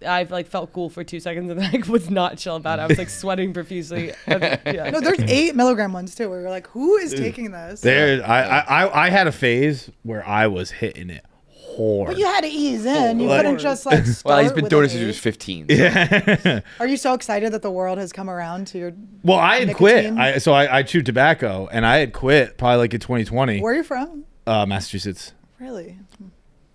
I've like felt cool for 2 seconds and then I was not chill about it. I was like sweating profusely. Yeah. No, there's 8 milligram ones too. Where you're like, who is taking this? I had a phase where I was hitting it hard. But you had to ease in. You Like- couldn't just like start Well, he's been with doing an it since he was 8. 15. Yeah. Are you so excited that the world has come around to your? Well, I had quit. Nicotine? I chewed tobacco, and I had quit probably like in 2020. Where are you from? Massachusetts. Really?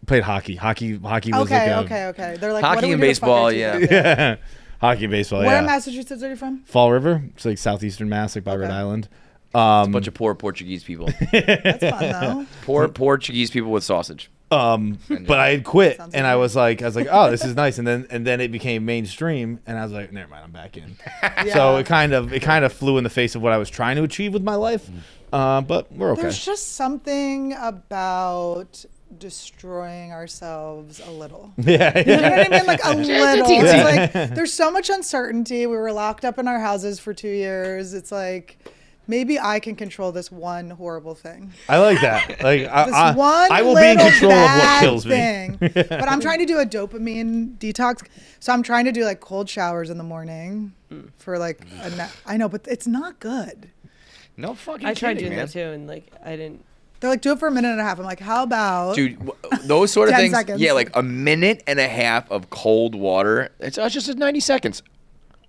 Played hockey. Hockey was Okay, like a, okay. They're like Hockey what do we and do to fuck our baseball, teeth yeah. up? Yeah. Hockey and baseball. Where yeah. in Massachusetts are you from? Fall River. It's like southeastern Mass, like by Rhode Okay. Island. A bunch of poor Portuguese people. That's fun though. Poor Portuguese people with sausage. But I had quit, Sounds and I was like, oh, this is nice, and then it became mainstream, and I was like, never mind, I'm back in. So it kind of flew in the face of what I was trying to achieve with my life, but we're okay. There's just something about destroying ourselves a little. Yeah, You know what I mean? Like a little. teensy. It's like there's so much uncertainty. We were locked up in our houses for 2 years. It's like maybe I can control this one horrible thing. I like that. Like This I will be in little control of what bad kills me. thing. But I'm trying to do a dopamine detox. So I'm trying to do like cold showers in the morning for like I know, but it's not good. No fucking I tried kidding, doing man. that too, and like I didn't. They're like, do it for a minute and a half. I'm like, how about Dude, those sort of 10 things. seconds. Yeah, like a minute and a half of cold water. It's just 90 seconds.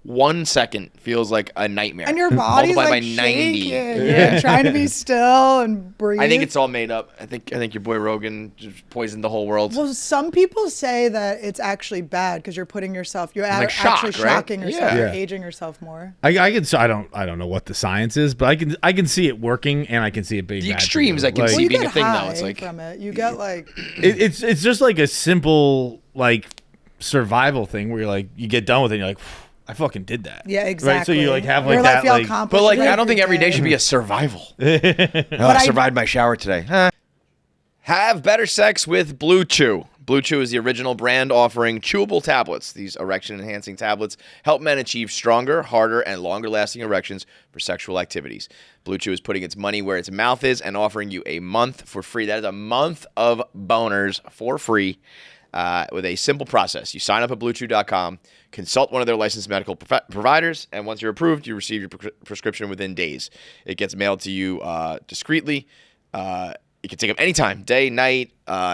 1 second feels like a nightmare. And your body's Multiply like by 90. shaking. You're trying to be still and breathe. I think it's all made up. I think your boy Rogan just poisoned the whole world. Well, some people say that it's actually bad because you're putting yourself, you're Like actually shock, right? shocking yourself, Yeah. you're aging yourself more. I don't know what the science is, but I can see it working, and I can see it being The bad for extremes you. I can Like, see Well, you being get a thing, though. high It's like from it. You get like, it's just like a simple like survival thing where you're like you get done with it and you're like I fucking did that. yeah, exactly. Right? So you like have like You're that feel like accomplished. but like You do I don't think every day day. should be a survival. I survived my shower today. Huh. Have better sex with Blue Chew. Blue Chew is the original brand offering chewable tablets. These erection-enhancing tablets help men achieve stronger, harder, and longer-lasting erections for sexual activities. Blue Chew is putting its money where its mouth is and offering you a month for free. That is a month of boners for free with a simple process. You sign up at BlueChew.com, consult one of their licensed medical providers, and once you're approved, you receive your prescription within days. It gets mailed to you discreetly. You can take them anytime, day, night.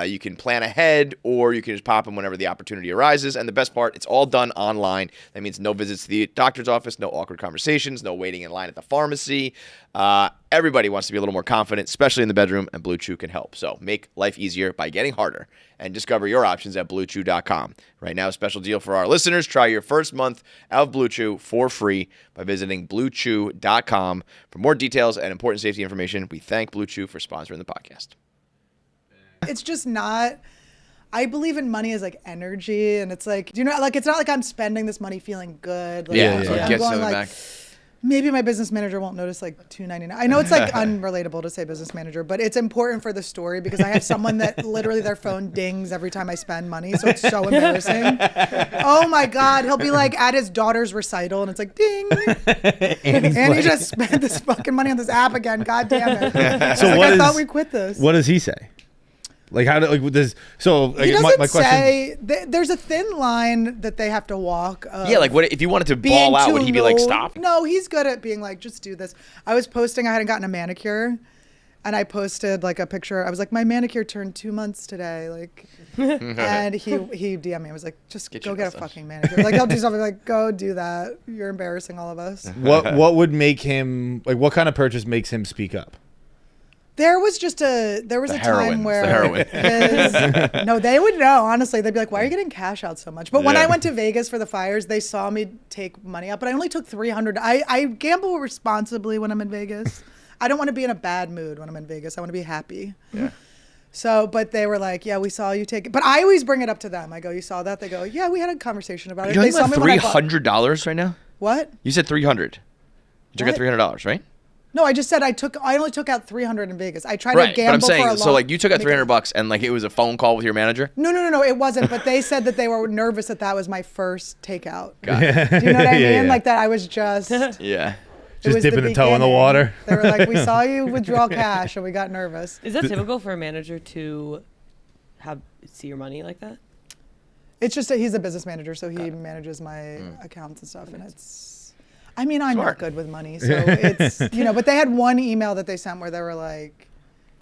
You can plan ahead, or you can just pop them whenever the opportunity arises. And the best part, it's all done online. That means no visits to the doctor's office, no awkward conversations, no waiting in line at the pharmacy. Everybody wants to be a little more confident, especially in the bedroom, and Blue Chew can help. So make life easier by getting harder, and discover your options at BlueChew.com. Right now, a special deal for our listeners. Try your first month of Blue Chew for free by visiting BlueChew.com. For more details and important safety information, we thank Blue Chew for sponsoring the podcast. It's just not. I believe in money as like energy, and it's like, do you know, like it's not like I'm spending this money feeling good. Like, Yeah, so it I'm gets going something like, back. maybe my business manager won't notice like $2.99. I know it's like unrelatable to say business manager, but it's important for the story because I have someone that literally their phone dings every time I spend money, so it's so embarrassing. Oh my God, he'll be like at his daughter's recital, and it's like ding, and he just spent this fucking money on this app again. God damn it! So Like, what I is- thought we quit this. What does he say? Like how do like with this? So like, He doesn't my question. say. There's a thin line that they have to walk. Of Yeah, like what if you wanted to being ball out? too Would he be like, low- stop? No, he's good at being like, just do this. I was posting. I hadn't gotten a manicure, and I posted like a picture. I was like, my manicure turned 2 months today. Like, and he DM'd me. I was like, just Get go your get a mustache. fucking manicure. Like, he'll do something like, go do that. You're embarrassing all of us. What would make him like? What kind of purchase makes him speak up? There was a heroin. time It's where the heroin. no, they would know. Honestly, they'd be like, "Why are you getting cash out so much?" But when I went to Vegas for the fires, they saw me take money out, but I only took $300. I gamble responsibly when I'm in Vegas. I don't want to be in a bad mood when I'm in Vegas. I want to be happy. Yeah. So, but they were like, "Yeah, we saw you take it." But I always bring it up to them. I go, "You saw that?" They go, "Yeah, we had a conversation about it." You're They talking saw about me when I bought- $300 right now? What? You said 300. You took out What? $300, right? No, I just said I only took out 300 in Vegas. I tried to Right, but gamble I'm saying, for a so long- like you took out $300 and like it was a phone call with your manager? No, it wasn't. But they said that they were nervous that was my first takeout. Got it. Do you know what I mean? Yeah, yeah. Like that I was just Yeah. it was dipping the toe in the beginning. water. They were like, we saw you withdraw cash and we got nervous. Is that typical for a manager to see your money like that? It's just that he's a business manager, so he manages my accounts and stuff. And it's, I mean, I'm Smart. not good with money, so it's, you know, but they had one email that they sent where they were like,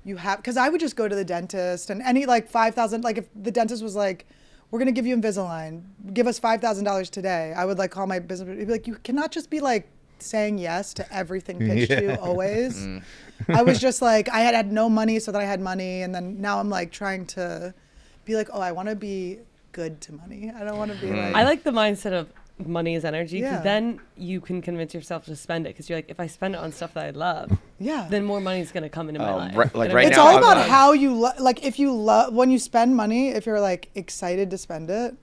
you have, because I would just go to the dentist and any like 5,000, like if the dentist was like, we're going to give you Invisalign, give us $5,000 today. I would like call my business, he'd be like, you cannot just be like saying yes to everything pitched to you always. I was just like, I had no money, so then I had money. And then now I'm like trying to be like, oh, I want to be good to money. I don't want to be like. I like the mindset of money is energy because Yeah. then you can convince yourself to spend it because you're like, if I spend it on stuff that I love, Yeah. then more money is going to come into my Oh, life. right- like And right It's now, all I'm about not- how you like. If you love when you spend money, if you're like excited to spend it,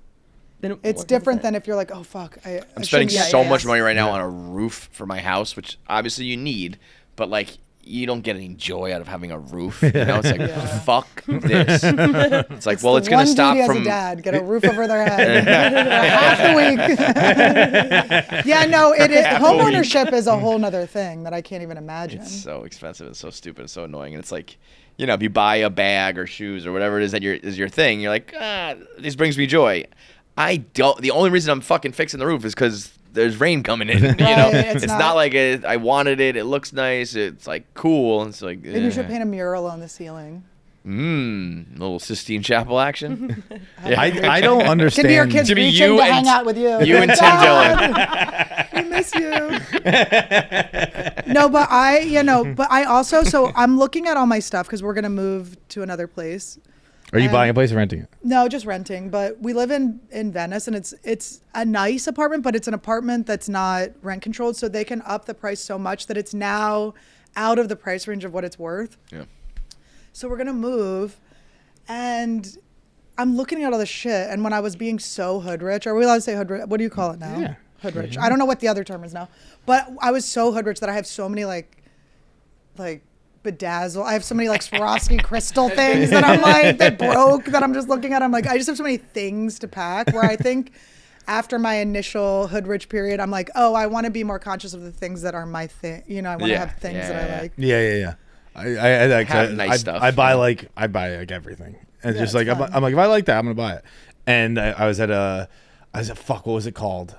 then it's what different is it? than if you're like, oh fuck, I'm spending Yeah, so yeah, much yeah. money right now on a roof for my house, which obviously you need, but like you don't get any joy out of having a roof. You know, it's like fuck this. It's like, well, it's gonna one stop duty from. as a dad, get a roof over their head half the week. Yeah, no, home ownership is a whole nother thing that I can't even imagine. It's so expensive. It's so stupid. It's so annoying. And it's like, you know, if you buy a bag or shoes or whatever it is that is your thing, you're like, this brings me joy. I don't. The only reason I'm fucking fixing the roof is because there's rain coming in. You know, it's it's not- not like I wanted it. It looks nice. It's like cool. It's like Maybe you should paint a mural on the ceiling. Little Sistine Chapel action. I don't understand. Can be your kids To be reaching you to and- hang out with you. You and Tim Dillon. We miss you. No, but I also, so I'm looking at all my stuff because we're going to move to another place. Are you buying a place or renting it? No, just renting. But we live in Venice, and it's a nice apartment, but it's an apartment that's not rent controlled. So they can up the price so much that it's now out of the price range of what it's worth. Yeah. So we're going to move, and I'm looking at all this shit. And when I was being so hood rich, are we allowed to say hood rich? What do you call it now? Yeah. Hood rich. I don't know what the other term is now. But I was so hood rich that I have so many like bedazzle. I have so many like Swarovski crystal things that I'm like, that broke, that I'm just looking at. I'm like, I just have so many things to pack where I think after my initial hood rich period, I'm like, oh, I want to be more conscious of the things that are my thing. You know, I want to have things that I like. Yeah. I Have nice stuff. I buy like everything. And just like I'm like, if I like that, I'm gonna buy it. And I was at fuck, what was it called?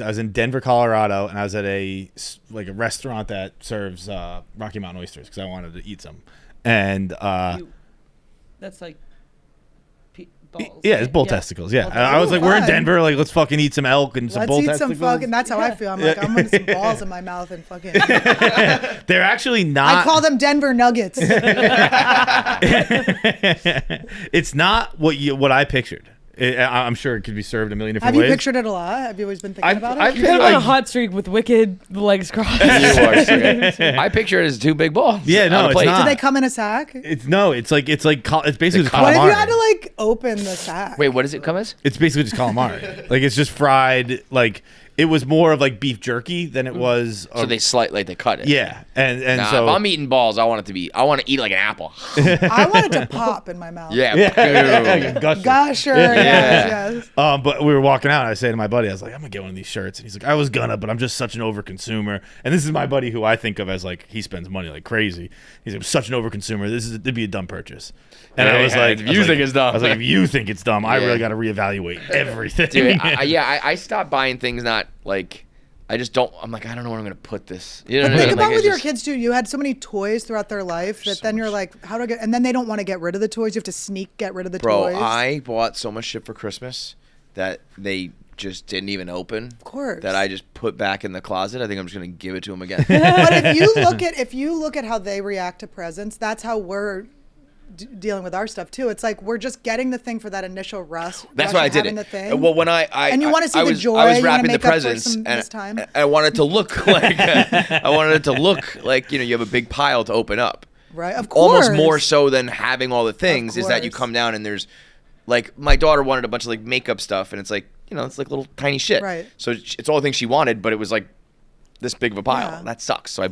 I was in Denver, Colorado, and I was at a restaurant that serves Rocky Mountain oysters because I wanted to eat some. And That's like balls. yeah, it's bull testicles. Yeah, and I was like, we're in Denver, like let's fucking eat some elk and some bull testicles. Let's eat some fucking. That's how I feel. I'm like, I'm gonna some balls in my mouth and fucking. They're actually not. I call them Denver Nuggets. It's not what I pictured. I'm sure it could be served a million different Have ways. you pictured it a lot? Have you always been thinking about it? I've You've been on a hot streak with wicked legs crossed. I picture it as two big balls. Yeah, no, on a it's plate. not. Do they come in a sack? It's basically just What if calamari. you had to like open the sack? Wait, what does it come as? It's basically just calamari. Like it's just fried. Like it was more of like beef jerky than it was. So they they cut it. Yeah, and Nah, so if I'm eating balls, I want to eat like an apple. I want it to pop in my mouth. Yeah. Gusher. Yeah. Yes. But we were walking out, and I said to my buddy, I was like, I'm gonna get one of these shirts, and he's like, I was gonna, but I'm just such an overconsumer. And this is my buddy who I think of as like he spends money like crazy. He's like, I'm such an overconsumer. It'd be a dumb purchase. And I was like, if you think it's dumb. I was like, if you think it's dumb, I Yeah. really got to reevaluate everything. Dude, I stopped buying things not like. I just don't. I'm like, I don't know where I'm gonna put this. You know what I mean? Think about Like, with it's your just- kids too. You had so many toys throughout their life that then you're like, how do I get? And then they don't want to get rid of the toys. You have to sneak get rid of the Bro, toys. I bought so much shit for Christmas that they just didn't even open. Of course. That I just put back in the closet. I think I'm just gonna give it to them again. But if you look at how they react to presents, that's how we're dealing with our stuff too. It's like we're just getting the thing for that initial rush. That's why I did having it. The thing. Well, when I and you want to see the joy. I was you wanna wrapping the make up for presents, some and missed time. I wanted to look like I wanted it to look like you have a big pile to open up. Right, of course. Almost more so than having all the things is that you course. come down and there's like my daughter wanted a bunch of like makeup stuff and it's like it's like little tiny shit. Right. So it's all the things she wanted, but it was like this big of a pile. Yeah. That sucks. So I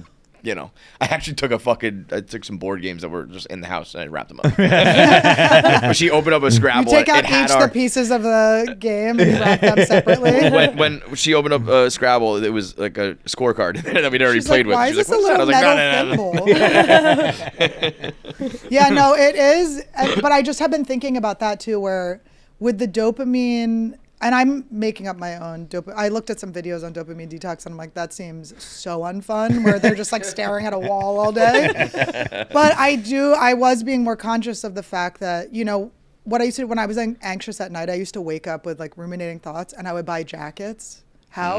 actually took some board games that were just in the house and I wrapped them up. But she opened up a Scrabble. You take out it had each the pieces of the game and wrap them separately. when she opened up a Scrabble, it was like a scorecard that we'd already She's played like, with. Why is She's this like, a "What's little that?" I was metal like, "No, no, no." thimble? Yeah, no, it is. But I just have been thinking about that too, where with the dopamine, and I'm making up my own dopamine. I looked at some videos on dopamine detox, and I'm like, that seems so unfun, where they're just like staring at a wall all day. But I was being more conscious of the fact that, what I used to do when I was anxious at night, I used to wake up with like ruminating thoughts, and I would buy jackets. How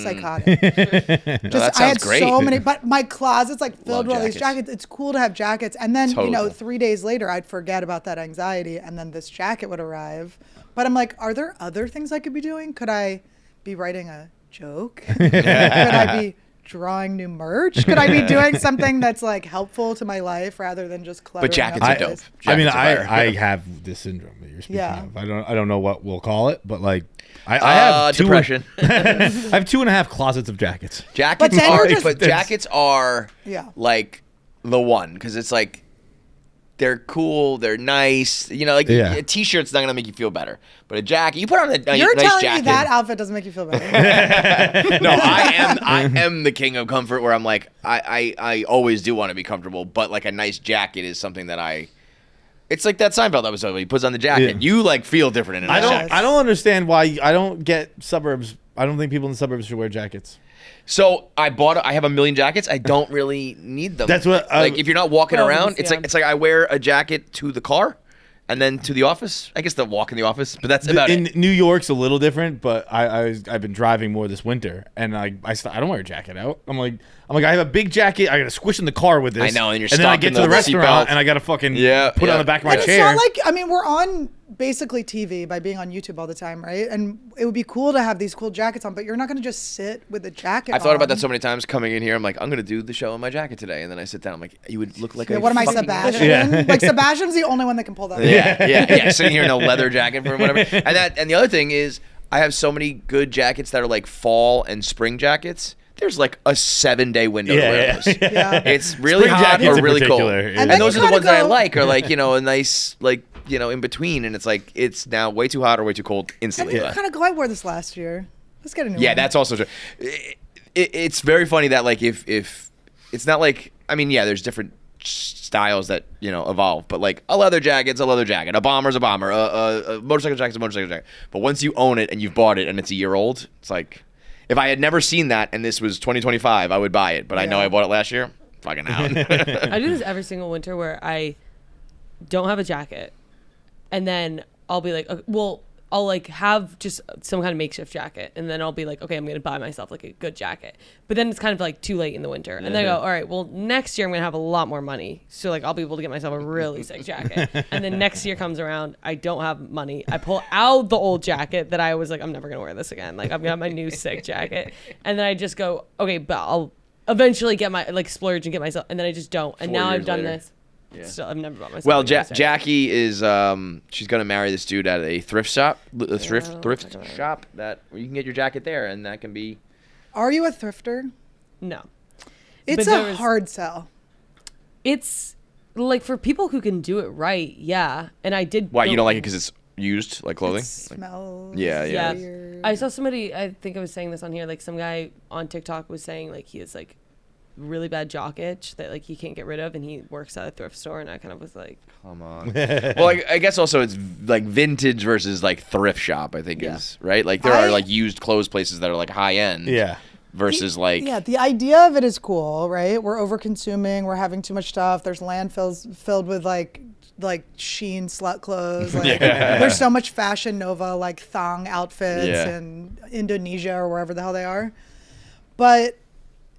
psychotic! that I had sounds great. so many, but my closet's like filled Love with all these jackets. jackets. It's cool to have jackets, and then Totally. 3 days later, I'd forget about that anxiety, and then this jacket would arrive. But I'm like, are there other things I could be doing? Could I be writing a joke? Could I be drawing new merch? Could I be doing something that's like helpful to my life rather than just cluttering? But jackets up are the dope. place? I mean, Jackets are fire. I have this syndrome that you're speaking Yeah. of. I don't know what we'll call it, but like I have depression. I have 2.5 closets of jackets. Jackets then are, you're just- jackets are Yeah. like the one because it's like they're cool, they're nice. Yeah. A t-shirt's not gonna make you feel better, but a jacket, you put on a You're nice telling jacket. me that outfit doesn't make you feel better. No, I am the king of comfort. Where I'm like, I always do want to be comfortable, but like a nice jacket is something that It's like that Seinfeld episode where he puts on the jacket. Yeah. You like feel different in a I nice jacket. don't understand why I don't get suburbs I don't think people in the suburbs should wear jackets. So I have a million jackets. I don't really need them. That's what like if you're not walking Well, around, yeah. it's like I wear a jacket to the car, and then to the office. I guess the walk in the office, but that's about in it. New York's a little different, but I've been driving more this winter, and I don't wear a jacket out. I'm like I have a big jacket. I got to squish in the car with this. I know, and you're then I stuck get in to the the restaurant seatbelt. and I got to fucking put it Yeah. on the back of my And it's chair. not like, I mean, we're on basically TV by being on YouTube all the time, right? And it would be cool to have these cool jackets on, but you're not going to just sit with a jacket I've thought about that on. so many times coming in here. I'm like, I'm gonna do the show in my jacket today, and then I sit down. I'm like, you would look like Yeah, a what am I, fucking- Sebastian? Yeah. Like, Sebastian's the only one that can pull that off. Yeah, sitting here in a leather jacket for whatever. And the other thing is, I have so many good jackets that are like fall and spring jackets. There's like a 7-day window to wear those. Yeah. It's really Spring hot jackets or in really cold. particular, And, yeah. those you are the kinda ones that I go- like, are like, a nice, like, in between. And it's like, it's now way too hot or way too cold I instantly. think kind of go, I wore this last year. Let's get a new Yeah, one. that's also true. It's very funny that like if it's not like, I mean, yeah, there's different styles that evolve, but like a leather jacket's a leather jacket, a bomber's a bomber, a motorcycle jacket's a motorcycle jacket. But once you own it and you've bought it and it's a year old, it's like, if I had never seen that and this was 2025, I would buy it. But I know Yeah. I bought it last year. Fucking out. I do this every single winter where I don't have a jacket, and then I'll be like, I'll like have just some kind of makeshift jacket, and then I'll be like, okay, I'm gonna buy myself like a good jacket. But then it's kind of like too late in the winter, and then I go, all right, well next year I'm gonna have a lot more money, so like I'll be able to get myself a really sick jacket. And then next year comes around, I don't have money. I pull out the old jacket that I was like, I'm never gonna wear this again. Like I'm gonna have my new sick jacket, and then I just go, okay, but I'll eventually get my like splurge and get myself, and then I just don't. And 4 now years I've done later. this. Still, I've never bought myself. Well, a jacket. Jackie is she's gonna marry this dude at a thrift shop, thrift shop that where you can get your jacket there, and that can be. Are you a thrifter? No. It's But there a was- hard sell. It's like for people who can do it right, yeah. And I did. Why you go- don't like it because it's used like clothing? It smells Yeah. weird. I saw somebody. I think I was saying this on here. Like some guy on TikTok was saying like he has like really bad jock itch that like he can't get rid of, and he works at a thrift store. And I kind of was like, Come on. Well, I guess also it's like vintage versus like thrift shop. I think is right. Like there are like used clothes places that are like high end. Yeah. Versus like Yeah, the idea of it is cool, right? We're over consuming, we're having too much stuff. There's landfills filled with like Shein slut clothes. Like, there's so much Fashion Nova like thong outfits in Indonesia or wherever the hell they are. But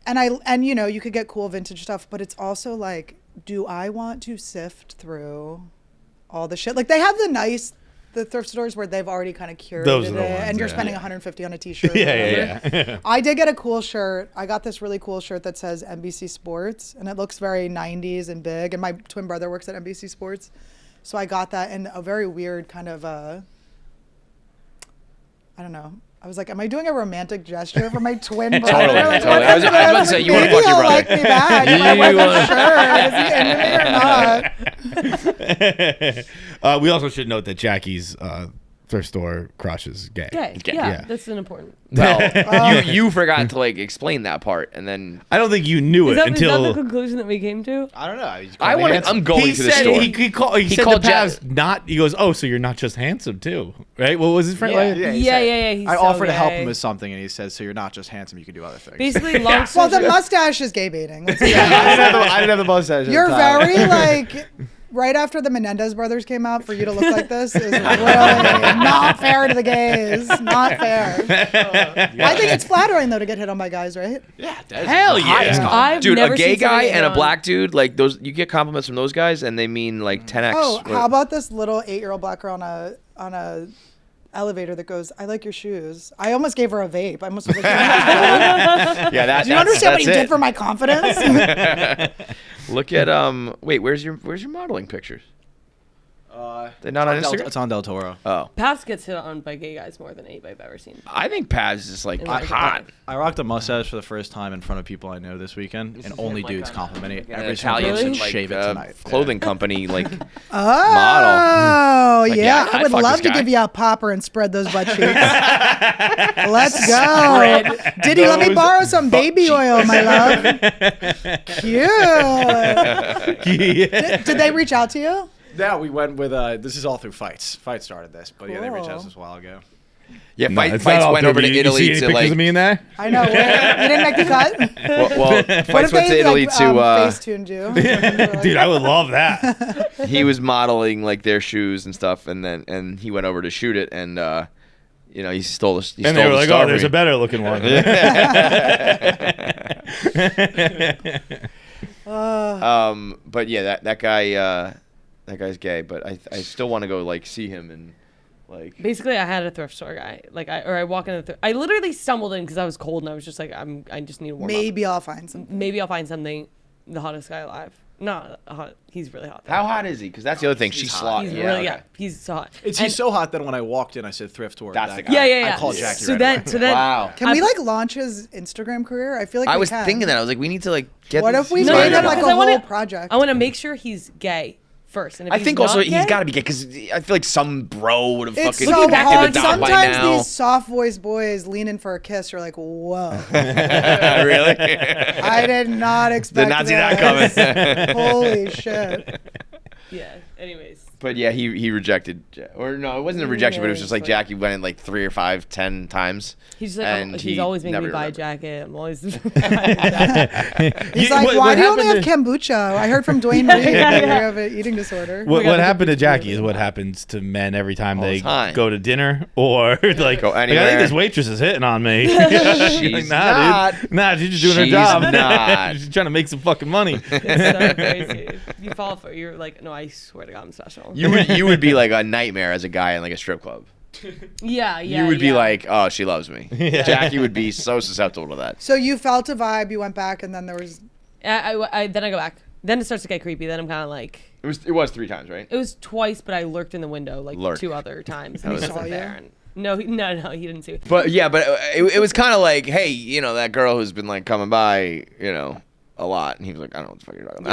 and you could get cool vintage stuff, but it's also like, do I want to sift through all the shit? Like they have the thrift stores where they've already kind of curated Those are it, the ones, and you're yeah. spending $150 on a t-shirt. Yeah. I did get a cool shirt. I got this really cool shirt that says NBC Sports, and it looks very 90s and big. And my twin brother works at NBC Sports, so I got that in a very weird kind of I don't know. I was like, am I doing a romantic gesture for my twin brother? Totally, Like, totally. what I was is about to this? say, you wanna Maybe fuck your he'll brother. like me back if I wear this shirt. Is he into me or not? We also should note that Jackie's thrift store crushes gay. okay, Yeah. yeah, Yeah. that's an important. well, you forgot to like explain that part, and then I don't think you knew Is it that until the conclusion that we came to? I don't know. I'm going he to the said store. he said called to Paz not. He goes, oh, so you're not just handsome too, right? What was his friend? like? he Yeah, said- yeah. He's I so offered to help gay. him with something, and he said, "So you're not just handsome; you can do other things." Basically, long Well, story the short- mustache is gay baiting. Let's be honest. I didn't have the mustache. at You're the time. very like right after the Menendez brothers came out, for you to look like this is really not fair to the gays. Not fair. I think it's flattering though to get hit on by guys, right? Yeah, that is Hell the highest yeah. compliment. I've Dude, never a gay seen somebody guy get and a on- black dude, like those, you get compliments from those guys, and they mean like 10x. Oh, what- how about this little 8-year-old black girl on a elevator that goes, "I like your shoes." I almost gave her a vape. I almost was like, yeah, that. do you understand what that's you did it. for my confidence? Look at wait, where's your modeling pictures? They're not on Instagram. It's on Del Toro. Oh, Paz gets hit on by gay guys more than anybody I've ever seen. I think Paz is like I- hot. I rocked a mustache for the first time in front of people I know this weekend, and only dudes complimenting it. An Every single Italian person Really? shave it tonight. clothing company like Oh, Like, yeah. yeah, I I'd would fuck love this to guy. give you a popper and spread those butt cheeks. Let's go. Did he let me borrow some baby oil, my love? Cute. Did they reach out to you? Yeah, we went with. This is all through fights. Fight started this, but yeah, they reached out to Cool. us a while ago. Yeah, No, it's Fights not all went over to good. You Italy see any to pictures of me in there? I know. You didn't make the cut. well Fights went to Italy to Facetuned you. Dude, I would love that. he was modeling like their shoes and stuff, and he went over to shoot it, and he stole the And they were like, "Oh, there's a better looking one." But yeah, that guy's gay, but I still want to go like see him and like. Basically, I had a thrift store guy. I walk in I literally stumbled in because I was cold and I was just like, I just need to warm up. Maybe I'll find something. Maybe I'll find something. The hottest guy alive. Not hot. He's really hot. Though. How hot is he? Because that's the other thing. She's hot. He's he's so hot. He's so hot that when I walked in, I said thrift store. That's the guy. Yeah. I called Jackie So right then, away. so then, Wow. Can we like launch his Instagram career? I feel like I we was can. thinking that. I was like, we need to like get. What if we No, made no, him no, like a because I whole wanna- project? I want to make sure he's gay first. And if I he's think not also gay, he's got to be gay because I feel like some bro would have It's fucking so tracked hard. him down by Sometimes now. these soft voiced boys lean in for a kiss. You're like, whoa. Really? I did not expect Did not see that coming. Holy shit. Yeah. Anyways. But yeah, he rejected, or no, it wasn't a rejection, but it was just like Jackie went in like 3 or 5, 10 times. He's just like, and he's he always making never me buy a remembered. jacket. I'm always. He's like, why do you only have kombucha? I heard from Dwayne Reed that you have an eating disorder. What happened to Jackie is what happens to men every time they time. go to dinner or like, Go I anywhere. think this waitress is hitting on me. She's Like, not. dude. Nah, she's just doing her She's job. not. She's trying to make some fucking money. It's so crazy. You fall for it. You're like, no, I swear to God, I'm special. You would be like a nightmare as a guy in like a strip club. Yeah. You would be like, oh, she loves me. Jackie would be so susceptible to that. So you felt a vibe, you went back, and then there was. Then I go back. Then it starts to get creepy. Then I'm kind of like. It was 3 times, right? It was twice, but I lurked in the window like Lurk. 2 other times. That And he was- wasn't Saw you? there. And no, he didn't see me. But yeah, it was kind of like, hey, that girl who's been like coming by, a lot, and he was like, I don't know what the fuck you're talking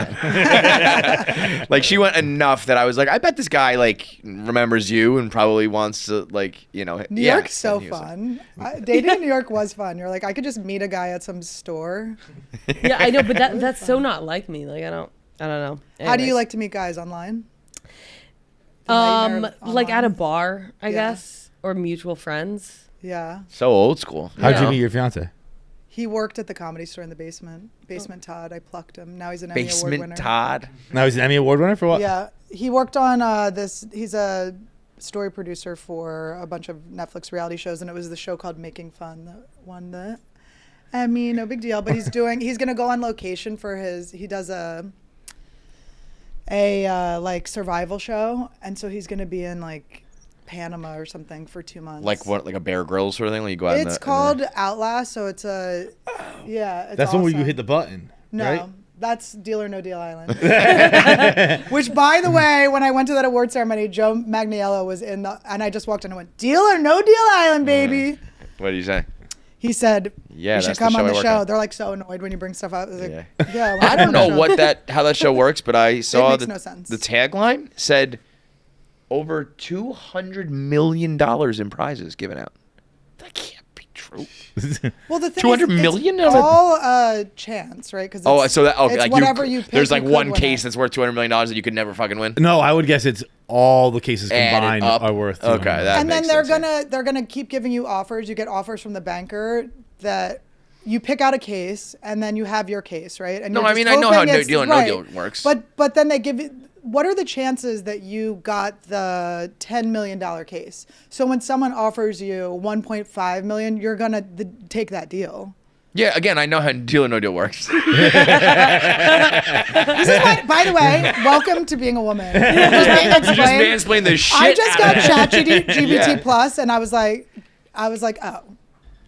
about. Like she went enough that I was like, I bet this guy like remembers you and probably wants to like, New York's so fun. Dating in New York was fun. You're like, I could just meet a guy at some store. Yeah, I know, but that's so not like me. Like I don't know. How do you Anyways. like to meet guys online? The nightmare of Like at a online? bar, I Yeah. guess, or mutual friends. Yeah. So old school. How'd you Yeah. meet your fiance? He worked at the Comedy Store in the basement. Basement Todd. I plucked him. Now he's an Emmy Award winner. Basement Todd. Now he's an Emmy Award winner for what? Yeah, he worked on this. He's a story producer for a bunch of Netflix reality shows, and it was the show called Making Fun that won the Emmy. No big deal, but he's gonna go on location for he does a like survival show, and so he's gonna be in like Panama or something for 2 months. Like what? Like a Bear Grylls sort of thing? Like you go out It's called Outlast, so it's a it's That's the one where you awesome. hit the button. No, Right? that's Deal or No Deal Island. Which, by the way, when I went to that award ceremony, Joe Magniello was and I just walked in and went, Deal or No Deal Island, baby. What did you say? He said, Yeah, you should that's the come show on I the work show. on. They're like so annoyed when you bring stuff out. Like, Yeah. yeah. I don't know how that show works, but I saw makes no sense. the tagline said over $200 million in prizes given out. That can't be true. Well, the thing 200 is, million it's of it? all chance, right? Because Okay, it's like whatever you pick, there's like you could one win case it. that's worth $200 million that you could never fucking win. No, I would guess it's all the cases Added combined up. are worth. Okay, 200. that And then makes sense, they're gonna keep giving you offers. You get offers from the banker that you pick out a case, and then you have your case, right? And No, you're I just mean, I know how hoping no it's deal and no right. deal works. But then they give you. What are the chances that you got the $10 million case? So when someone offers you $1.5 million, you're gonna take that deal. Yeah, again, I know how deal or no deal works. This is by the way, welcome to being a woman. Just You just mansplain the shit I just out got of it. ChatGPT Yeah. Plus, and I was like, oh,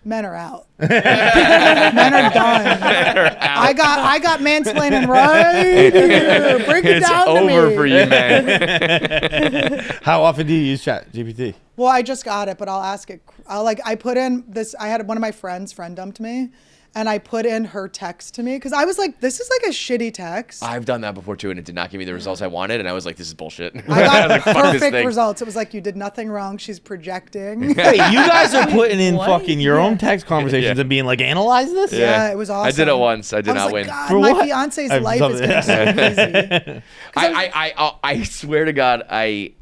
men are out. Men are done. I got mansplaining right here. Break it It's down to over me. for you, man. How often do you use ChatGPT? Well, I just got it, but I'll ask it. I put in this. I had one of my friends friend dumped me, and I put in her text to me because I was like, this is like a shitty text. I've done that before too, and it did not give me the results I wanted, and I was like, this is bullshit. I got like, fuck this perfect thing. results. It was like, you did nothing wrong. She's projecting. Hey, you guys are putting in What? fucking your own text conversations Yeah. and being like, analyze this? Yeah, it was awesome. I did it once. I did I was not like, win. God, For my what? fiance's I've life is getting so easy. I swear to God, I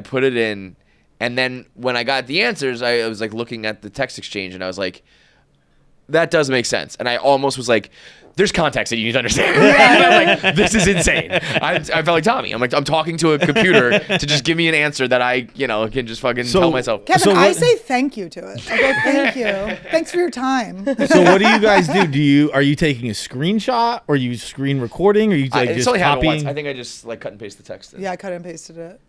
put it in, And then when I got the answers, I was like looking at the text exchange, and I was like, that does make sense. And I almost was like, there's context that you need to understand. I'm like, this is insane. I felt like Tommy. I'm like, I'm talking to a computer to just give me an answer that I, can just fucking tell myself. Kevin, I say thank you to it. I go, thank you. Thanks for your time. So what do you guys do? Are you taking a screenshot, or you screen recording, or you like it's just only happened once. copying? I think I just like cut and paste the text in. Yeah, I cut and pasted it.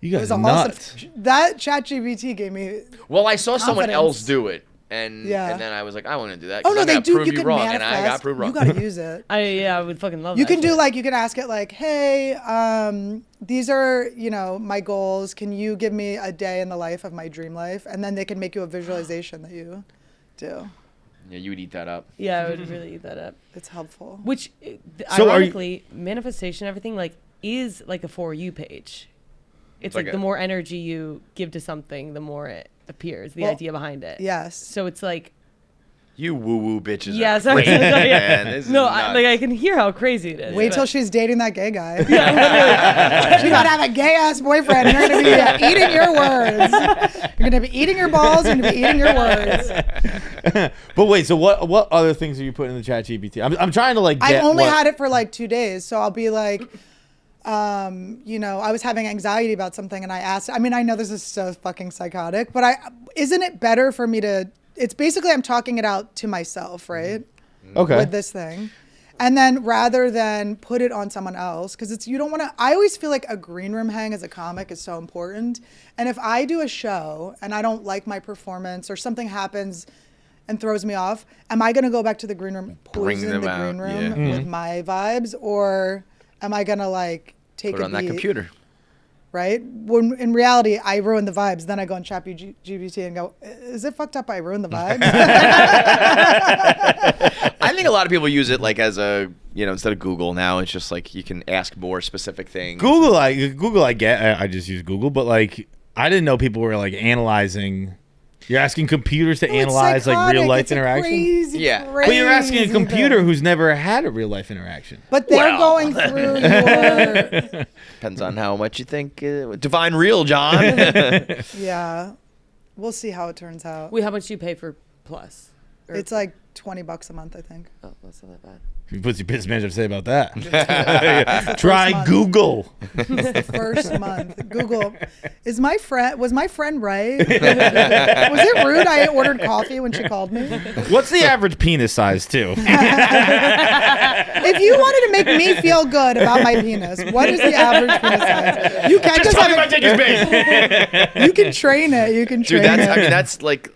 You It guys was are nuts. awesome. That ChatGPT gave me. Well, I saw someone confidence. else do it. And Yeah. and then I was like, I want to do that. Oh 'cause no, I'm they gonna do. prove You you can wrong, manifest. and I got proved wrong. You gotta use it. I would fucking love You that. can do shit. like, you can ask it like, hey, these are, my goals. Can you give me a day in the life of my dream life? And then they can make you a visualization that you do. Yeah, you would eat that up. Yeah, I would really eat that up. It's helpful. Which, So are you- ironically, manifestation, everything like is like a For You page. It's Like like a- the more energy you give to something, the more it appears. The Well, idea behind it. Yes. So it's like, You woo-woo bitches yeah, are sorry, crazy, sorry, yeah. man. This is No, nuts. I can hear how crazy it is. Wait but- till she's dating that gay guy. She's about to have a gay ass boyfriend. And you're going to be eating your words. You're going to be eating your balls. You're going to be eating your words. But wait, so what other things are you putting in the ChatGPT? I'm trying to like. I Get only what- had it for like 2 days. So I'll be like, I was having anxiety about something and I asked, I know this is so fucking psychotic, but isn't it better for me to, it's basically I'm talking it out to myself, right? Okay. With this thing. And then rather than put it on someone else, because you don't want to, I always feel like a green room hang as a comic is so important. And if I do a show and I don't like my performance or something happens and throws me off, am I going to go back to the green room, Bring poison them the out, green room yeah. with my vibes? Or am I going to like take Put it a on that beat, computer. right? When in reality, I ruin the vibes. Then I go on ChatGPT and go, is it fucked up I ruined the vibes? I think a lot of people use it like as a, instead of Google now, it's just like you can ask more specific things. Google, I get. I just use Google, but like I didn't know people were like analyzing. You're asking computers to No, it's analyze like psychotic. real life It's a interaction. Crazy, Yeah. But you're asking a crazy computer thing. who's never had a real life interaction. But they're Well. going through your. Depends on how much you think. Divine real, John. Yeah. We'll see how it turns out. Wait, how much do you pay for Plus? Or- It's like $20 a month, I think. oh, that's not that bad. What's your business manager say about that? Try month. Google. It's the first month. Google. Was my friend right? Was it rude I ordered coffee when she called me? What's the average penis size too? If you wanted to make me feel good about my penis, what is the average penis size? You can't just Tell me my have dick is big. it. You can train it. You can train Dude, it. that's like,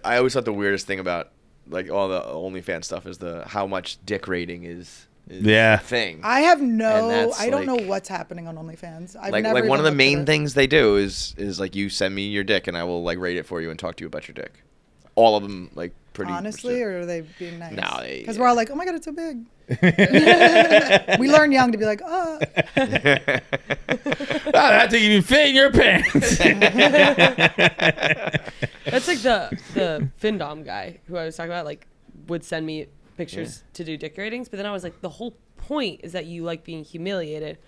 I always thought the weirdest thing about like all the OnlyFans stuff is how much dick rating is Yeah. a thing. I have And no. that's I don't like- know what's happening on OnlyFans. I've like never one even of the looked at main it. things they do is like you send me your dick and I will like rate it for you and talk to you about your dick. All of them like pretty Honestly, or are they being nice? No, because we're all like, oh my god, it's so big. We learn young to be like, oh. That didn't even fit in your pants. That's like the Findom guy who I was talking about, like, would send me pictures to do dick ratings, but then I was like, the whole point is that you like being humiliated.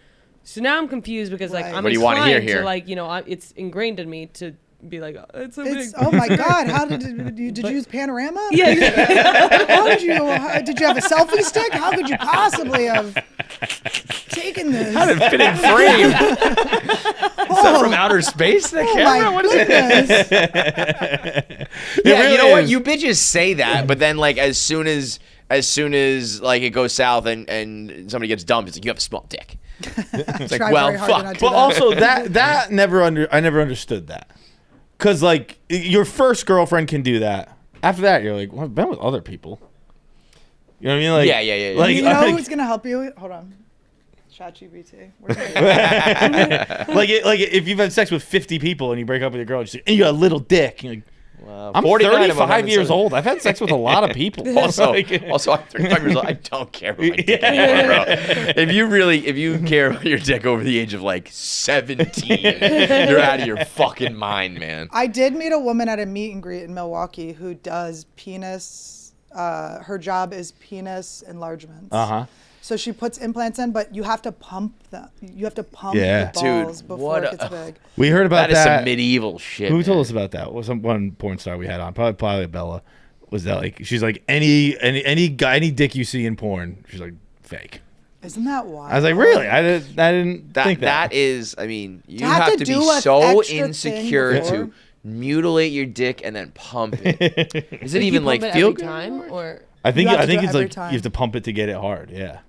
So now I'm confused because like Right. I'm What do you wanna hear inclined here? to like, it's ingrained in me to be like, oh, it's so It's, big. oh my god! How did you use panorama? Yeah, exactly. How did you have a selfie stick? How could you possibly have taken this? How did it fit in frame? Is that from outer space? The Oh camera? my What is it? goodness! Yeah, really you know what? is. You bitches say that, but then like as soon as like it goes south and somebody gets dumped, it's like you have a small dick. It's like, Try well, very hard to fuck. not do But that. also I never understood that. Cause like your first girlfriend can do that. After that, you're like, well, I've been with other people. You know what I mean? Like, Yeah. Like, You know like, who's gonna help you? Hold on. ChatGPT. like if you've had sex with 50 people and you break up with your girl, and you got a little dick. You're like, I'm 49 of them 35 haven't years said it. old. I've had sex with a lot of people. Also, Like- I'm 35 years old. I don't care about my dick anymore, bro. If you care about your dick over the age of like 17, you're out of your fucking mind, man. I did meet a woman at a meet and greet in Milwaukee who does penis her job is penis enlargements. Uh-huh. So she puts implants in, but you have to pump them. You have to pump Yeah. the balls Dude, before what it gets a- big. We heard about That is that. some medieval shit. Who told man. us about that? Was some one porn star we had on? Probably Bella. Was that like she's like any guy, any dick you see in porn? She's like fake. Isn't that wild? I was like, really? I didn't think that. That is, I mean, you have have to to do be a so extra thing insecure before. to mutilate your dick and then pump it. Is it You even pump like it feel every good? time or I think You have to do it's it every like time. you have to pump it to get it hard. Yeah,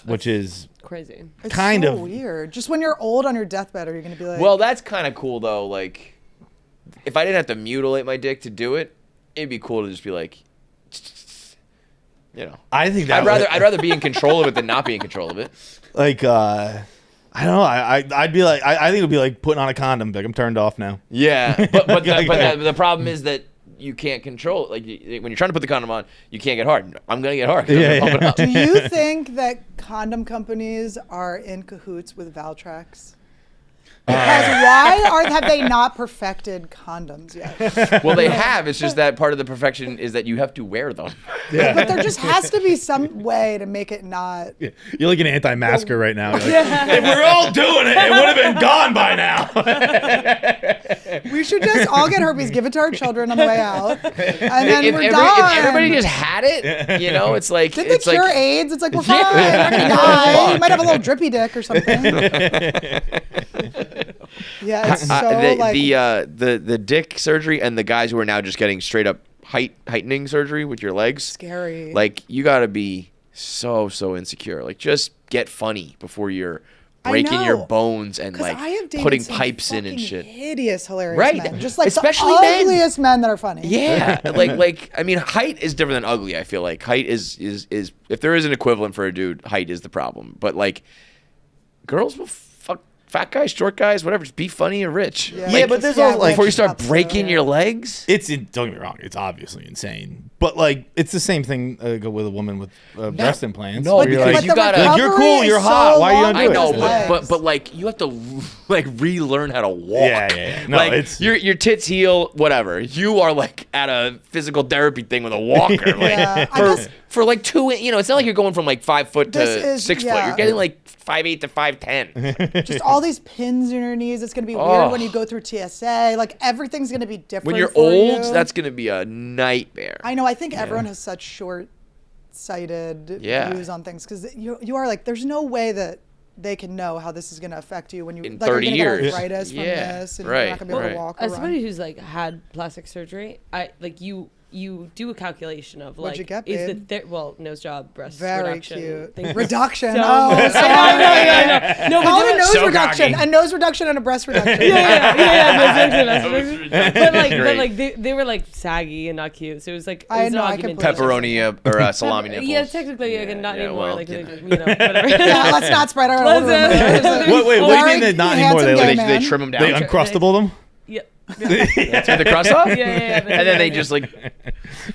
which is crazy? It's kind so of- weird. Just when you're old on your deathbed, are you going to be like, Well, that's kind of cool though. Like, if I didn't have to mutilate my dick to do it, it'd be cool to just be like, you know. I think that I'd rather be in control of it than not be in control of it. like I don't know. I'd be like I think it would be like putting on a condom. Like I'm turned off now. Yeah, but Yeah. the problem is that you can't control it. Like when you're trying to put the condom on, you can't get hard. I'm gonna get hard. 'cause I'm Yeah, gonna pump it up. do you think that condom companies are in cahoots with Valtrex? Because have they not perfected condoms yet? Well, they have. It's just that part of the perfection is that you have to wear them. But there just has to be some way to make it not. You're like an anti-masker right now. You're like, if we're all doing it, it would have been gone by now. We should just all get herpes, give it to our children on the way out, and then If, we're if done. everybody just had it, you know, it's like Didn't they it's cure like AIDS? It's like we're Yeah. fine. We're not gonna We're die. fucked. You might have a little drippy dick or something. Yeah, it's so like the dick surgery and the guys who are now just getting straight up heightening surgery with your legs. scary. Like you got to be so insecure. Like just get funny before you're I breaking your know. bones and 'Cause like I have dated putting some pipes in and fucking shit. Hideous, hilarious Right. men. Just like Especially the men. ugliest men that are funny. Yeah, like I mean, height is different than ugly. I feel like height is if there is an equivalent for a dude, height is the problem. But like, girls will fuck fat guys, short guys, whatever. Just be funny and rich. Yeah, Yeah, but there's also, like, Before you rich start up, so- breaking your legs. Don't get me wrong. It's obviously insane, but like it's the same thing with a woman with breast implants. no, where because you're like, you gotta- like, you're cool, you're hot. Why are you I gonna do know, it? but like you have to like relearn how to walk. Yeah. No, like it's your tits heal, whatever. You are like at a physical therapy thing with a walker. Like Yeah, I for, guess- for like 2, you know, it's not like you're going from like 5 foot to This is- 6 foot. yeah. You're getting like 5'8" to 5'10". Just all these pins in your knees. It's gonna be Oh. weird when you go through TSA. Like everything's gonna be different. When you're for old, you. that's gonna be a nightmare. I know. I think everyone has such short-sighted Yeah. views on things because you are like, there's no way that they can know how this is going to affect you when you In like, 30 are you years. gonna get arthritis from Yeah, this, and right, you're not gonna be able right. to walk or As somebody run. who's like had plastic surgery, I like you do a calculation of like What'd you get, is babe? well nose job breast Very reduction cute. things- Reduction. So Oh, much. sorry. I know. No, Call but it a nose So reduction, cocky. a nose reduction and a breast reduction. but Great. like they were like saggy and not cute, so it was like it I was an know, I argument. completely- Pepperoni or salami nipples. Yeah, technically, like, not yeah, anymore. well, like, you know. you know, whatever. Yeah, let's not spread our Let's, Wait, what do you Very mean that not anymore? handsome They gay like They man. trim them down. they uncrustable them. Yeah. Take the crust off. Yeah. And then they just like,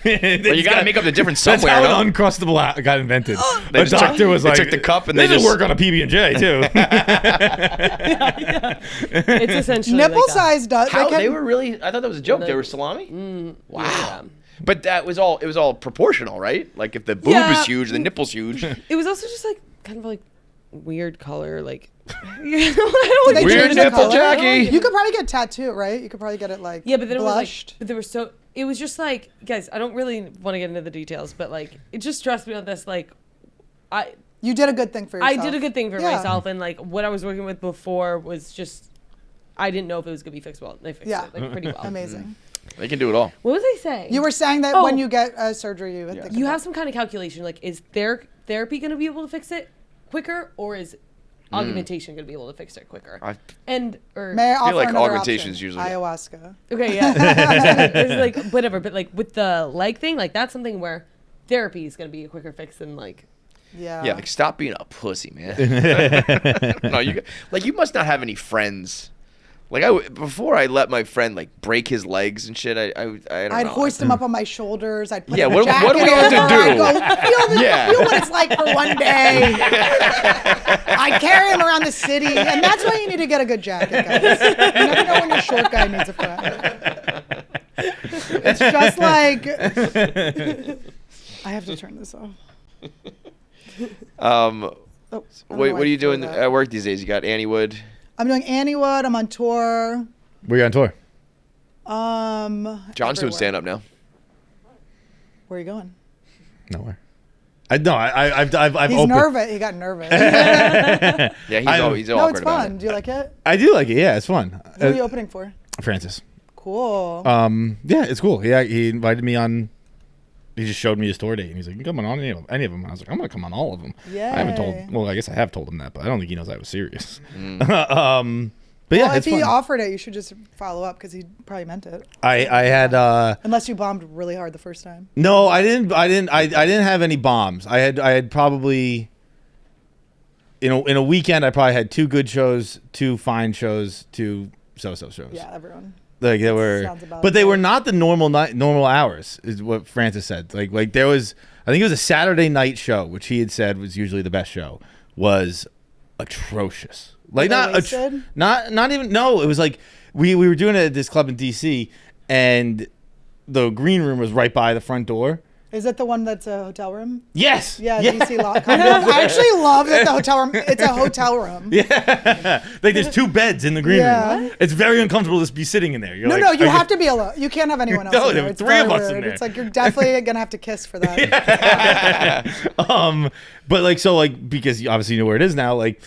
well, you got to make up the difference That's somewhere. how no? an uncrustable got invented. They The just took- doctor was they like, took the cup and this they would just- work on a PB&J too. It's essentially Nipple like that. size does. How can- they were really? I thought that was a joke. They were salami. Wow. But that was all. It was all proportional, right? Like if the boob Yeah. is huge, the nipple's huge. It was also just like kind of like weird color, like Did they Weird change the nipple, color? Jackie. You could probably get tattooed, right? You could probably get it like yeah, but then blushed. it was like, but there were so it was just like, guys, I don't really want to get into the details, but like it just stressed me on this. Like, You did a good thing for yourself. I did a good thing for Yeah. myself, and like what I was working with before was just I didn't know if it was gonna be fixed well. And they fixed Yeah. it like pretty well. Amazing. They can do it all. What was I saying? You were saying that Oh. when you get surgery, you would think You about have some kind of calculation, like is therapy going to be able to fix it quicker, or is augmentation going to be able to fix it quicker? I May I offer like another augmentation's option? usually- ayahuasca. Okay, yeah. It's like whatever, but like with the leg thing, like that's something where therapy is going to be a quicker fix than like. Yeah. Yeah, like stop being a pussy, man. No, you must not have any friends. Like before I let my friend like break his legs and shit. I don't I'd know. hoist him up on my shoulders. I'd put Yeah, him in what a do jacket we have to over. do? I'd go, Yeah. feel what it's like for one day. I'd carry him around the city, and that's why you need to get a good jacket, guys. You never know when your short guy needs a friend. It's just like I have to turn this off. What are you doing at work these days? You got Annie Wood. I'm doing Annie Wood. I'm on tour. Where you on tour? John's doing stand up now. Where are you going? Nowhere. I've He's opened. nervous. He got nervous. Yeah, he's No, awkward it's about fun. it. Do you like it? I do like it. Yeah, it's fun. Who are you opening for? Francis. Cool. Yeah, it's cool. He invited me on. He just showed me his tour date, and he's like, "You can come on any of them." I was like, "I'm gonna come on all of them." Yeah. I haven't told. Well, I guess I have told him that, but I don't think he knows I was serious. But well, yeah, if it's he fun. offered it, you should just follow up because he probably meant it. I had Unless you bombed really hard the first time. no, I didn't have any bombs. I had probably in a weekend I probably had 2 good shows, 2 fine shows, 2 so-so shows. Yeah, everyone. Like they were, Sounds about but they were right. not the normal hours, is what Francis said. Like there was, I think it was a Saturday night show, which he had said was usually the best show, was atrocious. Like Were they not even no. It was like we were doing it at this club in DC, and the green room was right by the front door. Is it the one that's a hotel room? Yes. Yeah, DC law. Kind of. I actually love that the hotel room. It's a hotel room. Yeah. Like there's 2 beds in the green room. It's very uncomfortable to just be sitting in there. You're No, you have to be alone. You can't have anyone else. No, in there there. were It's 3 very of us in weird. there. It's like you're definitely gonna have to kiss for that. But like so like because you obviously know where it is now. Like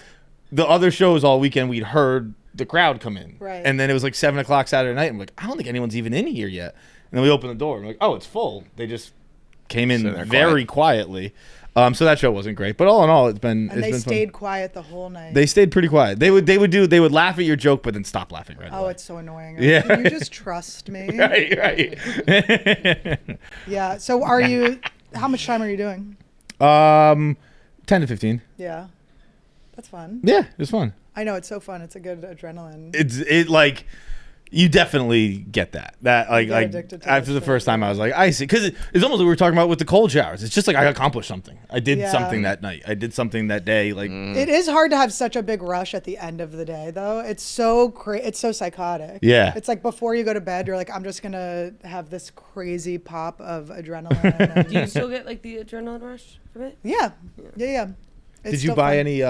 the other shows all weekend, we'd heard the crowd come in, Right. And then it was like 7:00 Saturday night. I'm like, I don't think anyone's even in here yet. And then we open the door. And we're like, oh, it's full. They just came in very quietly. So that show wasn't great, but all in all, it's been. And they been stayed fun. quiet the whole night. They stayed pretty quiet. They would laugh at your joke, but then stop laughing right away. Oh, it's so annoying. Yeah. Can you just trust me? right. Yeah. So are you? How much time are you doing? 10 to 15. Yeah. That's fun. Yeah, it's fun. I know it's so fun. It's a good adrenaline. It like you definitely get that like addicted to after that the shit, first time I was like I see because it's almost like we were talking about with the cold showers. It's just like I accomplished something. I did Yeah. something that night. I did something that day. Like It is hard to have such a big rush at the end of the day, though. It's so it's so psychotic. Yeah. It's like before you go to bed, you're like, I'm just gonna have this crazy pop of adrenaline. And Do you still get like the adrenaline rush from it? yeah. It's did you still buy fun. any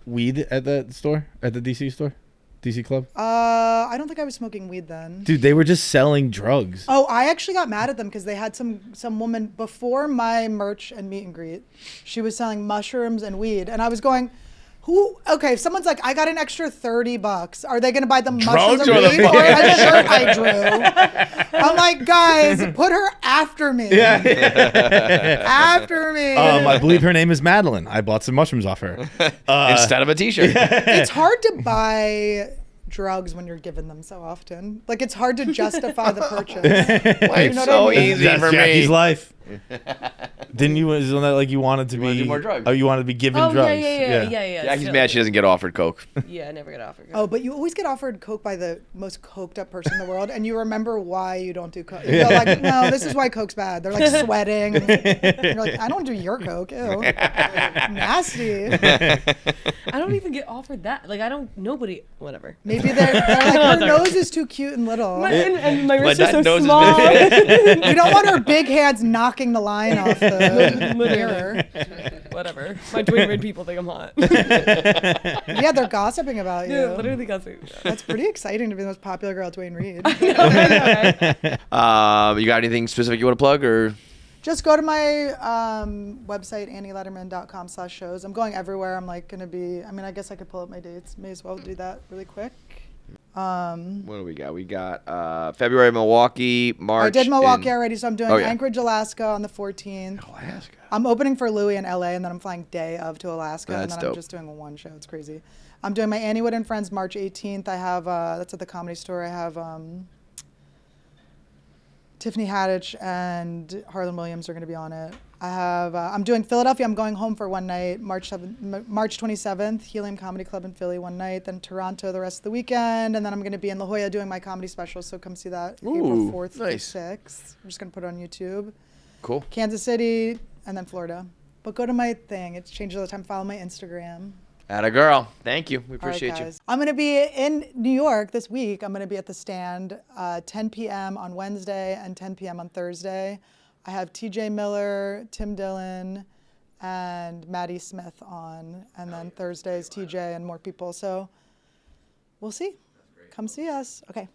weed at the store at the DC store, DC club? I don't think I was smoking weed then. Dude, they were just selling drugs. Oh, I actually got mad at them because they had some woman before my merch and meet and greet. She was selling mushrooms and weed, and I was going, "Who? Okay, if someone's like, I got an extra $30, are they gonna buy the mushrooms Drugs and or the weed or a shirt I drew?" I'm like, guys, put her after me. After me. I believe her name is Madeline. I bought some mushrooms off her. Instead of a T-shirt. It's hard to buy drugs when you're given them so often. Like it's hard to justify the purchase. Life's know what so I mean? easy That's for Jackie's me. life. Didn't you? Isn't that like you wanted to wanna be do more drugs. Oh, you wanted to be given Oh drugs. yeah. Jackie's still. mad she doesn't get offered coke. Yeah, I never get offered. Oh, but you always get offered coke by the most coked up person in the world, and you remember why you don't do coke. You're like, no, this is why coke's bad. They're like sweating. You're like, I don't do your coke. Ew, nasty. I don't even get offered that. Like I don't. Nobody. Whatever. Maybe they're like, her nose is too cute and little. And my wrists that are so nose is small. You don't want her big hands knocking the line off the mirror. Whatever. My Dwayne Reed people think I'm hot. Yeah, they're gossiping about you. Yeah, literally got to. That's pretty exciting to be the most popular girl, Dwayne Reed. You got anything specific you want to plug or? Just go to my website, annilederman.com/shows. I'm going everywhere. I'm like going to be, I mean, I guess I could pull up my dates. May as well do that really quick. What do we got? We got February Milwaukee, March. I did Milwaukee in- already, so I'm doing Oh, yeah. Anchorage, Alaska on the 14th. Alaska. I'm opening for Louis in LA, and then I'm flying day of to Alaska, and That's then dope. I'm just doing one show. It's crazy. I'm doing my Annie Wood and Friends March 18th. I have, that's at the Comedy Store. I have Tiffany Haddish and Harlan Williams are going to be on it. I have, I'm doing Philadelphia. I'm going home for one night, March 27th, Helium Comedy Club in Philly one night, then Toronto the rest of the weekend, and then I'm going to be in La Jolla doing my comedy special, so come see that April 4th nice. to 6th. I'm just going to put it on YouTube. Cool. Kansas City, and then Florida. But go to my thing. It's changed all the time. Follow my Instagram. Atta girl. Thank you. We All right, appreciate you. guys. I'm going to be in New York this week. I'm going to be at the Stand 10 p.m. on Wednesday and 10 p.m. on Thursday. I have TJ Miller, Tim Dillon, and Maddie Smith on. And then Thursdays, TJ and more people. So we'll see. Come see us. Okay.